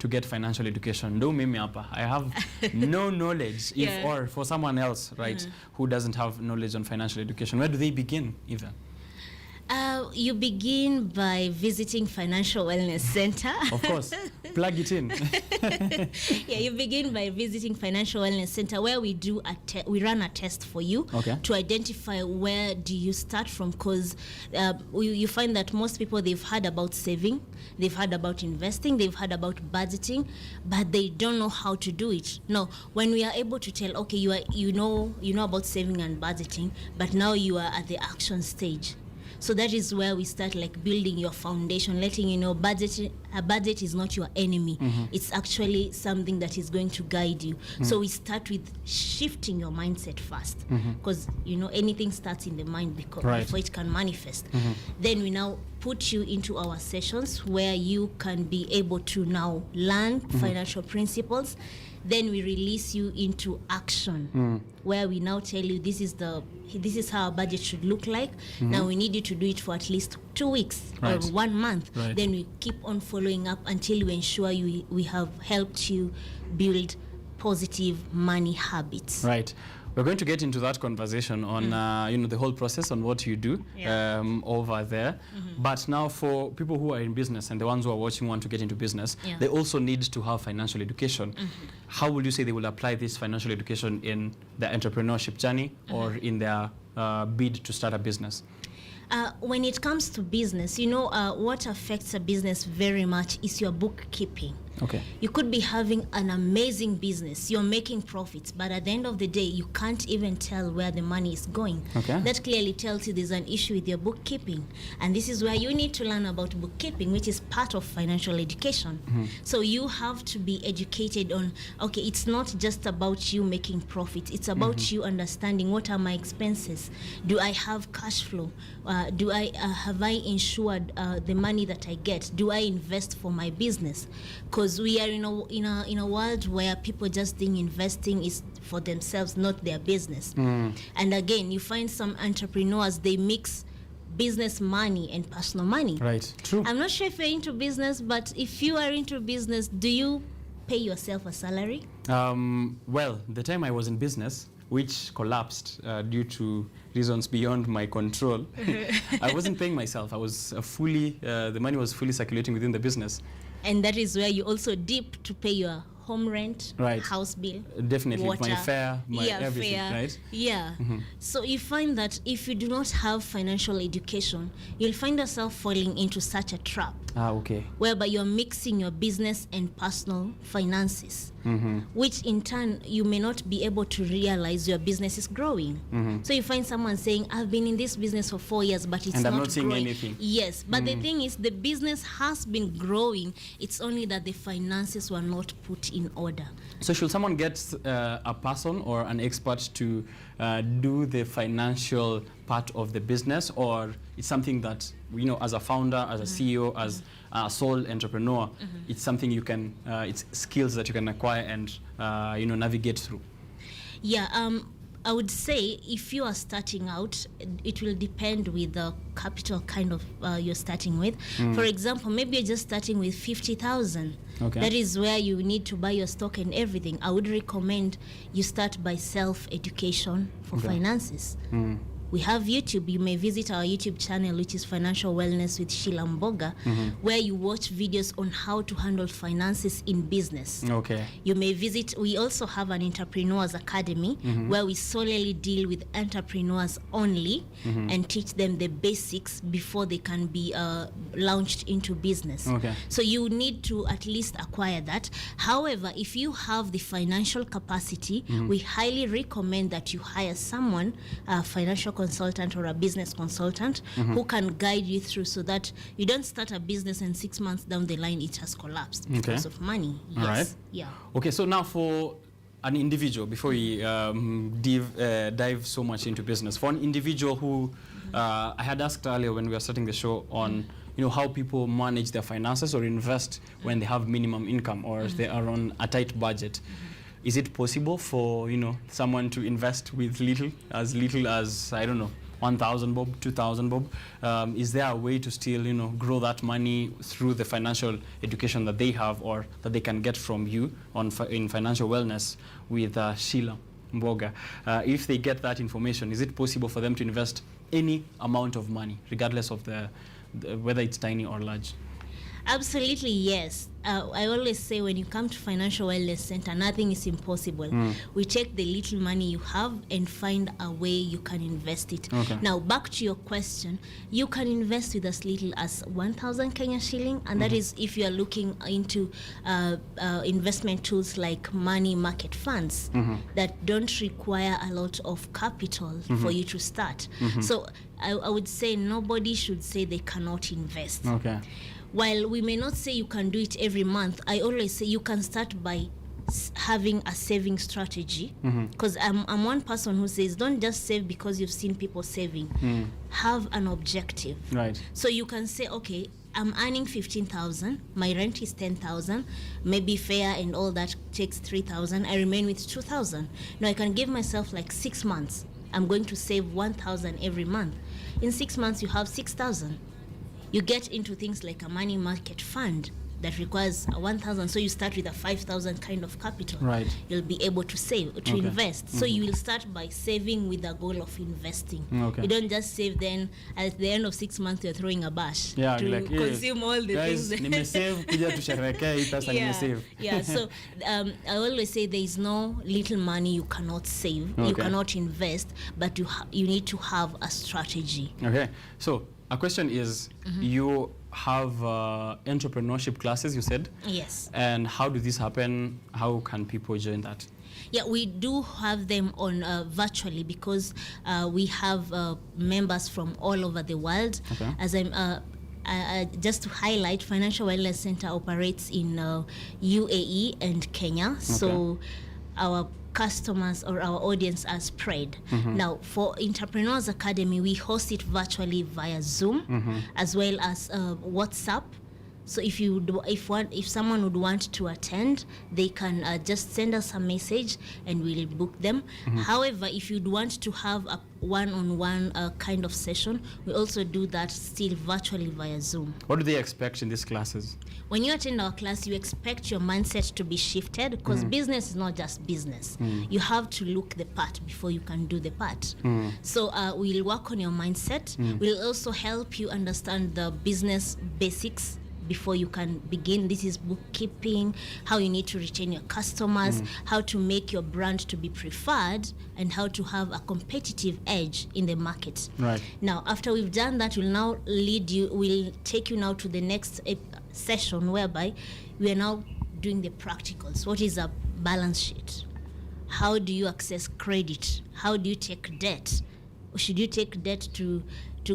to get financial education? Do mimi hapa. I have no knowledge, or for someone else, right, who doesn't have knowledge on financial education. Where do they begin even? You begin by visiting Financial Wellness Center. Of course, plug it in. Yeah, you begin by visiting Financial Wellness Center, where we do we run a test for you to identify where do you start from, because you find that most people, they've heard about saving, they've heard about investing, they've heard about budgeting, but they don't know how to do it. No, when we are able to tell, okay, you know about saving and budgeting, but now you are at the action stage. So that is where we start like building your foundation, letting you know a budget is not your enemy. It's actually something that is going to guide you. So we start with shifting your mindset first, because anything starts in the mind before it can manifest. Then we now put you into our sessions where you can be able to now learn financial principles. Then we release you into action, where we now tell you this is how a budget should look like. Now we need you to do it for at least 2 weeks or 1 month. Then we keep on following up until we ensure we have helped you build positive money habits. Right. We're going to get into that conversation on the whole process on what you do over there. But now for people who are in business and the ones who are watching want to get into business, they also need to have financial education. How would you say they will apply this financial education in their entrepreneurship journey or in their bid to start a business? When it comes to business, what affects a business very much is your bookkeeping. Okay. You could be having an amazing business, you're making profits, but at the end of the day, you can't even tell where the money is going. Okay. That clearly tells you there's an issue with your bookkeeping. And this is where you need to learn about bookkeeping, which is part of financial education. So you have to be educated on, okay, it's not just about you making profits, it's about you understanding what are my expenses. Do I have cash flow? Have I insured the money that I get? Do I invest for my business? Because we are in a world where people just think investing is for themselves, not their business. And again, you find some entrepreneurs, they mix business money and personal money. Right. True. I'm not sure if you're into business, but if you are into business, do you pay yourself a salary? Well, the time I was in business, which collapsed due to reasons beyond my control, I wasn't paying myself. I was the money was fully circulating within the business. And that is where you also dip to pay your home rent, right, house bill, definitely, water, my fare, my everything, fare, right? Yeah. So you find that if you do not have financial education, you'll find yourself falling into such a trap. Okay. Whereby you're mixing your business and personal finances, which in turn you may not be able to realize your business is growing. So you find someone saying, "I've been in this business for 4 years, but it's and not I'm not seeing growing." anything. Yes, but the thing is, the business has been growing. It's only that the finances were not put in order. So should someone get a person or an expert to do the financial part of the business, or it's something that, as a founder, as a CEO, as a sole entrepreneur, it's something you can, it's skills that you can acquire and navigate through? Yeah, I would say if you are starting out, it will depend with the capital kind of you're starting with. For example, maybe you're just starting with 50,000. Okay. That is where you need to buy your stock and everything. I would recommend you start by self-education for finances. We have YouTube. You may visit our YouTube channel, which is Financial Wellness with Sheila Mboga, where you watch videos on how to handle finances in business. Okay. You may visit, we also have an Entrepreneurs Academy, where we solely deal with entrepreneurs only and teach them the basics before they can be launched into business. Okay. So you need to at least acquire that. However, if you have the financial capacity, we highly recommend that you hire someone, a financial consultant or a business consultant, who can guide you through, so that you don't start a business and 6 months down the line it has collapsed because of money. Yes. All right. Yeah. Okay, so now for an individual, before we dive so much into business, for an individual who I had asked earlier when we were starting the show on how people manage their finances or invest when they have minimum income or if they are on a tight budget. Is it possible for someone to invest with little as I don't know, 1,000 bob, 2,000 bob? Is there a way to still grow that money through the financial education that they have or that they can get from you in financial wellness with Sheila Mboga? If they get that information, is it possible for them to invest any amount of money, regardless of the whether it's tiny or large? Absolutely, yes. I always say when you come to Financial Wellness Center, nothing is impossible. We take the little money you have and find a way you can invest it. Okay. Now, back to your question, you can invest with as little as 1,000 Kenya shilling, and that is if you are looking into investment tools like money market funds that don't require a lot of capital for you to start. So I would say nobody should say they cannot invest. Okay. While we may not say you can do it every month, I always say you can start by having a saving strategy. Because I'm one person who says don't just save because you've seen people saving. Have an objective. Right. So you can say, okay, I'm earning 15,000. My rent is 10,000. Maybe fare and all that takes 3,000. I remain with 2,000. Now I can give myself like 6 months. I'm going to save 1,000 every month. In 6 months, you have 6,000. You get into things like a money market fund that requires 1,000, so you start with a 5,000 kind of capital. Right. You'll be able to save, to invest. So you will start by saving with the goal of investing. Okay. You don't just save, then at the end of 6 months you're throwing a bash Yeah, to like, consume all the guys, things. nimesave kuja tusherehekee hii pesa nimesave. Yeah. So I always say there is no little money you cannot save, you cannot invest, but you need to have a strategy. Okay. So a question is, you have entrepreneurship classes, you said? Yes. And how do this happen? How can people join that? Yeah, we do have them on virtually because we have members from all over the world. Okay. As I'm just to highlight, Financial Wellness Center operates in UAE and Kenya. So our customers or our audience are spread. Now, for Entrepreneurs Academy, we host it virtually via Zoom as well as WhatsApp. So if someone would want to attend, they can just send us a message and we'll book them. However, if you'd want to have one-on-one kind of session. We also do that still virtually via Zoom. What do they expect in these classes? When you attend our class, you expect your mindset to be shifted, because business is not just business. You have to look the part before you can do the part. So we'll work on your mindset. We'll also help you understand the business basics before you can begin. This is bookkeeping, how you need to retain your customers, how to make your brand to be preferred, and how to have a competitive edge in the market. Right. Now, after we've done that, we'll take you now to the next session, whereby we are now doing the practicals. What is a balance sheet? How do you access credit? How do you take debt? Or should you take debt to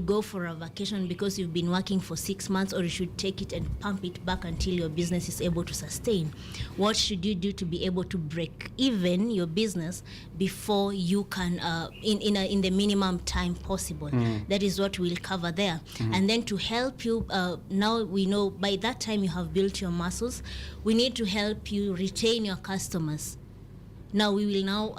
go for a vacation because you've been working for 6 months, or you should take it and pump it back until your business is able to sustain? What should you do to be able to break even your business before you can in the minimum time possible? That is what we'll cover there. And then to help you, now we know by that time you have built your muscles, we need to help you retain your customers. Now we will now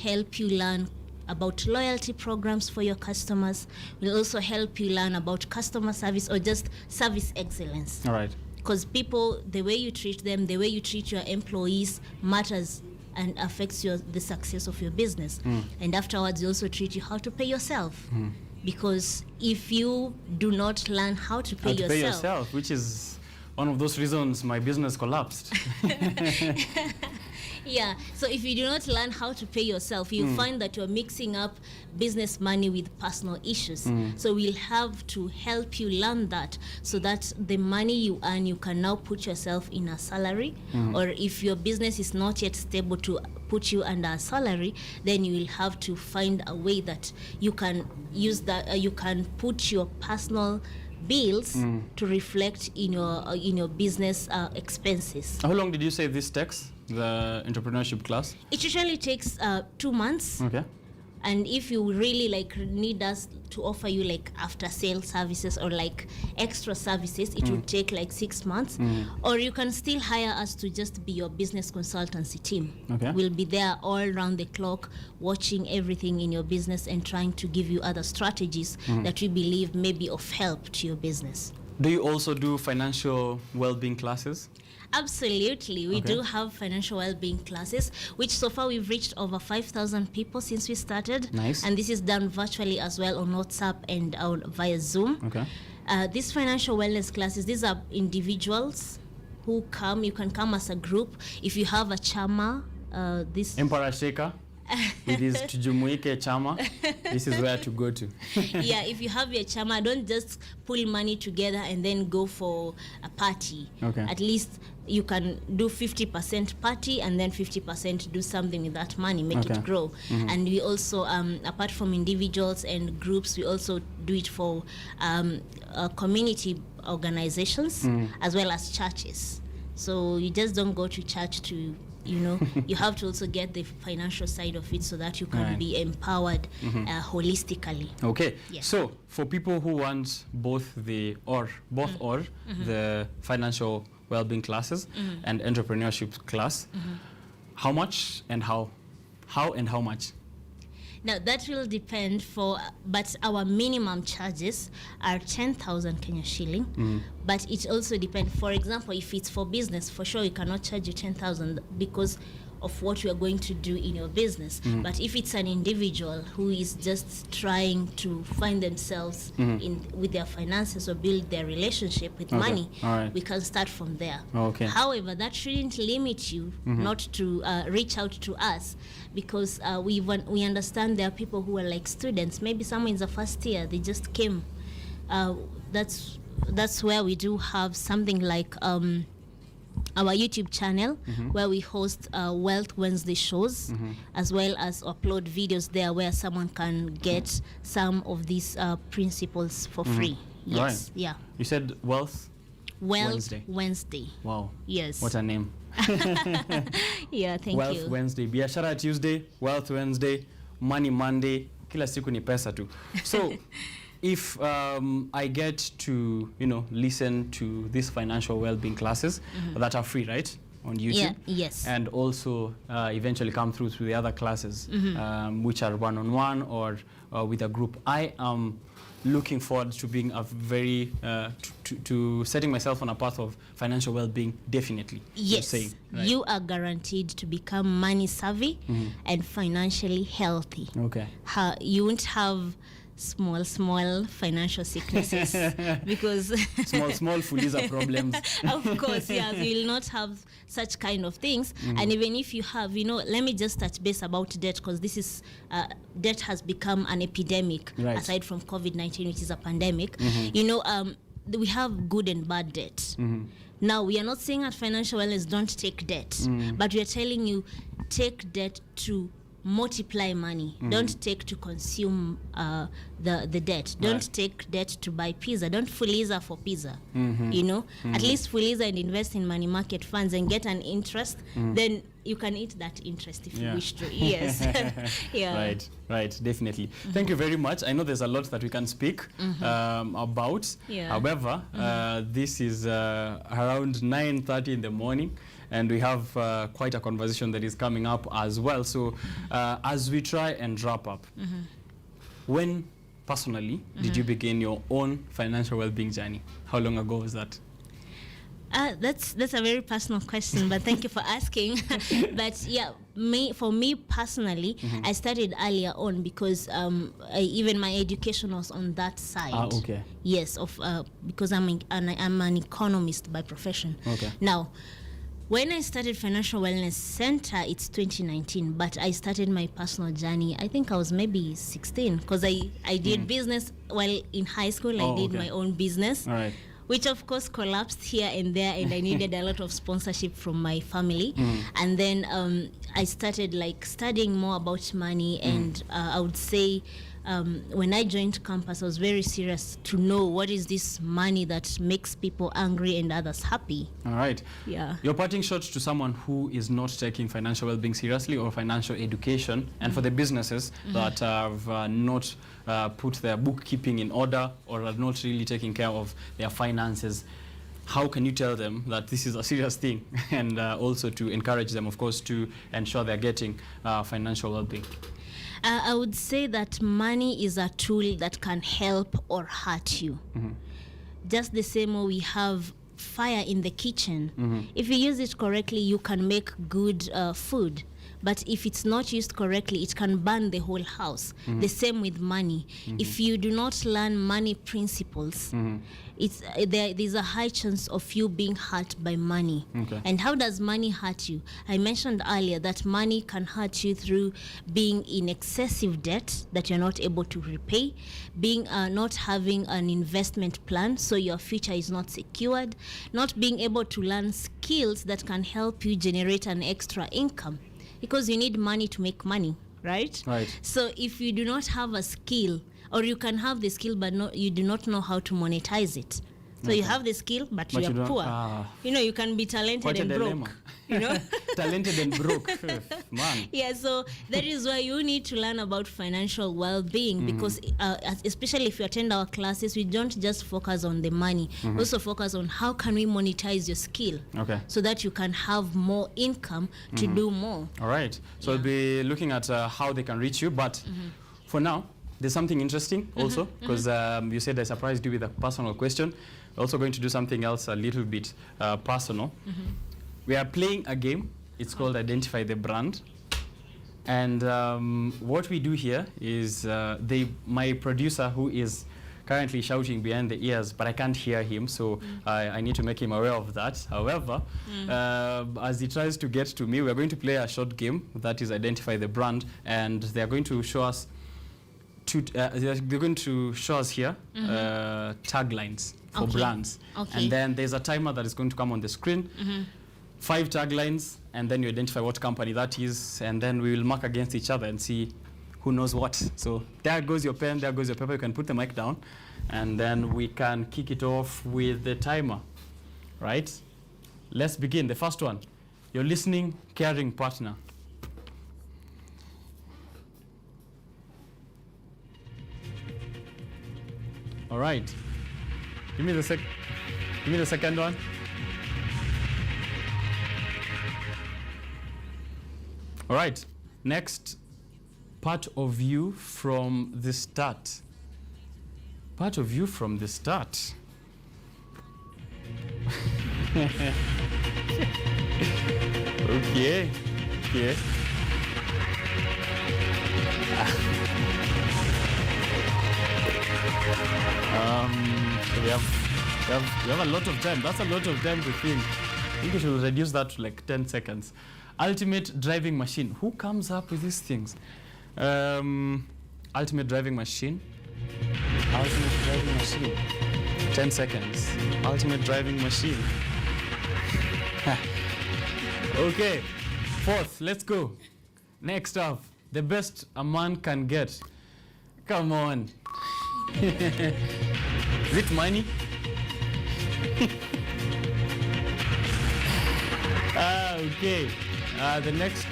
help you learn about loyalty programs for your customers. We'll also help you learn about customer service, or just service excellence. All right. Because people, the way you treat them, the way you treat your employees matters and affects the success of your business. And afterwards, they also treat you how to pay yourself. Because if you do not learn how to pay yourself, which is one of those reasons my business collapsed. Yeah, so if you do not learn how to pay yourself, you'll find that you're mixing up business money with personal issues. So we'll have to help you learn that, so that the money you earn, you can now put yourself in a salary. Or if your business is not yet stable to put you under a salary, then you will have to find a way that you can use that, you can put your personal bills to reflect in your business expenses. How long did you say this takes, the entrepreneurship class? It usually takes 2 months. Okay. And if you really need us to offer you after sale services or extra services, it would take 6 months. Or you can still hire us to just be your business consultancy team. Okay. We'll be there all around the clock, watching everything in your business and trying to give you other strategies that we believe may be of help to your business. Do you also do financial well-being classes? Absolutely. We do have financial well-being classes, which so far we've reached over 5,000 people since we started. Nice. And this is done virtually as well on WhatsApp and via Zoom. Okay. These financial wellness classes, these are individuals who come. You can come as a group. If you have a chama, this... Emperor Shaker. It is Tujumuike Chama. This is where to go to. Yeah, if you have your chama, don't just pull money together and then go for a party. Okay. At least you can do 50% party and then 50% do something with that money, make it grow. And we also, apart from individuals and groups, we also do it for community organizations as well as churches. So you just don't go to church to you have to also get the financial side of it so that you can be empowered holistically. Okay. Yeah. So for people who want both the financial well-being classes and entrepreneurship class, how much and how much? Now that will depend but our minimum charges are 10,000 Kenya shilling. But it also depends. For example, if it's for business, for sure you cannot charge you 10,000 because of what you are going to do in your business. But if it's an individual who is just trying to find themselves with their finances or build their relationship with money, we can start from there. Okay. However, that shouldn't limit you not to reach out to us, because we understand there are people who are students. Maybe someone in the first year, they just came. That's where we do have something like our YouTube channel where we host Wealth Wednesday shows, as well as upload videos there where someone can get some of these principles for free. Yes. Right. Yeah. You said Wealth Wednesday. Wow. Yes. What a name. Yeah, thank you. Wealth Wednesday. Biashara Tuesday, Wealth Wednesday, Money Monday. Kila siku ni pesa tu. So if I get to listen to these financial well-being classes that are free, right? on YouTube. Yeah, yes. And also eventually come through to the other classes, which are one-on-one or with a group. I am looking forward to being a very, to setting myself on a path of financial well-being, definitely. Yes, saying, right? You are guaranteed to become money savvy and financially healthy. Okay. You won't have small financial sicknesses because small fuliza problems. Of course, yes, you will not have such kind of things. And even if you have, let me just touch base about debt, because this is debt has become an epidemic, right, aside from COVID-19, which is a pandemic. We have good and bad debt. Now, we are not saying at financial wellness don't take debt, but we are telling you take debt to multiply money. Don't take to consume the debt. Don't take debt to buy pizza. Don't fuliza for pizza. At least fuliza and invest in money market funds and get an interest. Then you can eat that interest if you wish to. Yes. Yeah. Right, definitely. Thank you very much. I know there's a lot that we can speak about. Yeah. However, this is around 9:30 in the morning, and we have quite a conversation that is coming up as well. So as we try and wrap up, when personally did you begin your own financial well-being journey? How long ago was that? That's a very personal question, but thank you for asking. But yeah, for me personally, I started earlier on because even my education was on that side. Okay. Yes, because I'm an economist by profession. Okay. Now, when I started Financial Wellness Center, it's 2019, but I started my personal journey, I think I was maybe 16, because I did business while in high school. I did my own business. All right. Which of course collapsed here and there, and I needed a lot of sponsorship from my family. And then I started studying more about money, and I would say when I joined campus, I was very serious to know what is this money that makes people angry and others happy. All right. Yeah. You're parting shot to someone who is not taking financial well-being seriously or financial education, and for the businesses that have not put their bookkeeping in order or are not really taking care of their finances. How can you tell them that this is a serious thing, and also to encourage them, of course, to ensure they're getting financial well-being? I would say that money is a tool that can help or hurt you. Just the same way we have fire in the kitchen. If you use it correctly, you can make good food. But if it's not used correctly, it can burn the whole house. The same with money. If you do not learn money principles, there's a high chance of you being hurt by money. Okay. And how does money hurt you? I mentioned earlier that money can hurt you through being in excessive debt that you're not able to repay, being not having an investment plan so your future is not secured, not being able to learn skills that can help you generate an extra income. Because you need money to make money, right? Right. So if you do not have a skill, or you can have the skill but you do not know how to monetize it. So you have the skill but you are poor. You can be talented and broke. Talented and broke. Man. Yeah, so that is why you need to learn about financial well-being, because especially if you attend our classes, we don't just focus on the money. We also focus on how can we monetize your skill, so that you can have more income to do more. All right. So we'll be looking at how they can reach you, but for now, there's something interesting also, because you said I surprised you with a personal question. We're also going to do something else a little bit personal. We are playing a game. It's called Identify the Brand. And what we do here is my producer, who is currently shouting behind the ears, but I can't hear him, so I need to make him aware of that. However, as he tries to get to me, we're going to play a short game that is Identify the Brand, and they're going to show us they're going to show us here taglines for brands. And then there's a timer that is going to come on the screen. 5 taglines, and then you identify what company that is, and then we will mark against each other and see who knows what. So there goes your pen, there goes your paper. You can put the mic down, and then we can kick it off with the timer. Right? Let's begin. The first one, your listening, caring partner. All right. Give me the second one. All right. Next, part of you from the start. Part of you from the start. Okay. Okay. We have a lot of time. That's a lot of time to think. I think we should reduce that to like 10 seconds. Ultimate driving machine. Who comes up with these things? Ultimate driving machine. Ultimate driving machine. 10 seconds. Ultimate driving machine. Okay. Fourth, let's go. Next up, the best a man can get. Come on. Is it money? Okay. The next,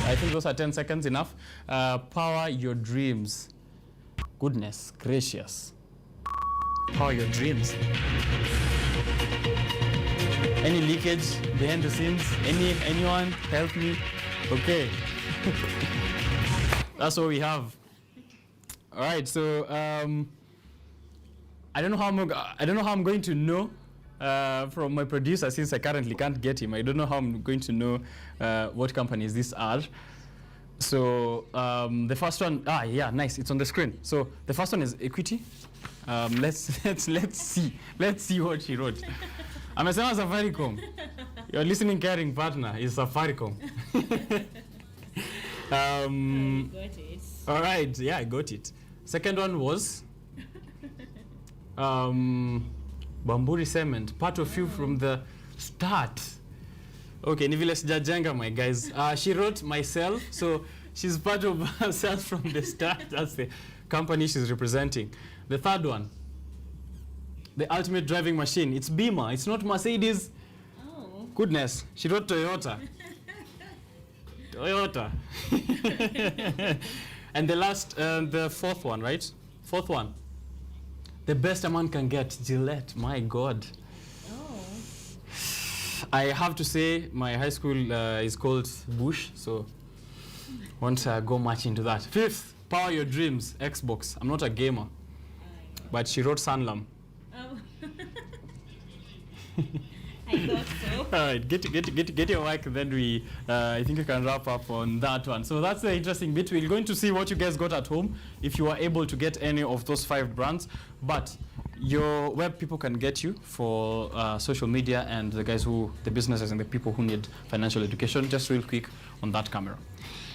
I think those are 10 seconds enough. Power your dreams. Goodness gracious. Power your dreams. Any leakage behind the scenes? Anyone help me? Okay. That's what we have. All right. So I don't know how I'm going to know from my producer, since I currently can't get him. I don't know how I'm going to know what companies these are. So the first one, yeah, nice. It's on the screen. So the first one is Equity. Let's see what she wrote. Amesema Safaricom. Your listening caring partner is Safaricom. You got it. All right, yeah, I got it. Second one was Bamburi Cement, part of you from the start. Okay, ni vile sijajenga, my guys. She wrote myself, so she's part of herself from the start. That's the company she's representing. The third one, the ultimate driving machine. It's Beamer. It's not Mercedes. Oh. Goodness, she wrote Toyota. Toyota. And the last, the fourth one, right? Fourth one. The best a man can get, Gillette. My God. Oh. I have to say my high school is called Bush, so won't go much into that. Fifth, power your dreams, Xbox. I'm not a gamer, but she wrote Sanlam. Oh. I thought so. All right, get your mic, then we, I think you can wrap up on that one. So that's the interesting bit. We're going to see what you guys got at home, if you are able to get any of those 5 brands. But where people can get you for social media, and the businesses and the people who need financial education, just real quick on that camera.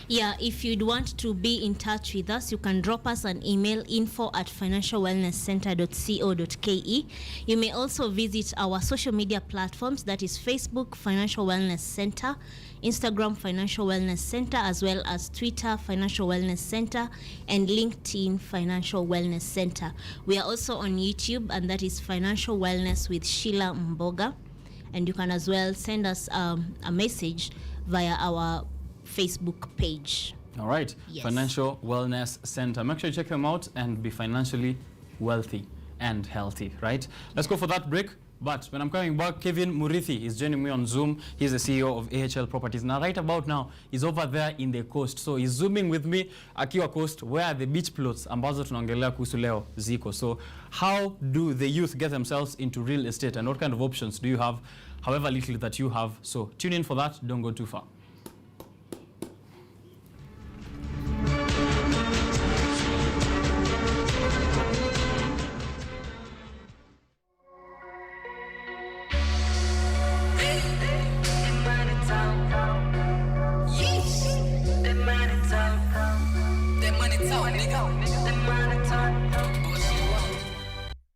Yeah, if you'd want to be in touch with us, you can drop us an email, info@financialwellnesscenter.co.ke. You may also visit our social media platforms, that is Facebook, Financial Wellness Center, Instagram, Financial Wellness Center, as well as Twitter, Financial Wellness Center, and LinkedIn, Financial Wellness Center. We are also on YouTube, and that is Financial Wellness with Sheila Mboga. And you can as well send us a message via our Facebook page. All right. Yes. Financial Wellness Center. Make sure you check them out and be financially wealthy and healthy, right? Let's go for that break. But when I'm coming back, Kevin Murithi is joining me on Zoom. He's the CEO of AHL Properties. Now, right about now, he's over there in the coast. So he's zooming with me, akiwa coast, where are the beach plots ambazo tunaongelea kuhusu leo ziko. So how do the youth get themselves into real estate, and what kind of options do you have, however little that you have? So tune in for that. Don't go too far.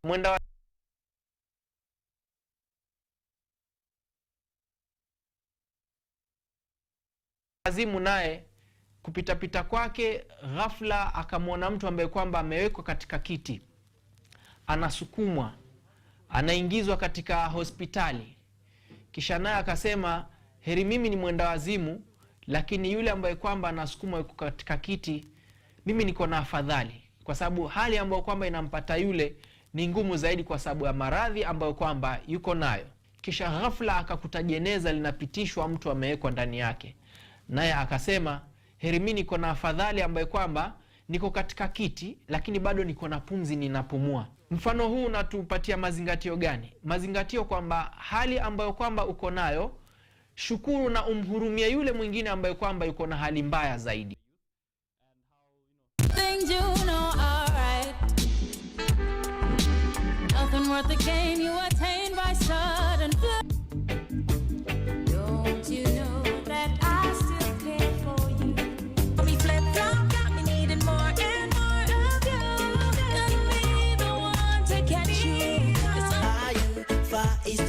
Mwenda wazimu naye kupitapita kwake, ghafla akamwona mtu ambaye kwamba amewekwa katika kiti, anasukumwa, anaingizwa katika hospitali. Kisha naye akasema, heri mimi ni mwenda wazimu, lakini yule ambaye kwamba anasukumwa yuko katika kiti, mimi niko na afadhali, kwa sababu hali ambayo kwamba inampata yule ni ngumu zaidi kwa sababu ya maradhi ambayo kwamba yuko nayo. Kisha ghafla akakuta jeneza linapitishwa, mtu amewekwa ndani yake, naye akasema heri mimi niko na afadhali ambaye kwamba niko katika kiti lakini bado niko na pumzi ninapumua. Mfano huu unatupatia mazingatio gani? Mazingatio kwamba hali ambayo kwamba uko nayo, shukuru na umhurumia yule mwingine ambaye kwamba yuko na hali mbaya zaidi.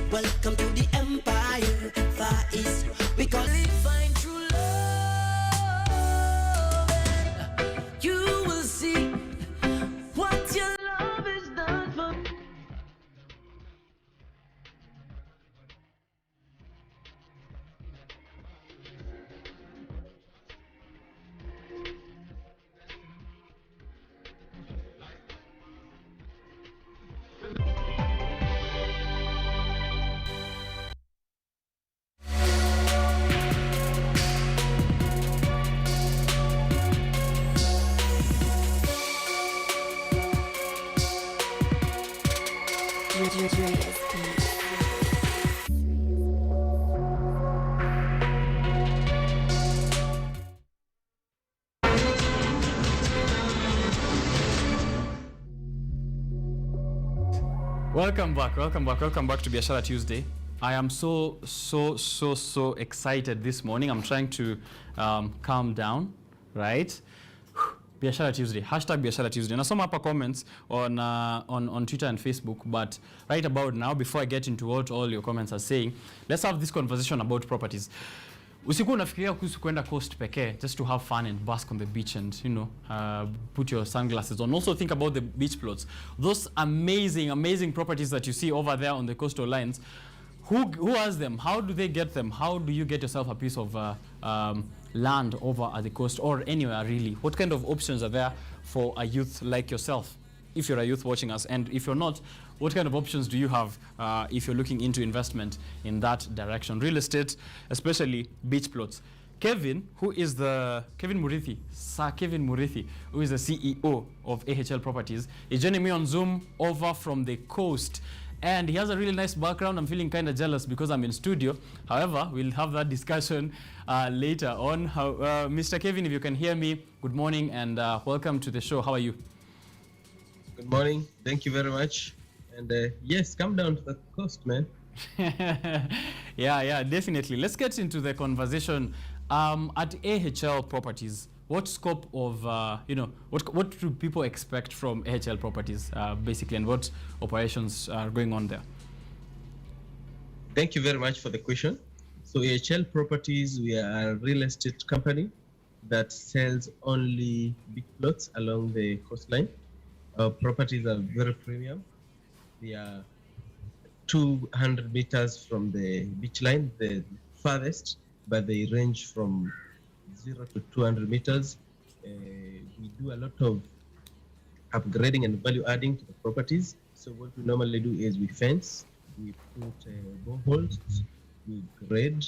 Welcome to the empire, Far East, because we find true love, and you will see what your love has done for me. Welcome back to Biashara Tuesday. I am so excited this morning. I'm trying to calm down, right? Biashara Tuesday, hashtag Biashara Tuesday. Nasoma hapa comments on Twitter and Facebook, but right about now, before I get into what all your comments are saying, let's have this conversation about properties. Usiku unafikiria kuhusu kwenda coast pekee just to have fun and bask on the beach and put your sunglasses on. Also think about the beach plots. Those amazing properties that you see over there on the coastal lines. Who has them? How do they get them? How do you get yourself a piece of land over at the coast or anywhere really? What kind of options are there for a youth like yourself, if you're a youth watching us? And if you're not, what kind of options do you have if you're looking into investment in that direction? Real estate, especially beach plots. Kevin Murithi, Sir Kevin Murithi, who is the CEO of AHL Properties, is joining me on Zoom over from the coast. And he has a really nice background. I'm feeling kind of jealous because I'm in studio. However, we'll have that discussion later on. Mr. Kevin, if you can hear me, good morning and welcome to the show. How are you? Good morning. Thank you very much. And yes, come down to the coast, man. Yeah, definitely. Let's get into the conversation. At AHL Properties, what scope of, what do people expect from AHL Properties, basically, and what operations are going on there? Thank you very much for the question. So AHL Properties, we are a real estate company that sells only big plots along the coastline. Our properties are very premium. They are 200 meters from the beach line, the farthest, but they range from 0 to 200 meters. We do a lot of upgrading and value adding to the properties. So what we normally do is we fence, we put boreholes, we grade,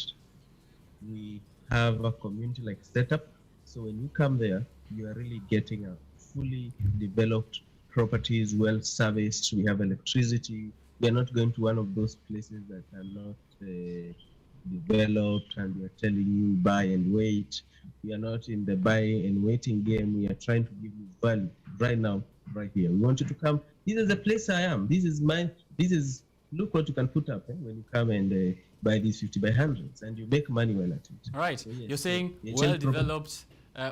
we have a community-like setup. So when you come there, you are really getting a fully developed properties, well serviced. We have electricity. We are not going to one of those places that are not developed and we are telling you buy and wait. We are not in the buy and waiting game. We are trying to give you value right now, right here. We want you to come. This is the place I am. This is mine. Look what you can put up when you come and buy these 50 by 100s and you make money well at it. All right. So, yes, you're saying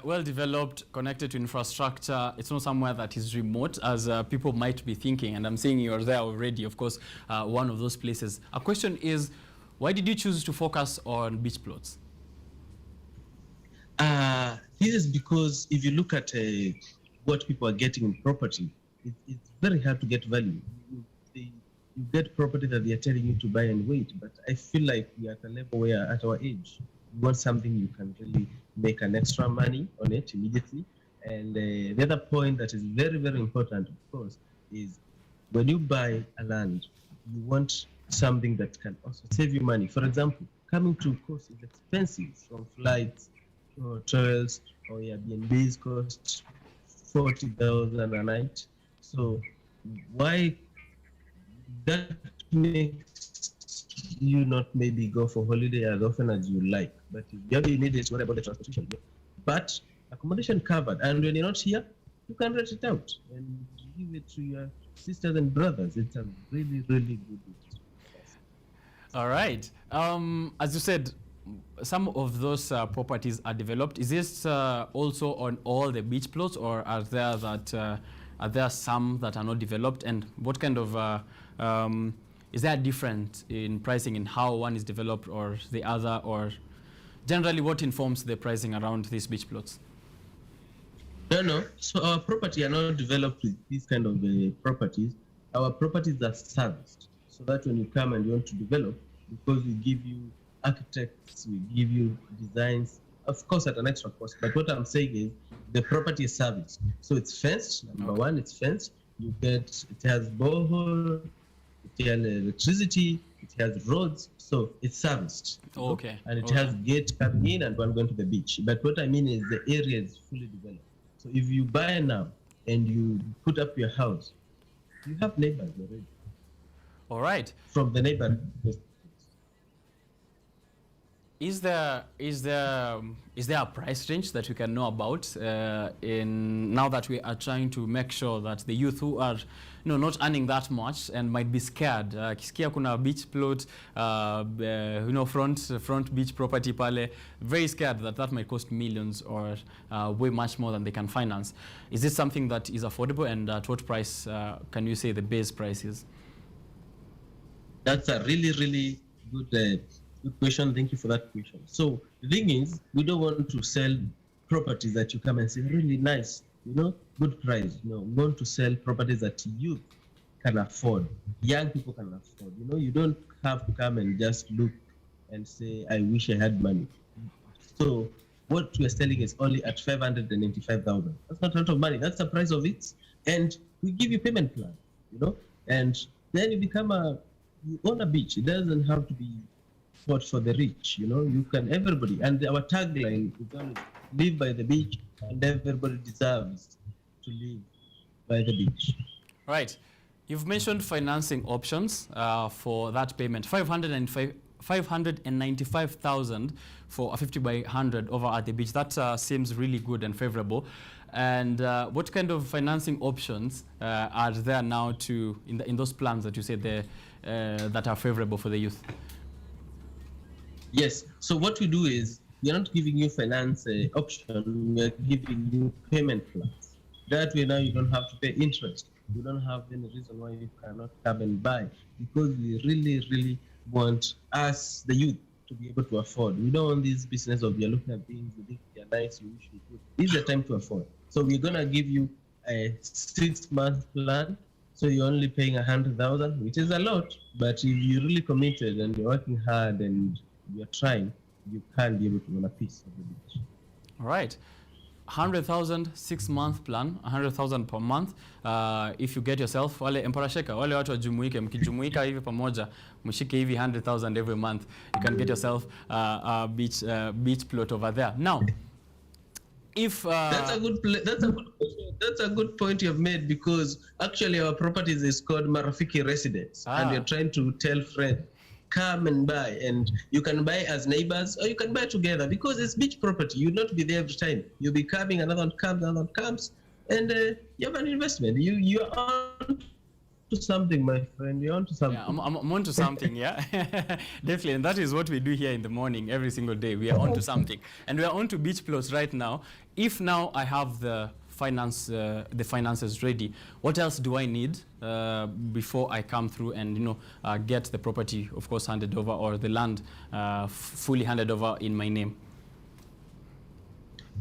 well-developed, connected to infrastructure. It's not somewhere that is remote, as people might be thinking. And I'm saying you're there already, of course, one of those places. A question is, why did you choose to focus on beach plots? This is because if you look at what people are getting in property, it's very hard to get value. You get property that they are telling you to buy and wait, but I feel like we are at a level where at our age, you want something you can really make an extra money on it immediately. And the other point that is very, very important, of course, is when you buy a land, you want something that can also save you money. For example, coming to coast is expensive, from flights, hotels or Airbnbs cost 40,000 a night. So why that makes you not maybe go for holiday as often as you like? But if you need it, what about the transportation? But accommodation covered, and when you're not here, you can rent it out and give it to your sisters and brothers. It's a really, really good deal. All right. As you said, some of those properties are developed. Is this also on all the beach plots, or are there some that are not developed? And what kind of is there a difference in pricing in how one is developed or the other, or generally what informs the pricing around these beach plots? No. So our property are not developed with these kind of properties. Our properties are serviced, so that when you come and you want to develop, because we give you architects, we give you designs, of course at an extra cost. But what I'm saying is the property is serviced. So it's fenced. Number one, it's fenced. It has borehole, it has electricity, it has roads. So it's serviced. Okay. And it has gate coming in and one going to the beach. But what I mean is the area is fully developed. So if you buy now and you put up your house, you have neighbors already. All right. From the neighbor. Is there a price range that we can know about in now that we are trying to make sure that the youth who are not earning that much and might be scared, kisikia kuna beach plot, front beach property pale, very scared that might cost millions or way much more than they can finance. Is this something that is affordable, and at what price can you say the base price is? That's a really, really good question. Thank you for that question. So the thing is, we don't want to sell properties that you come and say really nice, good price. We want to sell properties that youth can afford, young people can afford. You don't have to come and just look and say, I wish I had money. So what we're selling is only at 595,000. That's not a lot of money. That's the price of it. And we give you payment plan, and then you own a beach. It doesn't have to be for the rich, you can, everybody. And our tagline is always live by the beach, and everybody deserves to live by the beach. Right. You've mentioned financing options for that payment. 595,000 for a 50 by 100 over at the beach. That seems really good and favorable. And what kind of financing options are there now in those plans that you said that are favorable for the youth? Yes. So what we do is, we are not giving you finance option. We are giving you payment plans. That way now you don't have to pay interest. You don't have any reason why you cannot come and buy, because we really, really want us, the youth, to be able to afford. We don't want this business of you're looking at things, you think they're nice, you wish you could. This is the time to afford. So we're gonna give you a 6-month plan. So you're only paying 100,000, which is a lot. But if you're really committed and you're working hard and you're trying, you can be able to own a piece of the beach. All right. 100,000 6-month plan, 100,000 per month. If you get yourself, wale emparasheka, wale watu wajumuike, mkijumuika hivi pamoja, mshike hivi 100,000 every month, you can get yourself a beach plot over there. Now, if that's a good point you have made, because actually our properties is called Marafiki Residence, and we're trying to tell friends, come and buy, and you can buy as neighbors or you can buy together, because it's beach property. You'll not be there every time. You'll be coming, another one comes, and you have an investment. You're on to something, my friend. You're on to something. Yeah, I'm on to something, yeah. Definitely, and that is what we do here in the morning every single day. We are on to something, and we are on to beach plots right now. If now I have the finances ready, what else do I need before I come through and get the property, of course, handed over, or the land fully handed over in my name?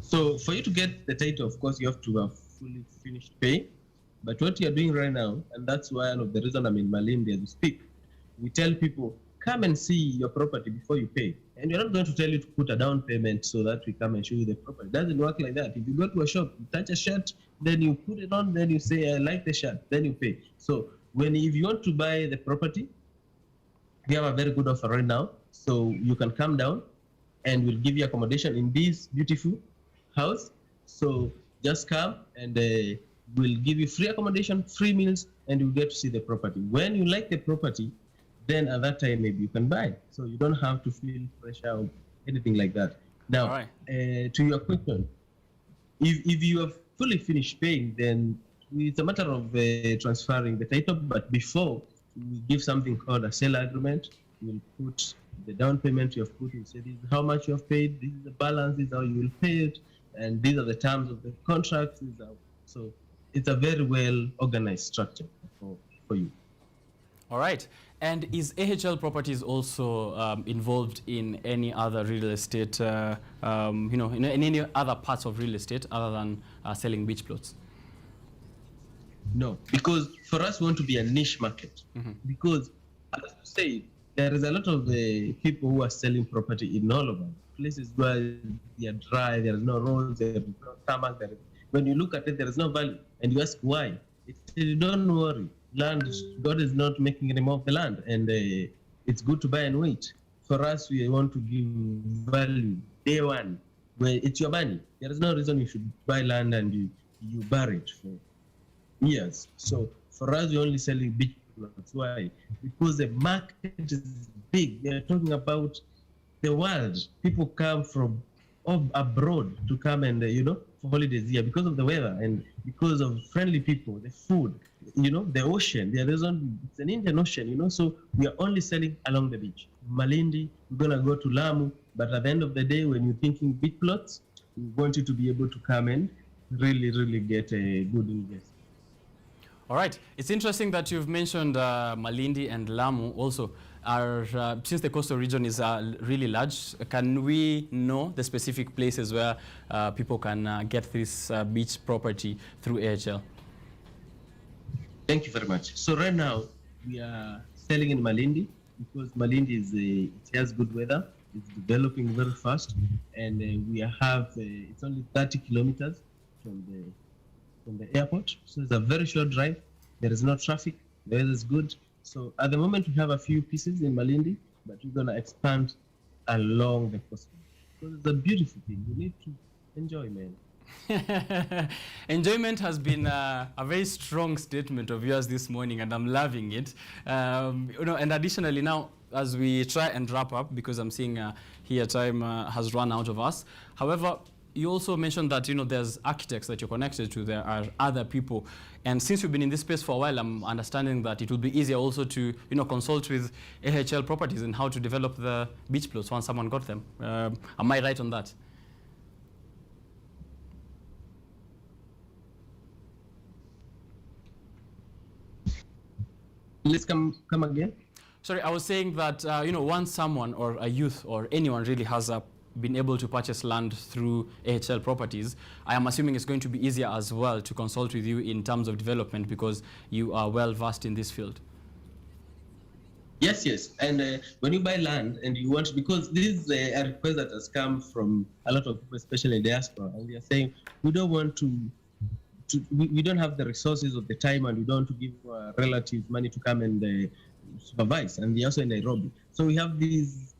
So for you to get the title, of course, you have to have fully finished pay. But what you're doing right now, and that's one of the reason I'm in Malindi as we speak, we tell people, come and see your property before you pay. And we're not going to tell you to put a down payment so that we come and show you the property. It doesn't work like that. If you go to a shop, you touch a shirt, then you put it on, then you say, I like the shirt, then you pay. So if you want to buy the property, we have a very good offer right now. So you can come down and we'll give you accommodation in this beautiful house. So just come and we'll give you free accommodation, free meals, and you'll get to see the property. When you like the property, then at that time maybe you can buy. So you don't have to feel pressure or anything like that. Now, to your question, if you have fully finished paying, then it's a matter of transferring the title. But before, we give something called a sale agreement. We'll put the down payment you have put. We say this is how much you have paid. This is the balance. This is how you will pay it, and these are the terms of the contract. So it's a very well organized structure for you. All right. And is AHL Properties also involved in any other real estate, in any other parts of real estate other than selling beach plots? No, because for us, we want to be a niche market. Because, as you say, there is a lot of people who are selling property in all over places where they are dry, there is no roads, there is no tarmac. When you look at it, there is no value. And you ask why. Don't worry. Land, God is not making any more of the land, and it's good to buy and wait. For us, we want to give value day one, where it's your money. There is no reason you should buy land and you bury it for years. So for us, we're only selling big plots. Why? Because the market is big. We are talking about the world. People come from abroad to come and for holidays here because of the weather and because of friendly people, the food, the ocean. It's an Indian Ocean, so we are only selling along the beach. Malindi, we're gonna go to Lamu, but at the end of the day, when you're thinking big plots, we want you to be able to come and really get a good investment. All right. It's interesting that you've mentioned Malindi and Lamu also. Since the coastal region is really large, can we know the specific places where people can get this beach property through AHL? Thank you very much. So right now, we are selling in Malindi because Malindi it has good weather. It's developing very fast, and we have it's only 30 kilometers from the airport. So it's a very short drive. There is no traffic. The weather is good. So at the moment, we have a few pieces in Malindi, but we're going to expand along the coast. Because it's a beautiful thing. You need to enjoy, man. Enjoyment has been a very strong statement of yours this morning, and I'm loving it. And additionally now, as we try and wrap up, because I'm seeing here time has run out of us. However, you also mentioned that there's architects that you're connected to. There are other people, and since you've been in this space for a while, I'm understanding that it will be easier also to consult with AHL Properties and how to develop the beach plots once someone got them. Am I right on that? Let's come again. Sorry, I was saying that once someone or a youth or anyone really has been able to purchase land through AHL Properties, I am assuming it's going to be easier as well to consult with you in terms of development because you are well versed in this field. Yes. And when you buy land and you want, because this is a request that has come from a lot of people, especially in diaspora, and they are saying, we don't want we don't have the resources or the time, and we don't want to give relatives money to come and supervise, and they're also in Nairobi. So we have this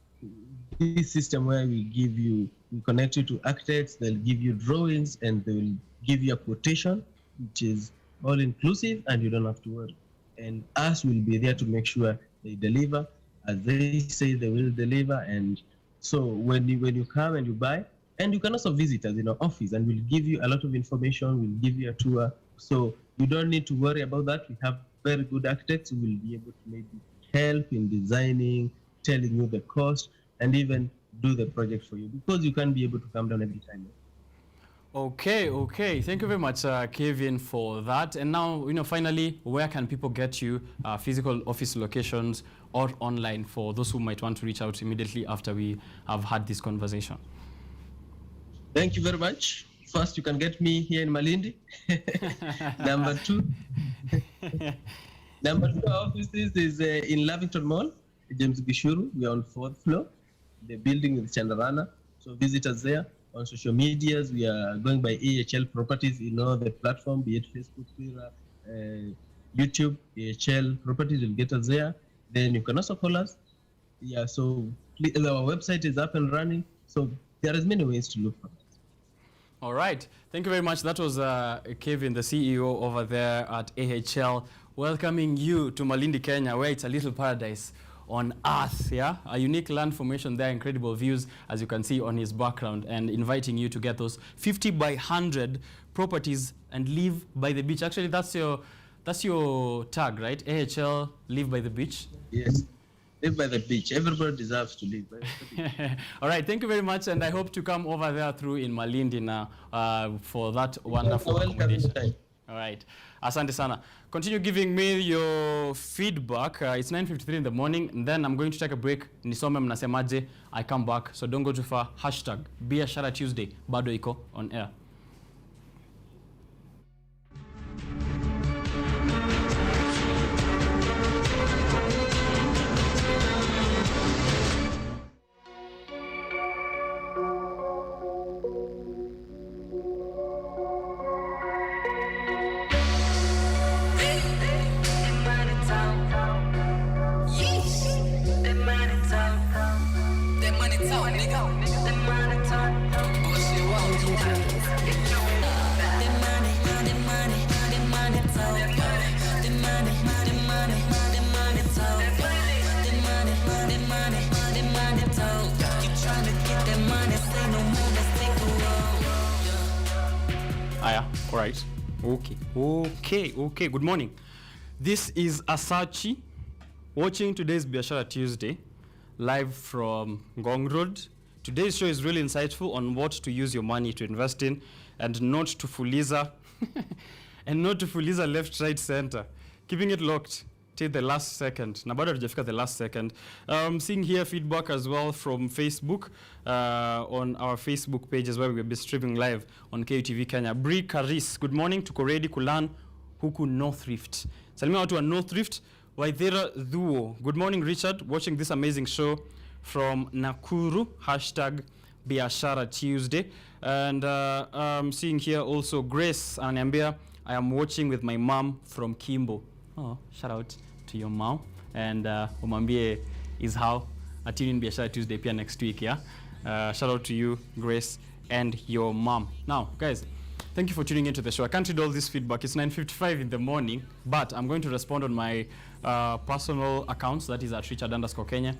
system where we connect you to architects, they'll give you drawings, and they will give you a quotation, which is all inclusive, and you don't have to worry. And us will be there to make sure they deliver as they say they will deliver. And so when you come and you buy, and you can also visit us in our office, and we'll give you a lot of information, we'll give you a tour. So you don't need to worry about that. We have very good architects who will be able to maybe help in designing, telling you the cost, and even do the project for you, because you can't be able to come down every time. Okay. Thank you very much, Kevin, for that. And now, finally, where can people get you, physical office locations or online, for those who might want to reach out immediately after we have had this conversation? Thank you very much. First, you can get me here in Malindi. Number two, our offices is in Lavington Mall, James Gishuru. We are on 4th floor. The building is Chandarana. So visit us there. On social medias, we are going by AHL Properties in all the platform, be it Facebook, Twitter, YouTube. AHL Properties will get us there. Then you can also call us. Yeah, so our website is up and running. So there is many ways to look for that. All right. Thank you very much. That was Kevin, the CEO over there at AHL, welcoming you to Malindi, Kenya, where it's a little paradise on earth, yeah? A unique land formation there, incredible views, as you can see on his background, and inviting you to get those 50 by 100 properties and live by the beach. Actually, that's your tag, right? AHL, live by the beach? Yes. Live by the beach. Everybody deserves to live by the beach. All right, thank you very much, and I hope to come over there through in Malindi now for that wonderful accommodation. All right, asante sana. Continue giving me your feedback. It's 9:53 in the morning, and then I'm going to take a break. Nisome mnasemaje. I come back, so don't go too far. Hashtag Biashara Tuesday, bado iko on air. All right. Okay. Good morning. This is Asachi watching today's Biashara Tuesday live from Ngong Road. Today's show is really insightful on what to use your money to invest in and not to fuliza left, right, center. Keeping it locked till the last second. Na bado hatujafika the last second. Seeing here feedback as well from Facebook on our Facebook pages where we'll be streaming live on KUTV Kenya. Bri Karis, good morning. Tuko ready kulan huku North Rift. Salimia watu wa North Rift. Waithera Dhuo. Good morning, Richard. Watching this amazing show from Nakuru. Hashtag Biashara Tuesday. And seeing here also Grace Anambia. I am watching with my mom from Kimbo. Oh, shout out to your mom. And umambie is how a tune in Biashara Tuesday pia next week, yeah? Shout out to you, Grace, and your mom. Now, guys, thank you for tuning into the show. I can't read all this feedback. It's 9:55 in the morning, but I'm going to respond on my personal accounts. That is at Richard_Kenya.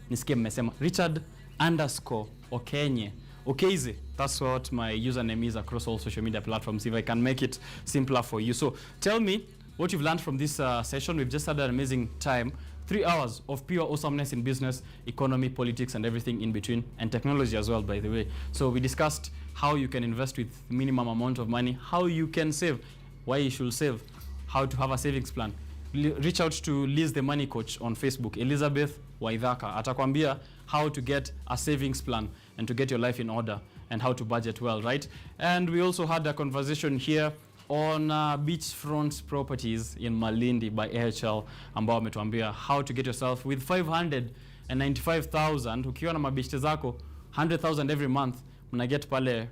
Nisikie mmesema Richard_Okenye. Okeze. That's what my username is across all social media platforms, if I can make it simpler for you. So tell me what you've learned from this session. We've just had an amazing time. 3 hours of pure awesomeness in business, economy, politics, and everything in between, and technology as well, by the way. So we discussed how you can invest with minimum amount of money, how you can save, why you should save, how to have a savings plan. Reach out to Liz the Money Coach on Facebook, Elizabeth Waithaka. Atakwambia how to get a savings plan and to get your life in order and how to budget well, right? And we also had a conversation here on beachfront properties in Malindi by AHL, ambao wametuambia how to get yourself with 595,000 ukiwa na mabishte zako 100,000 every month, mna get pale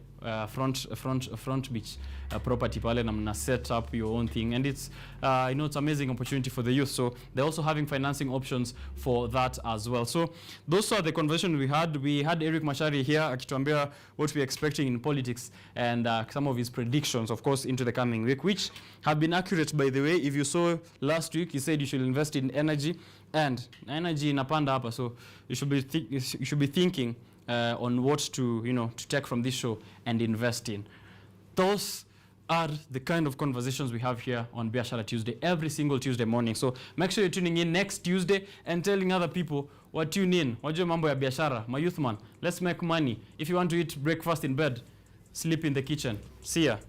front beach property pale na mna set up your own thing, and it's it's amazing opportunity for the youth. So they're also having financing options for that as well. So those are the conversation we had. We had Eric Mashari here akituambia what we're expecting in politics and some of his predictions, of course, into the coming week, which have been accurate, by the way. If you saw last week, he said you should invest in energy, and energy inapanda hapa, so you should be thinking on what to take from this show and invest in. Those are the kind of conversations we have here on Biashara Tuesday every single Tuesday morning. So make sure you're tuning in next Tuesday and telling other people what tune in. Wajua mambo ya biashara, my youth man. Let's make money. If you want to eat breakfast in bed, sleep in the kitchen. See ya.